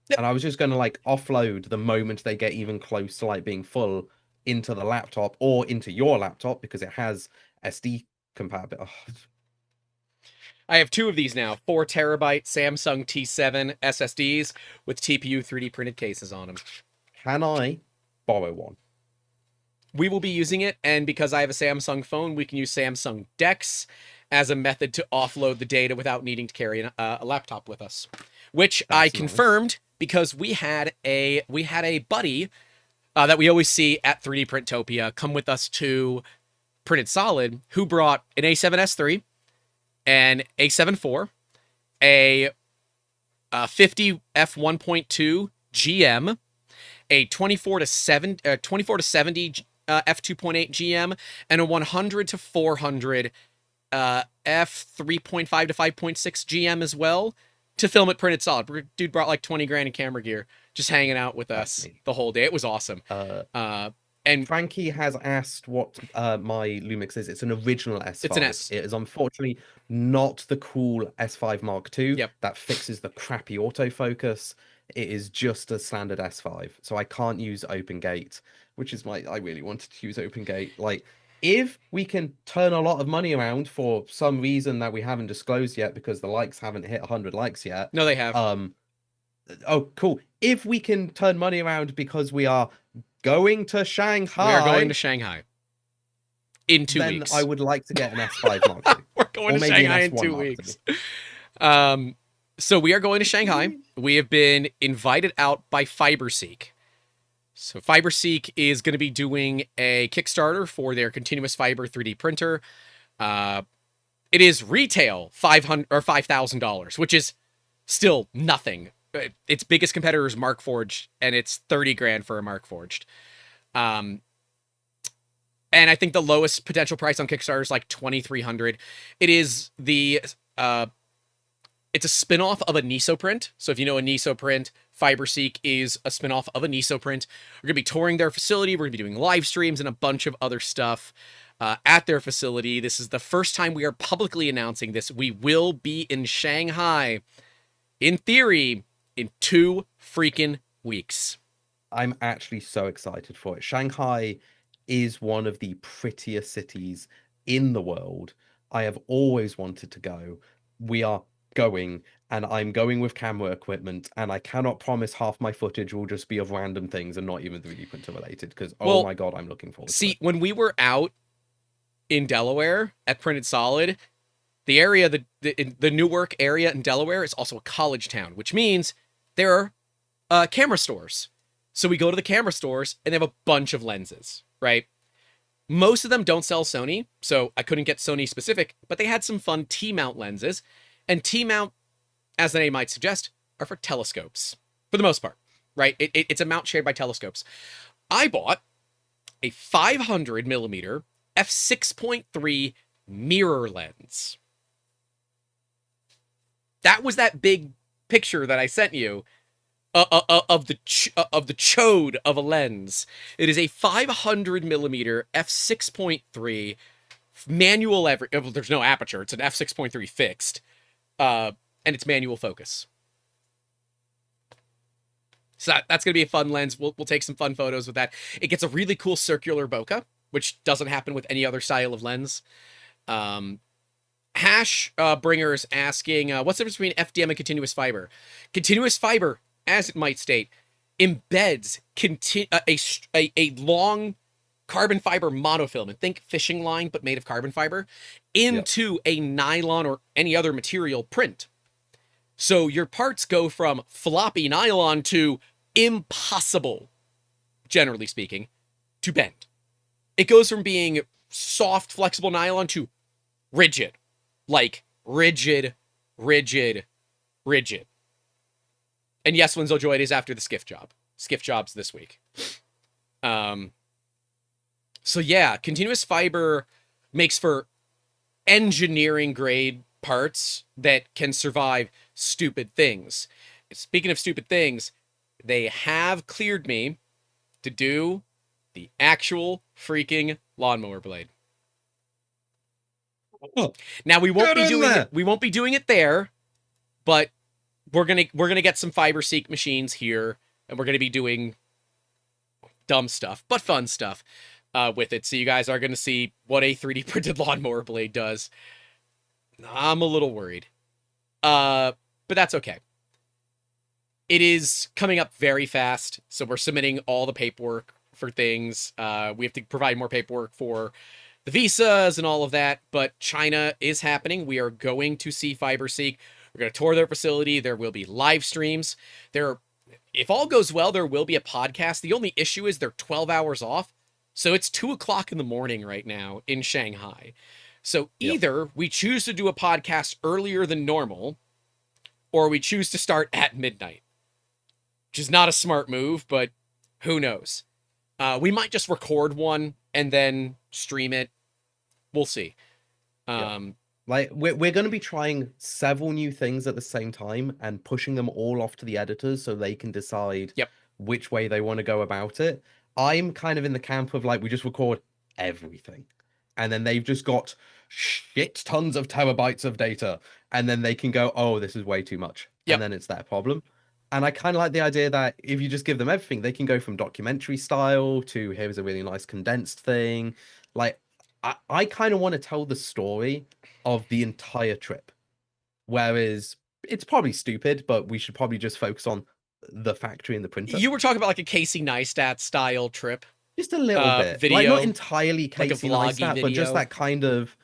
Yep. And I was just gonna like offload the moment they get even close to like being full into the laptop or into your laptop because it has SD compatibility. I have 2 of these now. 4 terabyte Samsung T7 SSDs with TPU 3D printed cases on them. Can I borrow one? We will be using it, and because I have a Samsung phone, we can use Samsung DeX as a method to offload the data without needing to carry a laptop with us. Which I That's nice. confirmed because we had a buddy that we always see at 3D Printopia come with us to Printed Solid, who brought an A7S III, an A7 IV, a 50 f1.2 GM, a 24 to 70 f2.8 GM, and a 100 to 400 f3.5 to 5.6 GM as well to film at Printed Solid. Dude brought like 20 grand in camera gear, just hanging out with us the whole day. It was awesome. And Frankie has asked what my Lumix is. It's an original S5. It's an S. It is unfortunately not the cool S5 Mark II Yep. that fixes the crappy autofocus. It is just a standard S5. So I can't use OpenGate, which is I really wanted to use OpenGate. Like, if we can turn a lot of money around for some reason that we haven't disclosed yet because the likes haven't hit 100 likes yet. no, they have. Oh, cool. If we can turn money around because we are going to Shanghai. We are going to Shanghai in 2 then weeks. I would like to get an S5 Mark II. We're going Or to maybe an Shanghai in S1 2 Mark II. weeks. So we are going to Shanghai. We have been invited out by FiberSeek. So FiberSeek is going to be doing a Kickstarter for their continuous fiber 3D printer. It is retail $500 or $5,000, which is still nothing. Its biggest competitor is Markforged, and it's 30 grand for a Markforged. And I think the lowest potential price on Kickstarter is like 2,300. It is it's a spin-off of a Nisoprint. So if you know a Nisoprint, FiberSeek is a spin-off of a Nisoprint. We're going to be touring their facility. We're going to be doing live streams and a bunch of other stuff at their facility. This is the first time we are publicly announcing this. We will be in Shanghai, in theory, in 2 freaking weeks. I'm actually so excited for it. Shanghai is one of the prettiest cities in the world. I have always wanted to go. We are going, and I'm going with camera equipment, and I cannot promise half my footage will just be of random things and not even 3D printer related, because Well, oh my god, I'm looking forward to See, it. when we were out in Delaware at Printed Solid, the area, the Newark area in Delaware is also a college town, which means there are camera stores. So we go to the camera stores, and they have a bunch of lenses, right? Most of them don't sell Sony, so I couldn't get Sony specific, but they had some fun T-mount lenses. And T-mount, as the name might suggest, are for telescopes, for the most part. right? It's a mount shared by telescopes. I bought a 500 millimeter f6.3 mirror lens. That was that big picture that I sent you of the chode of a lens. It is a 500 millimeter f6.3 manual. Well, there's no aperture. It's an f6.3 fixed, and it's manual focus. So that's going to be a fun lens. We'll take some fun photos with that. It gets a really cool circular bokeh, which doesn't happen with any other style of lens. Hash Bringers asking, what's the difference between FDM and continuous fiber? Continuous fiber, as it might state, embeds a long carbon fiber monofilament, think fishing line, but made of carbon fiber, into a nylon or any other material print. So your parts go from floppy nylon to impossible, generally speaking, to bend. It goes from being soft, flexible nylon to rigid. Like, rigid. And yes, Winslow Joy is after the skiff job. Skiff job's this week. So yeah, continuous fiber makes for engineering grade parts that can survive stupid things. Speaking of stupid things, they have cleared me to do the actual freaking lawnmower blade. Now we won't be doing it there, but we're gonna get some FiberSeek machines here, and we're gonna be doing dumb stuff but fun stuff with it. So you guys are gonna see what a 3D printed lawnmower blade does. I'm a little worried, but that's okay. It is coming up very fast, so we're submitting all the paperwork for things. We have to provide more paperwork for the visas and all of that, but China is happening. We are going to see FiberSeek. We're going to tour their facility. There will be live streams. If all goes well, there will be a podcast. The only issue is they're 12 hours off, so it's 2 o'clock in the morning right now in Shanghai. So either we choose to do a podcast earlier than normal, or we choose to start at midnight, which is not a smart move, but who knows? We might just record one and then stream it. We'll see. Like we're going to be trying several new things at the same time and pushing them all off to the editors so they can decide which way they want to go about it. I'm kind of in the camp of like, we just record everything, and then they've just got shit tons of terabytes of data, and then they can go, oh, this is way too much. And then it's their problem. And I kind of like the idea that if you just give them everything, they can go from documentary style to here's a really nice condensed thing. Like, I kind of want to tell the story of the entire trip. Whereas it's probably stupid, but we should probably just focus on the factory and the printer. You were talking about like a Casey Neistat style trip. Just a little bit. Video, like not entirely Casey like Neistat, but just that kind of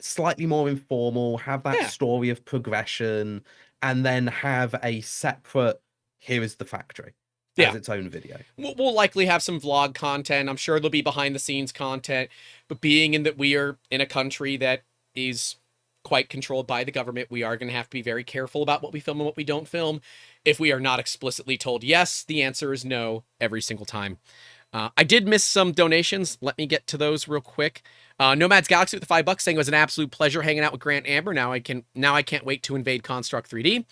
slightly more informal, have that story of progression, and then have a separate, here is the factory as its own video. We'll likely have some vlog content. I'm sure there'll be behind the scenes content, but being in that we are in a country that is quite controlled by the government, we are going to have to be very careful about what we film and what we don't film. If we are not explicitly told yes, the answer is no every single time. I did miss some donations. Let me get to those real quick. Nomad's Galaxy with the $5 saying it was an absolute pleasure hanging out with Grant Amber. Now I can't wait to invade Construct 3D.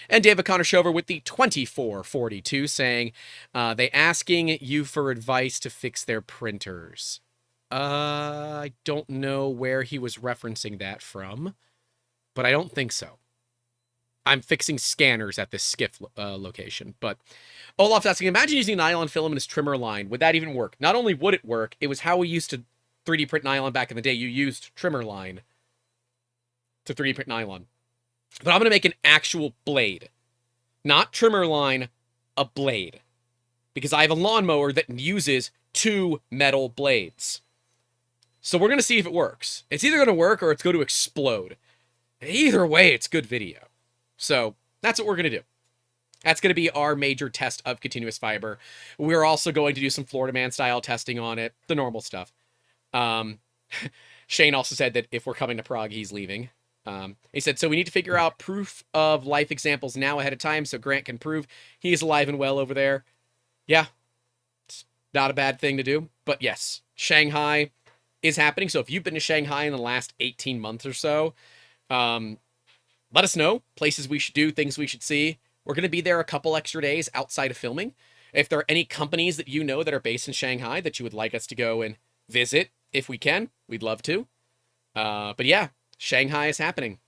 And David Connor Shover with the 2442 saying they asking you for advice to fix their printers. I don't know where he was referencing that from, but I don't think so. I'm fixing scanners at this skiff location. But Olaf's asking, imagine using nylon filament as trimmer line. Would that even work? Not only would it work, it was how we used to 3D print nylon back in the day. You used trimmer line to 3D print nylon. But I'm going to make an actual blade. Not trimmer line, a blade. Because I have a lawnmower that uses 2 metal blades. So we're going to see if it works. It's either going to work or it's going to explode. Either way, it's good video. So that's what we're going to do. That's going to be our major test of continuous fiber. We're also going to do some Florida Man style testing on it. The normal stuff. Shane also said that if we're coming to Prague, he's leaving. He said, so we need to figure out proof of life examples now ahead of time so Grant can prove he is alive and well over there. Yeah, it's not a bad thing to do. But yes, Shanghai is happening. So if you've been to Shanghai in the last 18 months or so, um, let us know places we should do, things we should see. We're going to be there a couple extra days outside of filming. If there are any companies that you know that are based in Shanghai that you would like us to go and visit, if we can, we'd love to. But yeah, Shanghai is happening.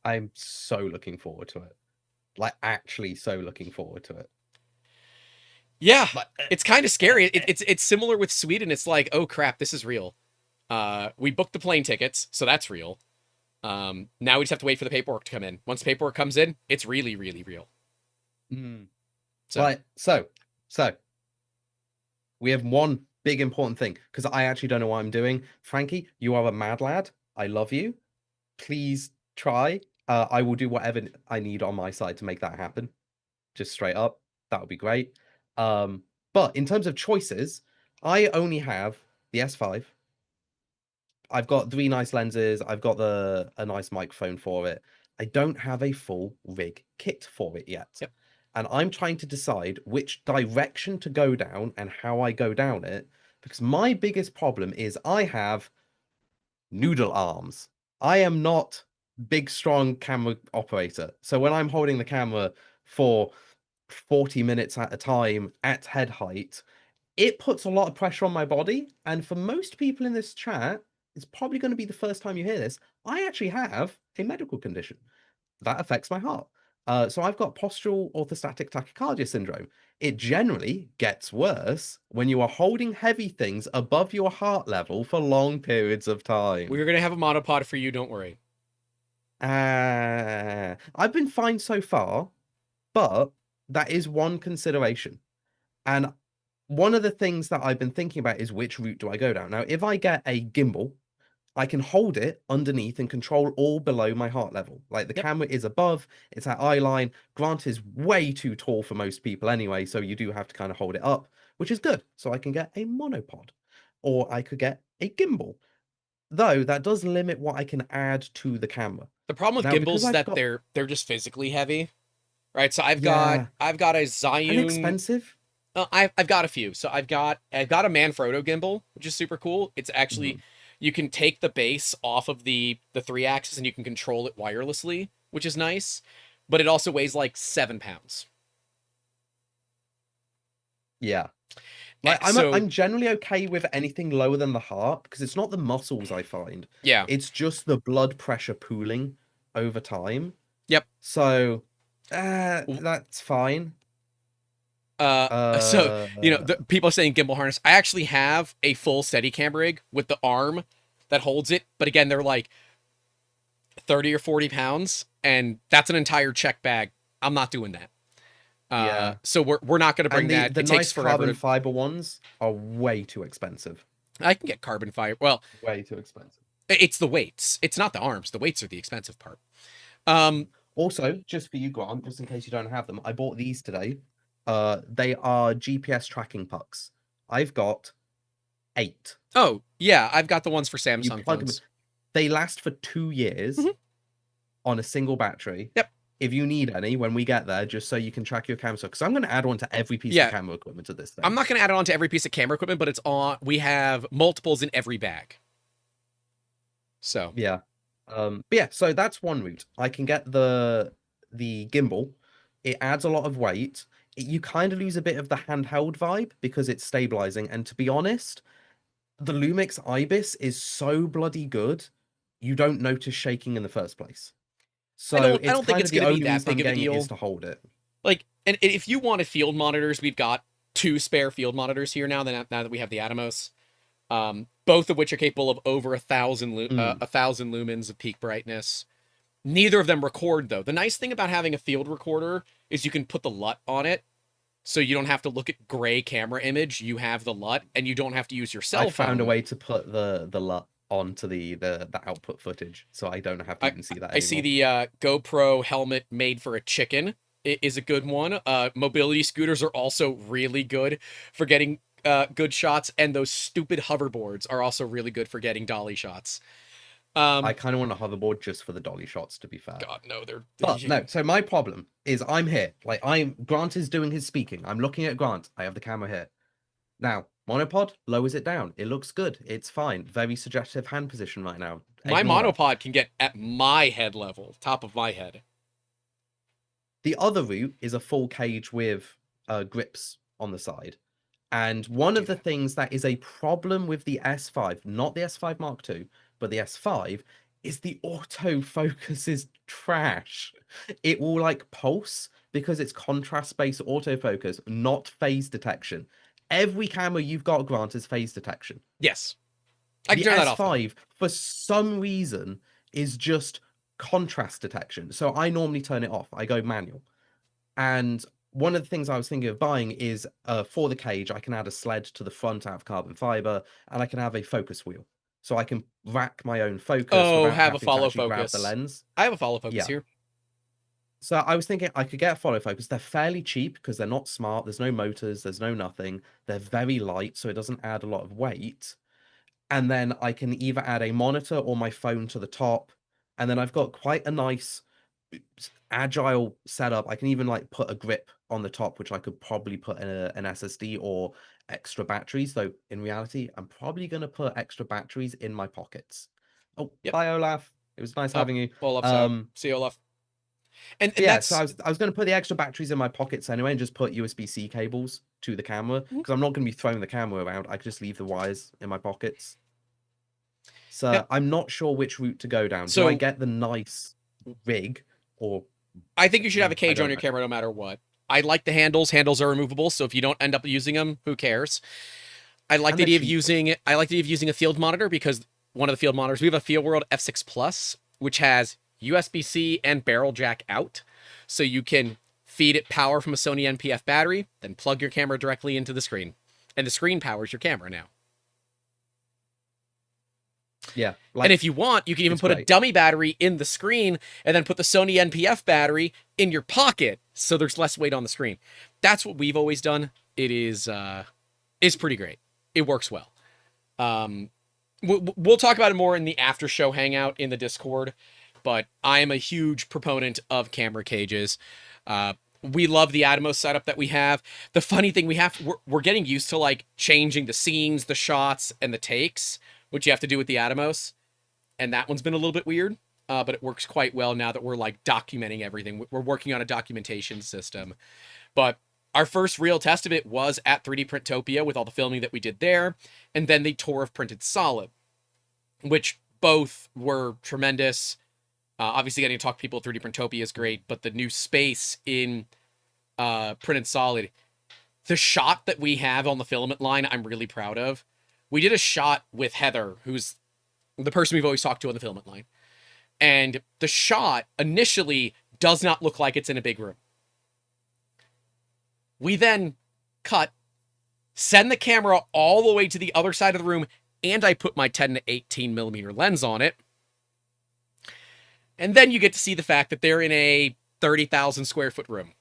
I'm so looking forward to it. Like, actually so looking forward to it. Yeah, Like, it's kind of scary. It's similar with Sweden. It's like, oh crap, this is real. We booked the plane tickets, so that's real. Now we just have to wait for the paperwork to come in. Once the paperwork comes in, it's really, really real. So, Right, so we have one big important thing, because I actually don't know what I'm doing. Frankie, you are a mad lad. I love you. Please try. I will do whatever I need on my side to make that happen. Just straight up. That would be great. But in terms of choices, I only have the S5. I've got 3 nice lenses. I've got a nice microphone for it. I don't have a full rig kit for it yet. Yep. And I'm trying to decide which direction to go down and how I go down it, because my biggest problem is I have noodle arms. I am not big, strong camera operator. So when I'm holding the camera for 40 minutes at a time at head height, it puts a lot of pressure on my body. And for most people in this chat, it's probably going to be the first time you hear this. I actually have a medical condition that affects my heart. So I've got postural orthostatic tachycardia syndrome. It generally gets worse when you are holding heavy things above your heart level for long periods of time. we're going to have a monopod for you, don't worry. I've been fine so far, but that is one consideration. And one of the things that I've been thinking about is which route do I go down? Now, if I get a gimbal, I can hold it underneath and control all below my heart level. Like, the Yep. camera is above, it's at eye line. Grant is way too tall for most people anyway, so you do have to kind of hold it up, which is good. So I can get a monopod, or I could get a gimbal. Though that does limit what I can add to the camera. The problem with Now, gimbals because is I've that got- they're just physically heavy, right? So I've Yeah. got a And Zhiyun. expensive. I've got a few. So I've got a Manfrotto gimbal, which is super cool. It's actually you can take the base off of the 3-axis and you can control it wirelessly, which is nice. But it also weighs like 7 pounds. Yeah. Like, So- I'm generally okay with anything lower than the heart, because it's not the muscles I find. Yeah. It's just the blood pressure pooling over time. Yep. So that's fine. So the people are saying gimbal harness. I actually have a full Steadicam rig with the arm that holds it, but again, they're like 30 or 40 pounds, and that's an entire check bag. I'm not doing that. Yeah. So we're not going to bring and that. the It nice takes forever. carbon fiber ones are way too expensive. I can get carbon fiber. Well, Way too expensive. it's the weights. It's not the arms. The weights are the expensive part. Also, just for you, Grant, just in case you don't have them, I bought these today. They are GPS tracking pucks. I've got 8. Oh yeah, I've got the ones for You Samsung plug them. phones. They last for 2 years Mhm. on a single battery. Yep. If you need any when we get there, just so you can track your camera, because I'm going to add one to every piece Yeah. of camera equipment to this thing. I'm not going to add it on to every piece of camera equipment, but it's on. We have multiples in every bag. So Yeah. But yeah, so that's one route. I can get the gimbal. It adds a lot of weight. You kind of lose a bit of the handheld vibe because it's stabilizing. And to be honest, the Lumix Ibis is so bloody good, you don't notice shaking in the first place. So I don't it's think kind it's of the gonna be only that reason I'm big of a getting it deal. is to hold it. like, and if you wanted field monitors, we've got 2 spare field monitors here now that we have the Atomos. Both of which are capable of over 1,000 lumens of peak brightness. Neither of them record though. The nice thing about having a field recorder is you can put the LUT on it, so you don't have to look at gray camera image. You have the LUT, and you don't have to use your cell I phone. found a way to put the LUT onto the output footage, so I don't have to even see that I see anymore. the GoPro helmet made for a chicken is a good one. Mobility scooters are also really good for getting good shots, and those stupid hoverboards are also really good for getting dolly shots. I kind of want a hoverboard just for the dolly shots, to be fair. God, no, they're But no, so my problem is I'm here. Like Grant is doing his speaking. I'm looking at Grant. I have the camera here. Now, monopod lowers it down. It looks good. It's fine. Very suggestive hand position right now. My Ignore that. monopod can get at my head level, top of my head. The other route is a full cage with grips on the side. And one of the things that is a problem with the S5, not the S5 Mark II, but the S5, is the autofocus is trash. It will like pulse because it's contrast-based autofocus, not phase detection. Every camera you've got, Grant, is phase detection. Yes. I can The turn that off. S5, for some reason, is just contrast detection. So I normally turn it off. I go manual. And one of the things I was thinking of buying is for the cage, I can add a sled to the front out of carbon fiber, and I can have a focus wheel. So I can rack my own focus. Oh, without have a having to follow actually grab focus. the lens. I have a follow focus Yeah. here. So I was thinking I could get a follow focus. They're fairly cheap because they're not smart. There's no motors. There's no nothing. They're very light, so it doesn't add a lot of weight. And then I can either add a monitor or my phone to the top. And then I've got quite a nice agile setup. I can even like put a grip on the top, which I could probably put in an SSD or extra batteries. Though in reality, I'm probably going to put extra batteries in my pockets. Oh, Yep. bye, Olaf. It was nice having you. Olaf's out. See you, Olaf. And Yeah, that's... so I was going to put the extra batteries in my pockets anyway and just put USB-C cables to the camera because I'm not going to be throwing the camera around. I could just leave the wires in my pockets. So Yep. I'm not sure which route to go down. So- Do I get the nice rig or... I think you should have a I cage don't on your know. camera no matter what. I like the handles. Handles are removable, so if you don't end up using them, who cares? I like And the they're idea of cheap. using a field monitor because one of the field monitors, we have a FieldWorld F6 Plus, which has USB-C and barrel jack out. So you can feed it power from a Sony NPF battery, then plug your camera directly into the screen. And the screen powers your camera now. Yeah. And if you want, you can even it's put a great. dummy battery in the screen and then put the Sony NPF battery in your pocket so there's less weight on the screen. That's what we've always done. It is pretty great. It works well. We'll talk about it more in the after show hangout in the Discord, but I am a huge proponent of camera cages. We love the Atomos setup that we have. The funny thing we're getting used to like changing the scenes, the shots, and the takes, which you have to do with the Atomos. And that one's been a little bit weird, but it works quite well now that we're like documenting everything. We're working on a documentation system. But our first real test of it was at 3D Printopia with all the filming that we did there, and then the tour of Printed Solid, which both were tremendous. Obviously, getting to talk to people at 3D Printopia is great, but the new space in Printed Solid, the shot that we have on the filament line, I'm really proud of. We did a shot with Heather, who's the person we've always talked to on the filament line. And the shot initially does not look like it's in a big room. We then cut, send the camera all the way to the other side of the room, and I put my 10 to 18 millimeter lens on it. And then you get to see the fact that they're in a 30,000 square foot room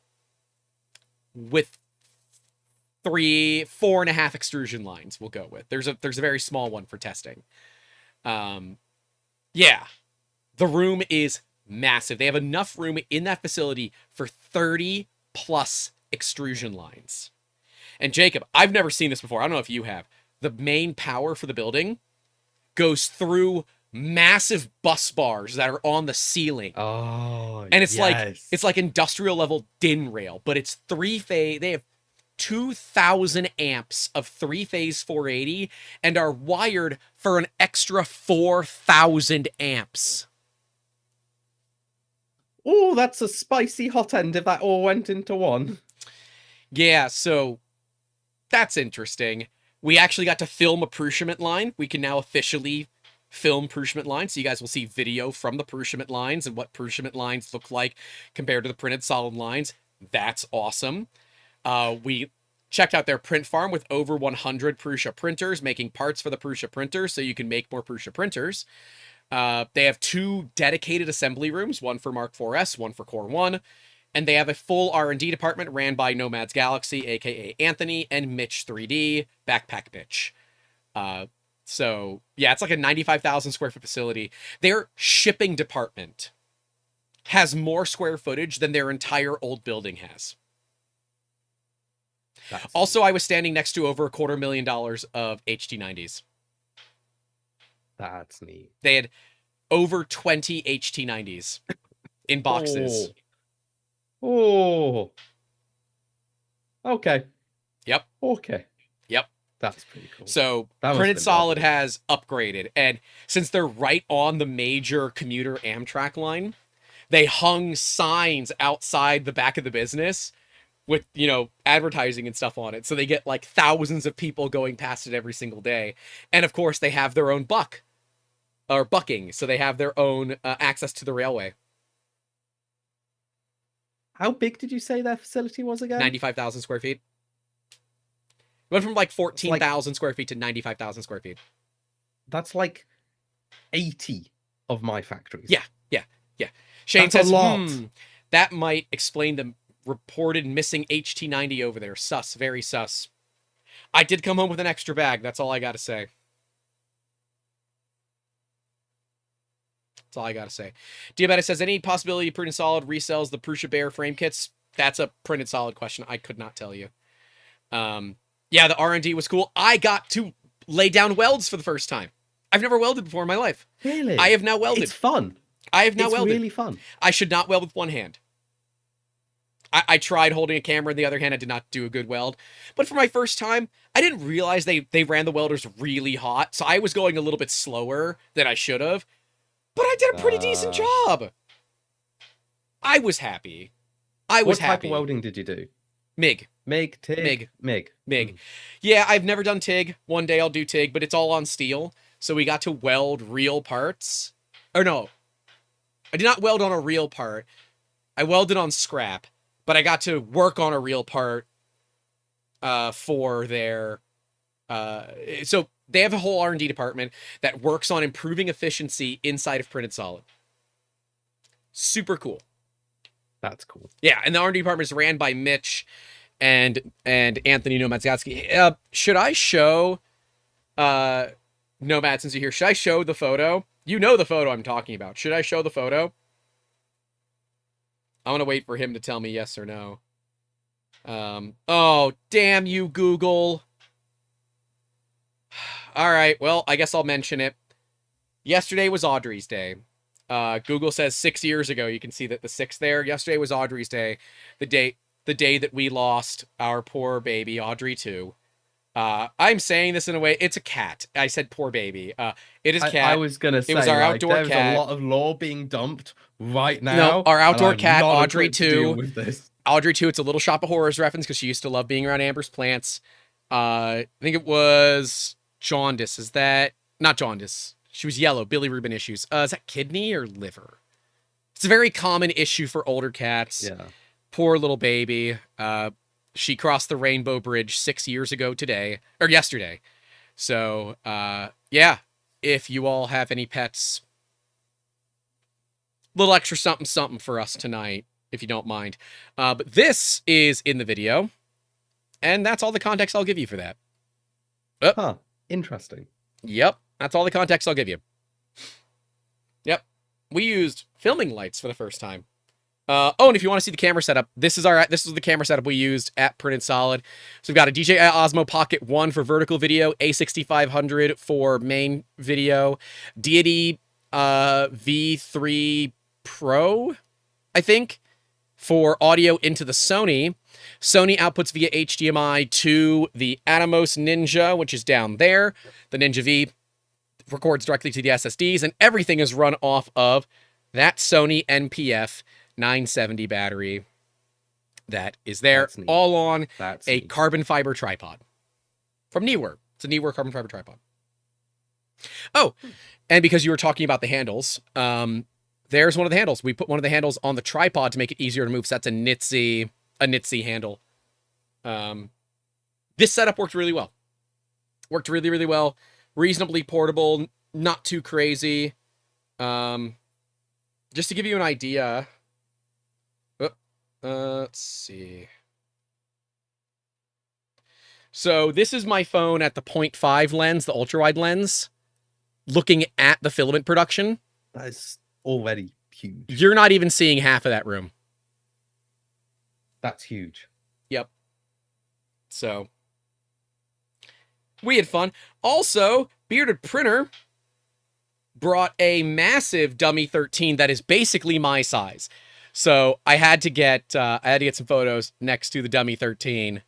with 4.5 extrusion lines. We'll go with. There's a very small one for testing. Yeah, the room is massive. They have enough room in that facility for 30 plus extrusion lines. And Jacob, I've never seen this before. I don't know if you have. The main power for the building goes through massive bus bars that are on the ceiling. Oh, And it's yes. like industrial level DIN rail, but it's 3-phase. They have 2,000 amps of 3-phase 480 and are wired for an extra 4,000 amps. Oh, that's a spicy hot end if that all went into one. Yeah, so that's interesting. We actually got to film a Prushiment line. We can now officially film Prushiment lines, so you guys will see video from the Prushiment lines and what Prushiment lines look like compared to the printed solid lines. That's awesome. We checked out their print farm with over 100 Prusa printers, making parts for the Prusa printers so you can make more Prusa printers. They have 2 dedicated assembly rooms, one for Mark 4S, one for Core 1. And they have a full R&D department ran by Nomad's Galaxy, aka Anthony, and Mitch 3D, Backpack Mitch. So yeah, it's like a 95,000 square foot facility. Their shipping department has more square footage than their entire old building has. That's Also, I was standing next to over $250,000 of HT90s. That's neat. They had over 20 HT90s in boxes. Oh. Okay. Yep. Okay. Yep. That's pretty cool. So That must have Printed been Solid lovely. has upgraded, and since they're right on the major commuter Amtrak line, they hung signs outside the back of the business with, you know, advertising and stuff on it. So they get like thousands of people going past it every single day. And of course, they have their own bucking. So they have their own access to the railway. How big did you say their facility was again? 95,000 square feet. Went from like 14,000 square feet to 95,000 square feet. That's like 80 of my factories. Yeah. Shane That's a says, lot. That might explain the reported missing HT90 over there. Sus, very sus. I did come home with an extra bag. That's all I got to say. That's all I got to say. Diabetic says, any possibility Printed Solid resells the Prusa Bear frame kits? That's a Printed Solid question. I could not tell you. Yeah, the R&D was cool. I got to lay down welds for the first time. I've never welded before in my life. Really? I have now welded. It's fun. I have now It's welded. really fun. I should not weld with one hand. I tried holding a camera in the other hand. I did not do a good weld. But for my first time, I didn't realize they ran the welders really hot. So I was going a little bit slower than I should have. But I did a pretty decent job. I was happy. What type of welding did you do? MIG. MIG, TIG? MIG. MIG. Yeah, I've never done TIG. One day I'll do TIG, but it's all on steel. So we got to weld real parts. Or no, I did not weld on a real part. I welded on scrap, but I got to work on a real part for their... so they have a whole R&D department that works on improving efficiency inside of Printed Solid. Super cool. That's cool. Yeah, and the R&D department is ran by Mitch and Anthony Nomadskatsky. Should I show Nomad, since you're here, should I show the photo? You know the photo I'm talking about. Should I show the photo? I'm gonna wait for him to tell me yes or no. Oh, damn you, Google. All right, well, I guess I'll mention it. Yesterday was Audrey's Day. Google says 6 years ago. You can see that the 6 there. Yesterday was Audrey's Day, the day that we lost our poor baby Audrey too. I'm saying this in a way. It's a cat. I said poor baby. It is cat. I was gonna say, it was our like, outdoor there's cat. a lot of lore being dumped right now. No, our outdoor and I'm cat, not Audrey equipped to deal 2. with this. Audrey 2, it's a Little Shop of Horrors reference because she used to love being around Amber's plants. I think it was jaundice. Is that not jaundice? She was yellow. Billy Rubin issues. Is that kidney or liver? It's a very common issue for older cats. Yeah. Poor little baby. She crossed the Rainbow Bridge 6 years ago today, or yesterday. So, yeah, if you all have any pets, little extra something something for us tonight, if you don't mind. But this is in the video, and that's all the context I'll give you for that. Huh. Interesting. Yep, that's all the context I'll give you. Yep, we used filming lights for the first time. Oh, and if you want to see the camera setup, this is the camera setup we used at Printed Solid. So we've got a DJI Osmo Pocket 1 for vertical video, A6500 for main video, Deity V3 Pro, I think, for audio into the Sony. Sony outputs via HDMI to the Atomos Ninja, which is down there. The Ninja V records directly to the SSDs, and everything is run off of that Sony NPF 970 battery that is there, all on a carbon fiber tripod from Neewer. It's a Neewer carbon fiber tripod. Oh, and because you were talking about the handles, there's one of the handles. We put one of the handles on the tripod to make it easier to move. So that's a Nitsy handle. This setup worked really well. Worked really, really well. Reasonably portable, not too crazy. Just to give you an idea. Let's see. So this is my phone at the 0.5 lens, the ultra wide lens, looking at the filament production. That is already huge. You're not even seeing half of that room. That's huge. Yep. So we had fun. Also, Bearded Printer brought a massive dummy 13 that is basically my size. So I had to get some photos next to the dummy 13.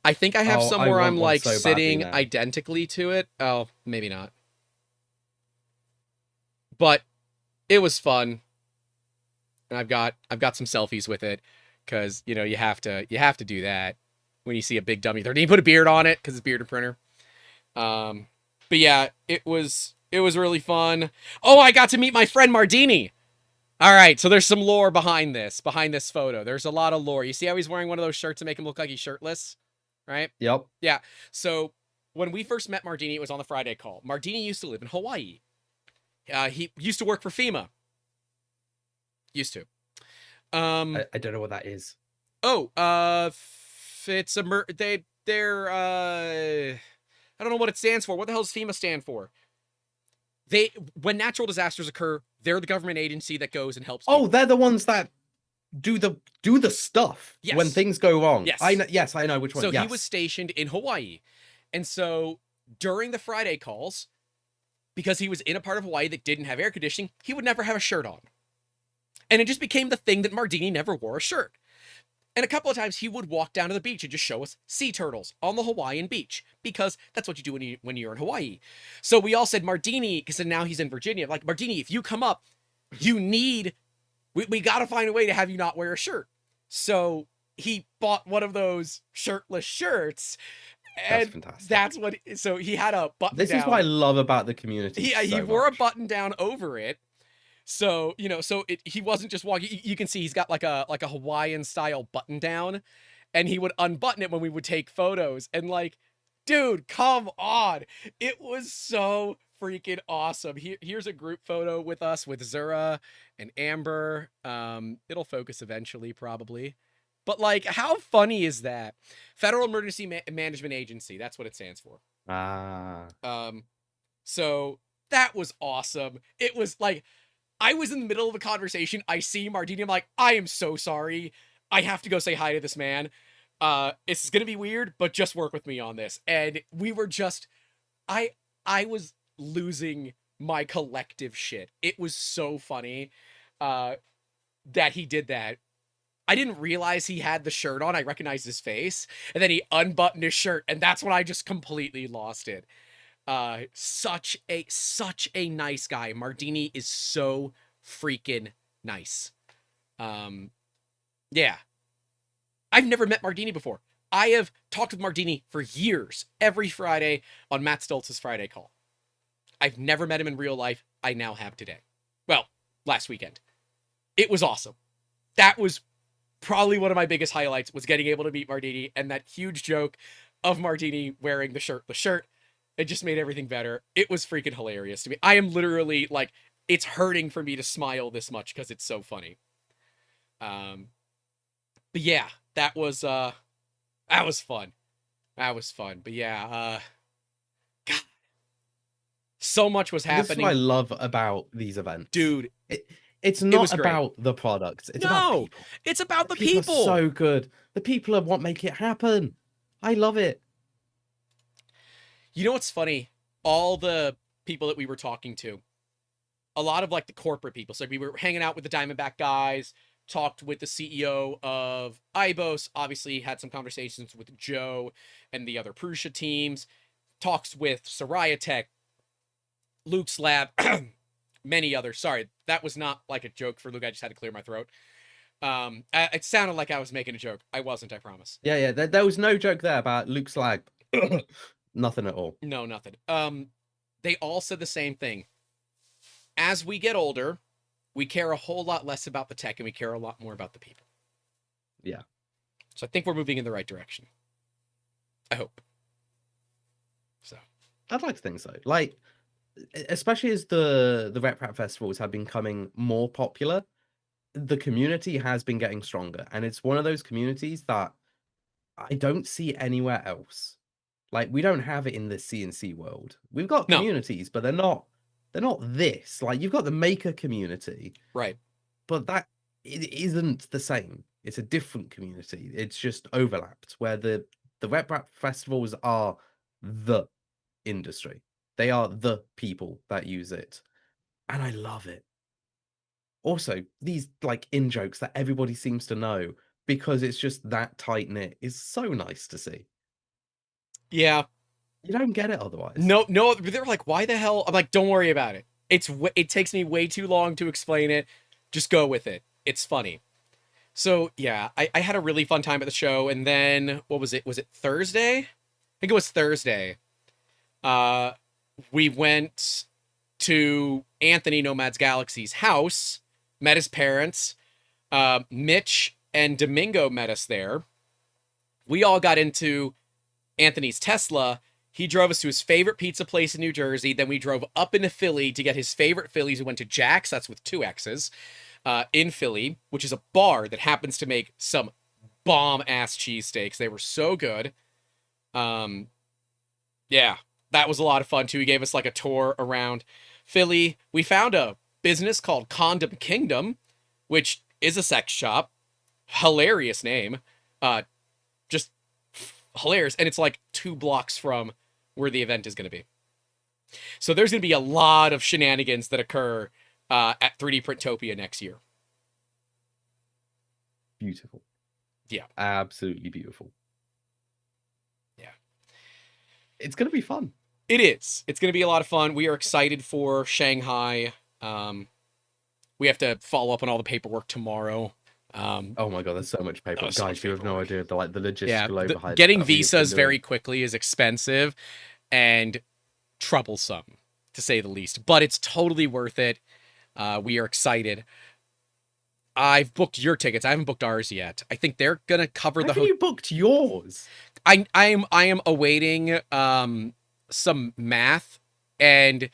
I think I have Oh, some I where want I'm one like so badly sitting now. identically to it. Oh, maybe not. But it was fun. And I've got some selfies with it because you have to do that when you see a big dummy 13. You put a beard on it because it's Bearded Printer. But yeah, it was really fun. Oh, I got to meet my friend Mardini. All right, so there's some lore behind this photo. There's a lot of lore. You see how he's wearing one of those shirts to make him look like he's shirtless, right? Yep. Yeah. So when we first met Mardini, it was on the Friday call. Mardini used to live in Hawaii. He used to work for FEMA. Used to. I don't know what that is. Oh, it's they're I don't know what it stands for. What the hell does FEMA stand for? When natural disasters occur, they're the government agency that goes and helps people. Oh, they're the ones that do the stuff when Yes. things go wrong. Yes. I know which one. So Yes. he was stationed in Hawaii. And so during the Friday calls, because he was in a part of Hawaii that didn't have air conditioning, he would never have a shirt on. And it just became the thing that Mardini never wore a shirt. And a couple of times he would walk down to the beach and just show us sea turtles on the Hawaiian beach, because that's what you do when you're in Hawaii. So we all said, Mardini, because now he's in Virginia, like, Mardini, if you come up, we got to find a way to have you not wear a shirt. So he bought one of those shirtless shirts. And That's fantastic. that's what, so he had a button This down. is what I love about the community. He wore a button down over it. So, he wasn't just walking. You can see he's got like a Hawaiian style button down, and he would unbutton it when we would take photos. And like, dude, come on. It was so freaking awesome. Here's a group photo with us with Zura and Amber. It'll focus eventually, probably. But like, how funny is that? Federal Emergency Management Agency. That's what it stands for. So that was awesome. It was like, I was in the middle of a conversation. I see Mardini. I'm like, I am so sorry. I have to go say hi to this man. It's going to be weird, but just work with me on this. And we were just, I was losing my collective shit. It was so funny that he did that. I didn't realize he had the shirt on. I recognized his face. And then he unbuttoned his shirt. And that's when I just completely lost it. Such a nice guy. Mardini is so freaking nice. Yeah. I've never met Mardini before. I have talked with Mardini for years, every Friday on Matt Stoltz's Friday call. I've never met him in real life. I now have today. Well, last weekend. It was awesome. That was probably one of my biggest highlights, was getting able to meet Mardini, and that huge joke of Mardini wearing the shirt. It just made everything better. It was freaking hilarious to me. I am literally like, it's hurting for me to smile this much because it's so funny. But yeah, that was fun. That was fun. But yeah, God, so much was happening. This is what I love about these events, dude. It's not was great. about the product. It's about people. It's about the people. people. Are so good. The people are what make it happen. I love it. You know what's funny? All the people that we were talking to, a lot of like the corporate people. So we were hanging out with the Diamondback guys, talked with the CEO of Ibos, obviously had some conversations with Joe and the other Prusa teams, talks with Soraya Tech, Luke's Lab, many others. Sorry, that was not like a joke for Luke. I just had to clear my throat. It sounded like I was making a joke. I wasn't, I promise. Yeah. There was no joke there about Luke's lag. Nothing at all. No, nothing. They all said the same thing. As we get older, we care a whole lot less about the tech and we care a lot more about the people. Yeah. So I think we're moving in the right direction. I hope. So I'd like to think so. Like, especially as the Rep Rap festivals have been becoming more popular, the community has been getting stronger. And it's one of those communities that I don't see anywhere else. Like, we don't have it in the CNC world. We've got No. communities, but they're not this. Like, you've got the maker community, Right. but that it isn't the same. It's a different community. It's just overlapped where the Rep Rap festivals are the industry. They are the people that use it. And I love it. Also, these like in jokes that everybody seems to know because it's just that tight knit is so nice to see. Yeah. You don't get it otherwise. No, they're like, why the hell? I'm like, don't worry about it. It takes me way too long to explain it. Just go with it. It's funny. So yeah, I had a really fun time at the show, and then what was it? Was it Thursday? I think it was Thursday. We went to Anthony Nomad's Galaxy's house, met his parents. Mitch and Domingo met us there. We all got into Anthony's Tesla. He drove us to his favorite pizza place in New Jersey. Then we drove up into Philly to get his favorite Phillies. We went to Jack's, that's with 2 X's, in Philly, which is a bar that happens to make some bomb-ass cheesesteaks. They were so good. Yeah, that was a lot of fun, too. He gave us, like, a tour around Philly. We found a business called Condom Kingdom, which is a sex shop. Hilarious name. Just hilarious. And it's, like, 2 blocks from where the event is going to be. So there's going to be a lot of shenanigans that occur at 3D Printopia next year. Beautiful. Yeah. Absolutely beautiful. Yeah. It's going to be fun. It is. It's going to be a lot of fun. We are excited for Shanghai. We have to follow up on all the paperwork tomorrow. Oh my god, there's so much paperwork. so Guys, much you have no idea the logistical Yeah, overhead. getting that we've been visas doing. very quickly is expensive and troublesome, to say the least. But it's totally worth it. We are excited. I've booked your tickets. I haven't booked ours yet. I think they're gonna cover How the. come you booked yours? I am awaiting some math, and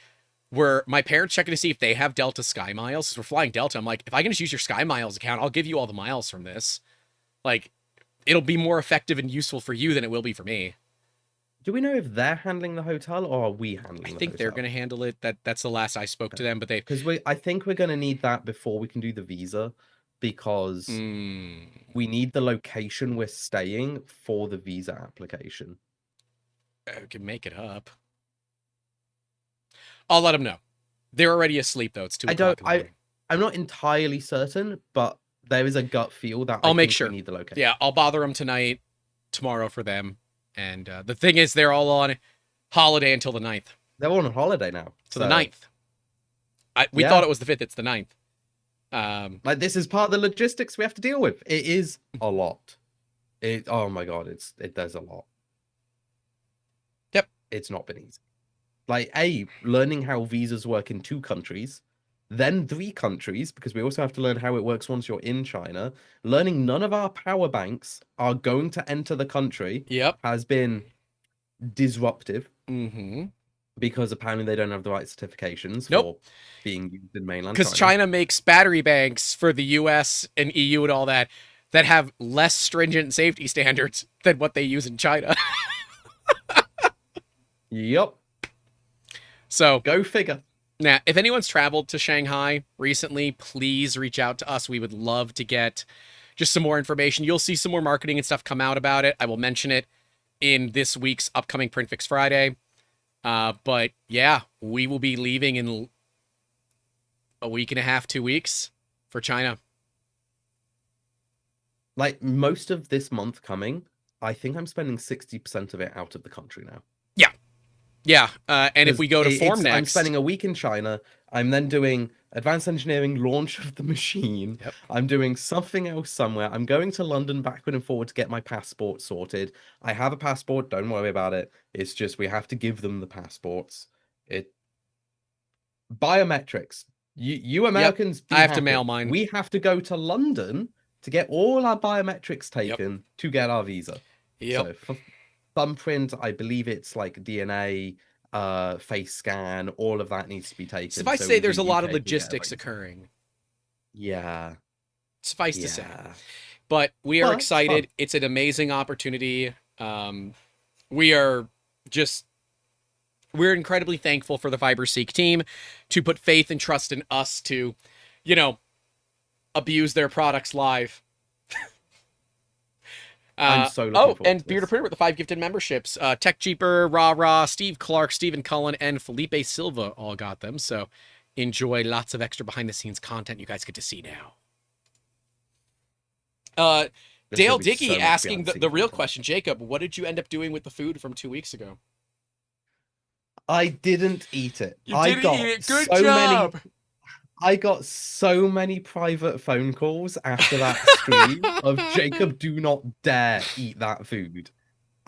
my parents checking to see if they have Delta Sky Miles. Since we're flying Delta, I'm like, if I can just use your Sky Miles account, I'll give you all the miles from this. Like, it'll be more effective and useful for you than it will be for me. Do we know if they're handling the hotel or are we handling? I think they're going to handle it. That's the last I spoke to them, but because I think we're going to need that before we can do the visa, because we need the location we're staying for the visa application. I can make it up. I'll let them know. They're already asleep though. It's 2 o'clock in the morning. I'm not entirely certain, but there is a gut feel that I'll make sure. We need the location. Yeah, I'll bother them tonight, tomorrow for them. And the thing is, they're all on holiday until the 9th. They're all on holiday now. So the 9th. We thought it was the 5th. It's the 9th. Like, this is part of the logistics we have to deal with. It is a lot. Oh my god, there's a lot. Yep. It's not been easy. Like, learning how visas work in 2 countries, then 3 countries, because we also have to learn how it works once you're in China. Learning none of our power banks are going to enter the country has been disruptive. Because apparently they don't have the right certifications for being used in mainland China. Because China makes battery banks for the US and EU and all that have less stringent safety standards than what they use in China. Yep. So go figure. Now, if anyone's traveled to Shanghai recently, please reach out to us. We would love to get just some more information. You'll see some more marketing and stuff come out about it. I will mention it in this week's upcoming Print Fix Friday. But yeah, we will be leaving in a week and a half, 2 weeks for China. Like, most of this month coming, I think I'm spending 60% of it out of the country now. Yeah. And if we go to Form next, I'm spending a week in China. I'm then doing advanced engineering launch of the machine. Yep. I'm doing something else somewhere. I'm going to London backward and forward to get my passport sorted. I have a passport. Don't worry about it. It's just we have to give them the passports. Biometrics. You Americans, I have to mail mine. We have to go to London to get all our biometrics taken to get our visa. So for thumbprint, I believe it's like DNA, face scan, all of that needs to be taken. Suffice to say, there's a lot of logistics occurring. Yeah. Suffice to say. But we are Well, it's fun. excited. It's an amazing opportunity. We are just we're incredibly thankful for the FiberSeek team to put faith and trust in us to, you know, abuse their products live. I'm so looking forward and to Beer to this. Printer with the 5 gifted memberships. Tech Cheaper, Rah Rah, Steve Clark, Stephen Cullen, and Felipe Silva all got them. So enjoy lots of extra behind the scenes content you guys get to see now. There's Dale gonna be so Dickey much asking behind-the-scenes the real content. question, Jacob, what did you end up doing with the food from 2 weeks ago? I didn't eat it. You I didn't got eat it. Good so job. I got so many private phone calls after that stream of Jacob, do not dare eat that food.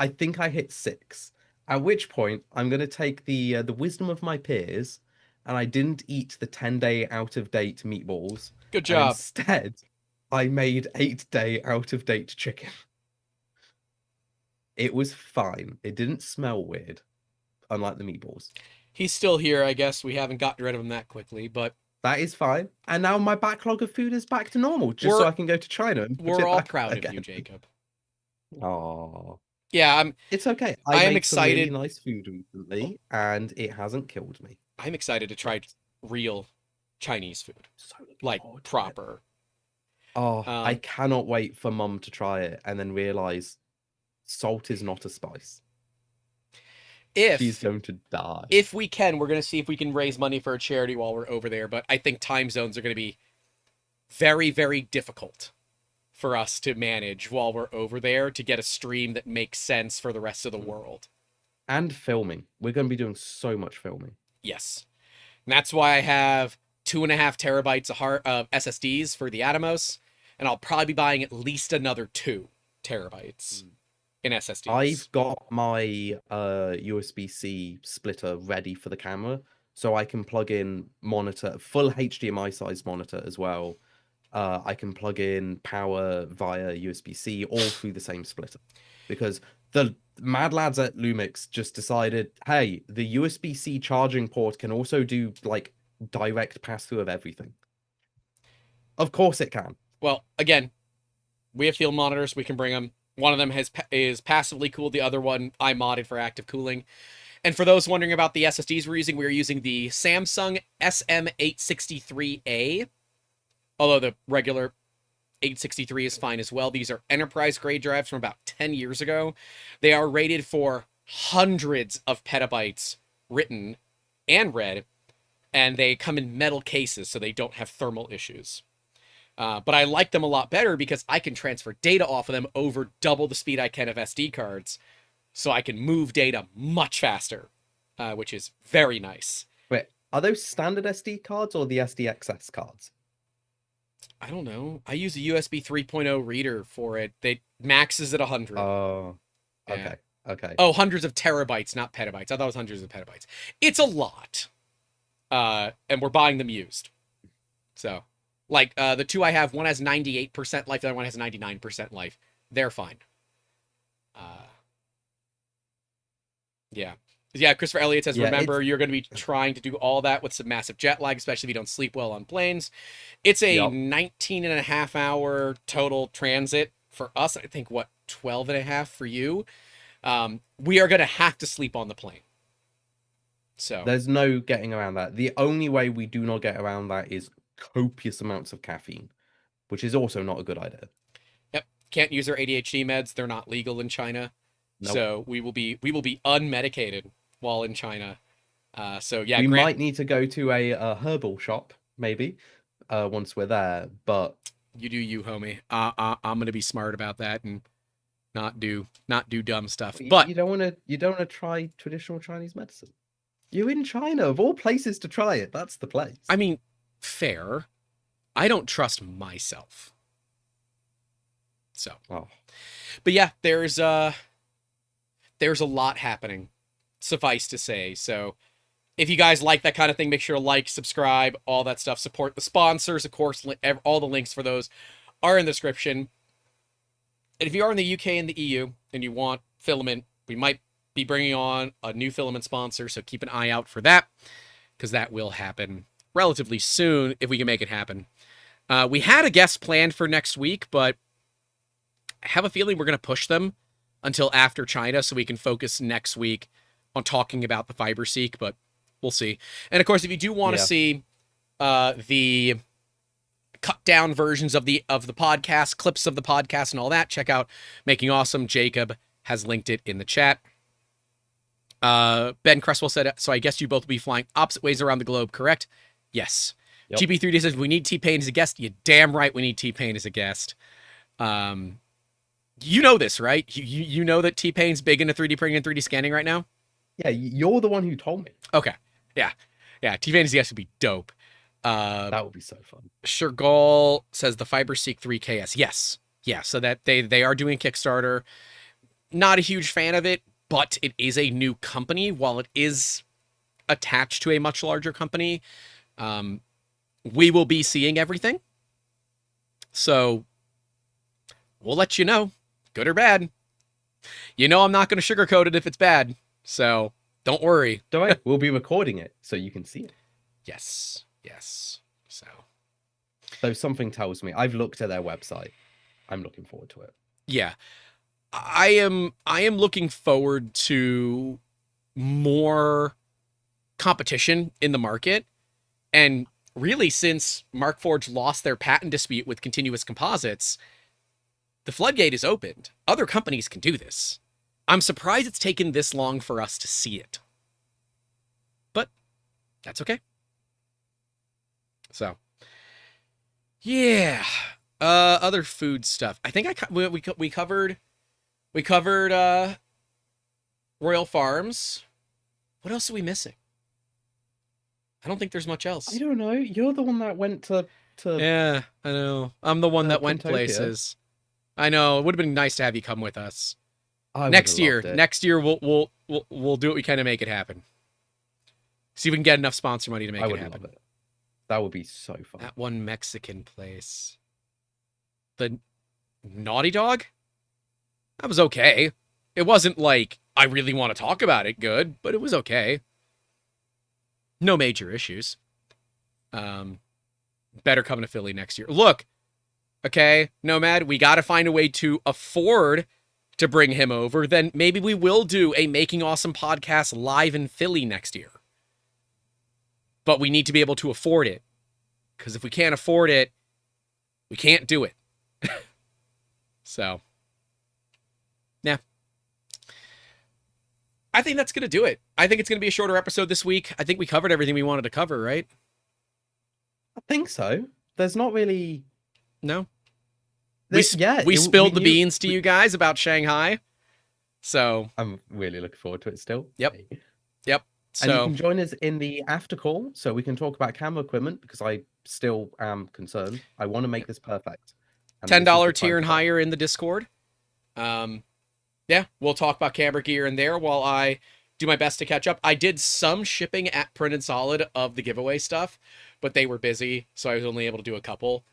I think I hit 6. At which point, I'm going to take the wisdom of my peers, and I didn't eat the 10-day out-of-date meatballs. Good And job. instead, I made 8-day out-of-date chicken. It was fine. It didn't smell weird, unlike the meatballs. He's still here, I guess. We haven't gotten rid of him that quickly, but That is fine. And now my backlog of food is back to normal, just so I can go to China and put we're it all back proud again. of you, Jacob. Oh, Yeah, it's okay. I am made some really excited. nice food recently, and it hasn't killed me. I'm excited to try real Chinese food, So looking like forward to it. proper. Oh, I cannot wait for Mum to try it and then realize salt is not a spice. She's going to die. If we can, we're going to see if we can raise money for a charity while we're over there. But I think time zones are going to be very, very difficult for us to manage while we're over there to get a stream that makes sense for the rest of the world. And filming. We're going to be doing so much filming. Yes. And that's why I have 2.5 terabytes of SSDs for the Atomos. And I'll probably be buying at least another 2 terabytes in SSDs. I've got my USB-C splitter ready for the camera, so I can plug in full HDMI size monitor as well. I can plug in power via USB-C all through the same splitter, because the mad lads at Lumix just decided, hey, the USB-C charging port can also do like direct pass-through of everything. Of course it can. Well, again, we have field monitors. We can bring them. One of them is passively cooled. The other one I modded for active cooling. And for those wondering about the SSDs we're using the Samsung SM863A. Although the regular 863 is fine as well. These are enterprise grade drives from about 10 years ago. They are rated for hundreds of petabytes written and read. And they come in metal cases, so they don't have thermal issues. But I like them a lot better because I can transfer data off of them over double the speed I can of SD cards. So I can move data much faster, which is very nice. Wait, are those standard SD cards or the SDXS cards? I don't know. I use a USB 3.0 reader for it. They maxes at 100. Oh, Yeah. okay. Okay. Oh, hundreds of terabytes, not petabytes. I thought it was hundreds of petabytes. It's a lot. And we're buying them used. So, like, the 2 I have, one has 98% life, the other one has 99% life. They're fine. Yeah, Christopher Elliott says, Yeah, remember, you're going to be trying to do all that with some massive jet lag, especially if you don't sleep well on planes. It's a 19 and a half hour total transit for us. I think, 12 and a half for you. We are going to have to sleep on the plane. So there's no getting around that. The only way we do not get around that is copious amounts of caffeine, which is also not a good idea. Yep. Can't use our ADHD meds. They're not legal in China. Nope. So we will be unmedicated while in China. So yeah, we might need to go to a herbal shop maybe once we're there. But you do you, homie. I'm gonna be smart about that and not do dumb stuff. But you don't want to try traditional Chinese medicine. You're in China, of all places to try it. That's the place. I mean, fair. I don't trust myself. So, but yeah, there's a lot happening, suffice to say. So if you guys like that kind of thing, make sure to like, subscribe, all that stuff. Support the sponsors, of course. All the links for those are in the description. And if you are in the UK and the EU and you want filament, we might be bringing on a new filament sponsor, so keep an eye out for that, because that will happen relatively soon if we can make it happen. We had a guest planned for next week, but have a feeling we're going to push them until after China so we can focus next week on talking about the FiberSeek, but we'll see. And of course, if you do want to see the cut down versions of the podcast, clips of the podcast and all that, check out Making Awesome. Jacob has linked it in the chat. Ben Cresswell said, so I guess you both will be flying opposite ways around the globe, correct? Yes. Yep. GP3D says, we need T-Pain as a guest. You damn right we need T-Pain as a guest. You know this, right? You know that T-Pain's big into 3D printing and 3D scanning right now? Yeah, you're the one who told me. Okay. Yeah. T-Pain as a guest would be dope. That would be so fun. Shergall says the FiberSeek 3KS. Yes. Yeah, so that they are doing Kickstarter. Not a huge fan of it, but it is a new company. While it is attached to a much larger company, we will be seeing everything. So we'll let you know, good or bad. You know I'm not going to sugarcoat it if it's bad, so don't worry. Don't worry, we'll be recording it so you can see it. Yes. So something tells me, I've looked at their website. I'm looking forward to it. Yeah. I am looking forward to more competition in the market. And really, since Markforged lost their patent dispute with Continuous Composites, the floodgate is opened. Other companies can do this. I'm surprised it's taken this long for us to see it. But that's okay. So, yeah. Other food stuff. I think we covered Royal Farms. What else are we missing? I don't think there's much else. I don't know. You're the one that went to Yeah, I know. I'm the one that went Centauri. places. I know. It would have been nice to have you come with us. I Next would've year. loved it. Next year we'll do what we can to make it happen. See if we can get enough sponsor money to make I it would happen. love it. That would be so fun. That one Mexican place. The Naughty Dog? That was okay. It wasn't like I really want to talk about it good, but it was okay. No major issues. Better come to Philly next year. Look, okay, Nomad, we got to find a way to afford to bring him over. Then maybe we will do a Making Awesome podcast live in Philly next year. But we need to be able to afford it. Because if we can't afford it, we can't do it. So, yeah. I think that's going to do it. I think it's going to be a shorter episode this week. I think we covered everything we wanted to cover, right? I think so. There's not really... No? We spilled the beans to you guys about Shanghai. So, I'm really looking forward to it still. Yep. And you can join us in the after call so we can talk about camera equipment because I still am concerned. I want to make this perfect. And $10 tier and higher in the Discord. Yeah, we'll talk about camera gear in there while I do my best to catch up. I did some shipping at Printed Solid of the giveaway stuff, but they were busy, so I was only able to do a couple.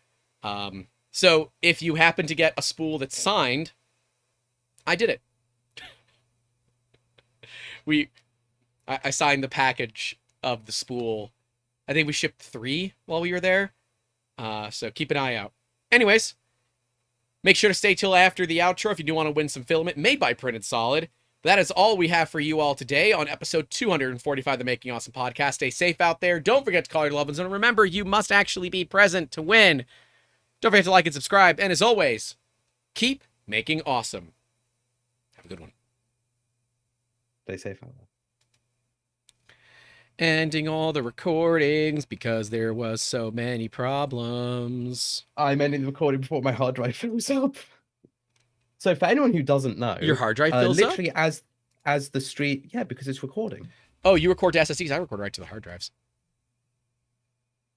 So if you happen to get a spool that's signed, I did it. I signed the package of the spool. I think we shipped 3 while we were there. So keep an eye out. Anyways, make sure to stay till after the outro if you do want to win some filament made by Printed Solid. But that is all we have for you all today on episode 245 of the Making Awesome podcast. Stay safe out there. Don't forget to call your loved ones. And remember, you must actually be present to win. Don't forget to like and subscribe. And as always, keep making awesome. Have a good one. Stay safe out there. Ending all the recordings because there was so many problems. I'm ending the recording before my hard drive fills up. So for anyone who doesn't know, Your hard drive fills up? literally as the street, yeah, because it's recording. Oh, you record to SSDs. I record right to the hard drives.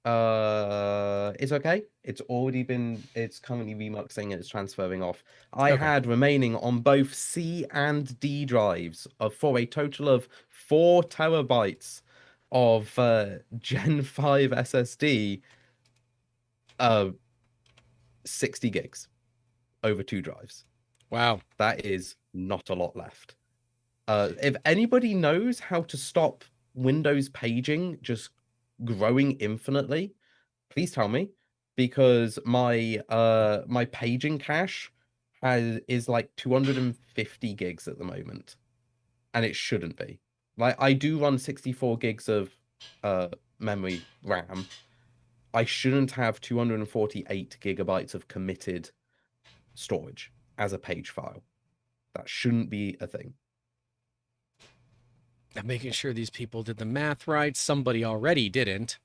It's okay. It's currently remuxing and it's transferring off. I Okay. had remaining on both C and D drives for a total of 4 terabytes of Gen 5 SSD, 60 gigs over 2 drives. Wow. That is not a lot left. If anybody knows how to stop Windows paging just growing infinitely, please tell me, because my paging cache is like 250 gigs at the moment, and it shouldn't be. Like, I do run 64 gigs of memory RAM. I shouldn't have 248 gigabytes of committed storage as a page file. That shouldn't be a thing. I'm making sure these people did the math right. Somebody already didn't.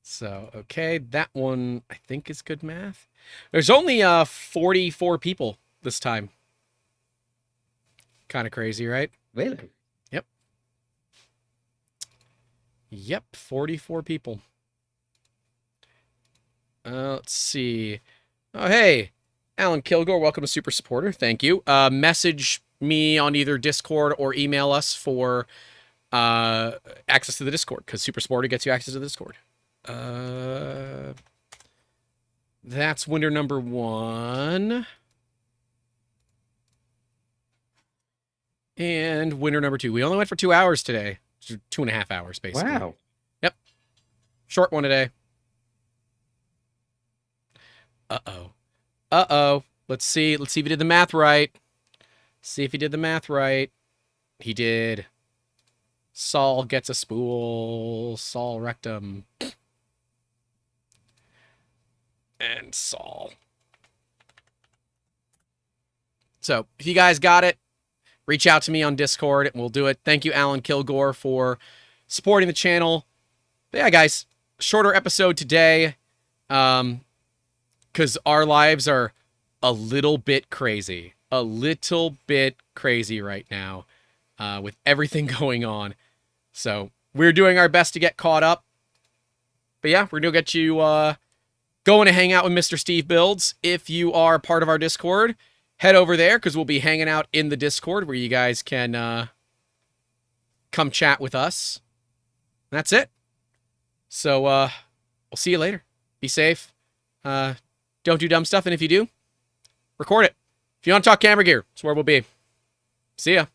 So, okay, that one I think is good math. There's only 44 people this time. Kind of crazy, right? Really? Yep, 44 people. Let's see. Oh, hey, Alan Kilgore, welcome to Super Supporter. Thank you. Message me on either Discord or email us for access to the Discord, because Super Supporter gets you access to the Discord. That's winner number 1. And winner number 2. We only went for 2 hours today. 2.5 hours, basically. Wow. Yep. Short one today. Uh-oh. Let's see. Let's see if he did the math right. See if he did the math right. He did. Saul gets a spool. Saul rectum. And Saul. So, if you guys got it, reach out to me on Discord and we'll do it. Thank you, Alan Kilgore, for supporting the channel. But yeah, guys, shorter episode today. Because our lives are a little bit crazy. A little bit crazy right now with everything going on. So we're doing our best to get caught up. But yeah, we're going to get you going to hang out with Mr. Steve Builds. If you are part of our Discord, head over there because we'll be hanging out in the Discord where you guys can come chat with us. And that's it. So we'll see you later. Be safe. Don't do dumb stuff. And if you do, record it. If you want to talk camera gear, that's where we'll be. See ya.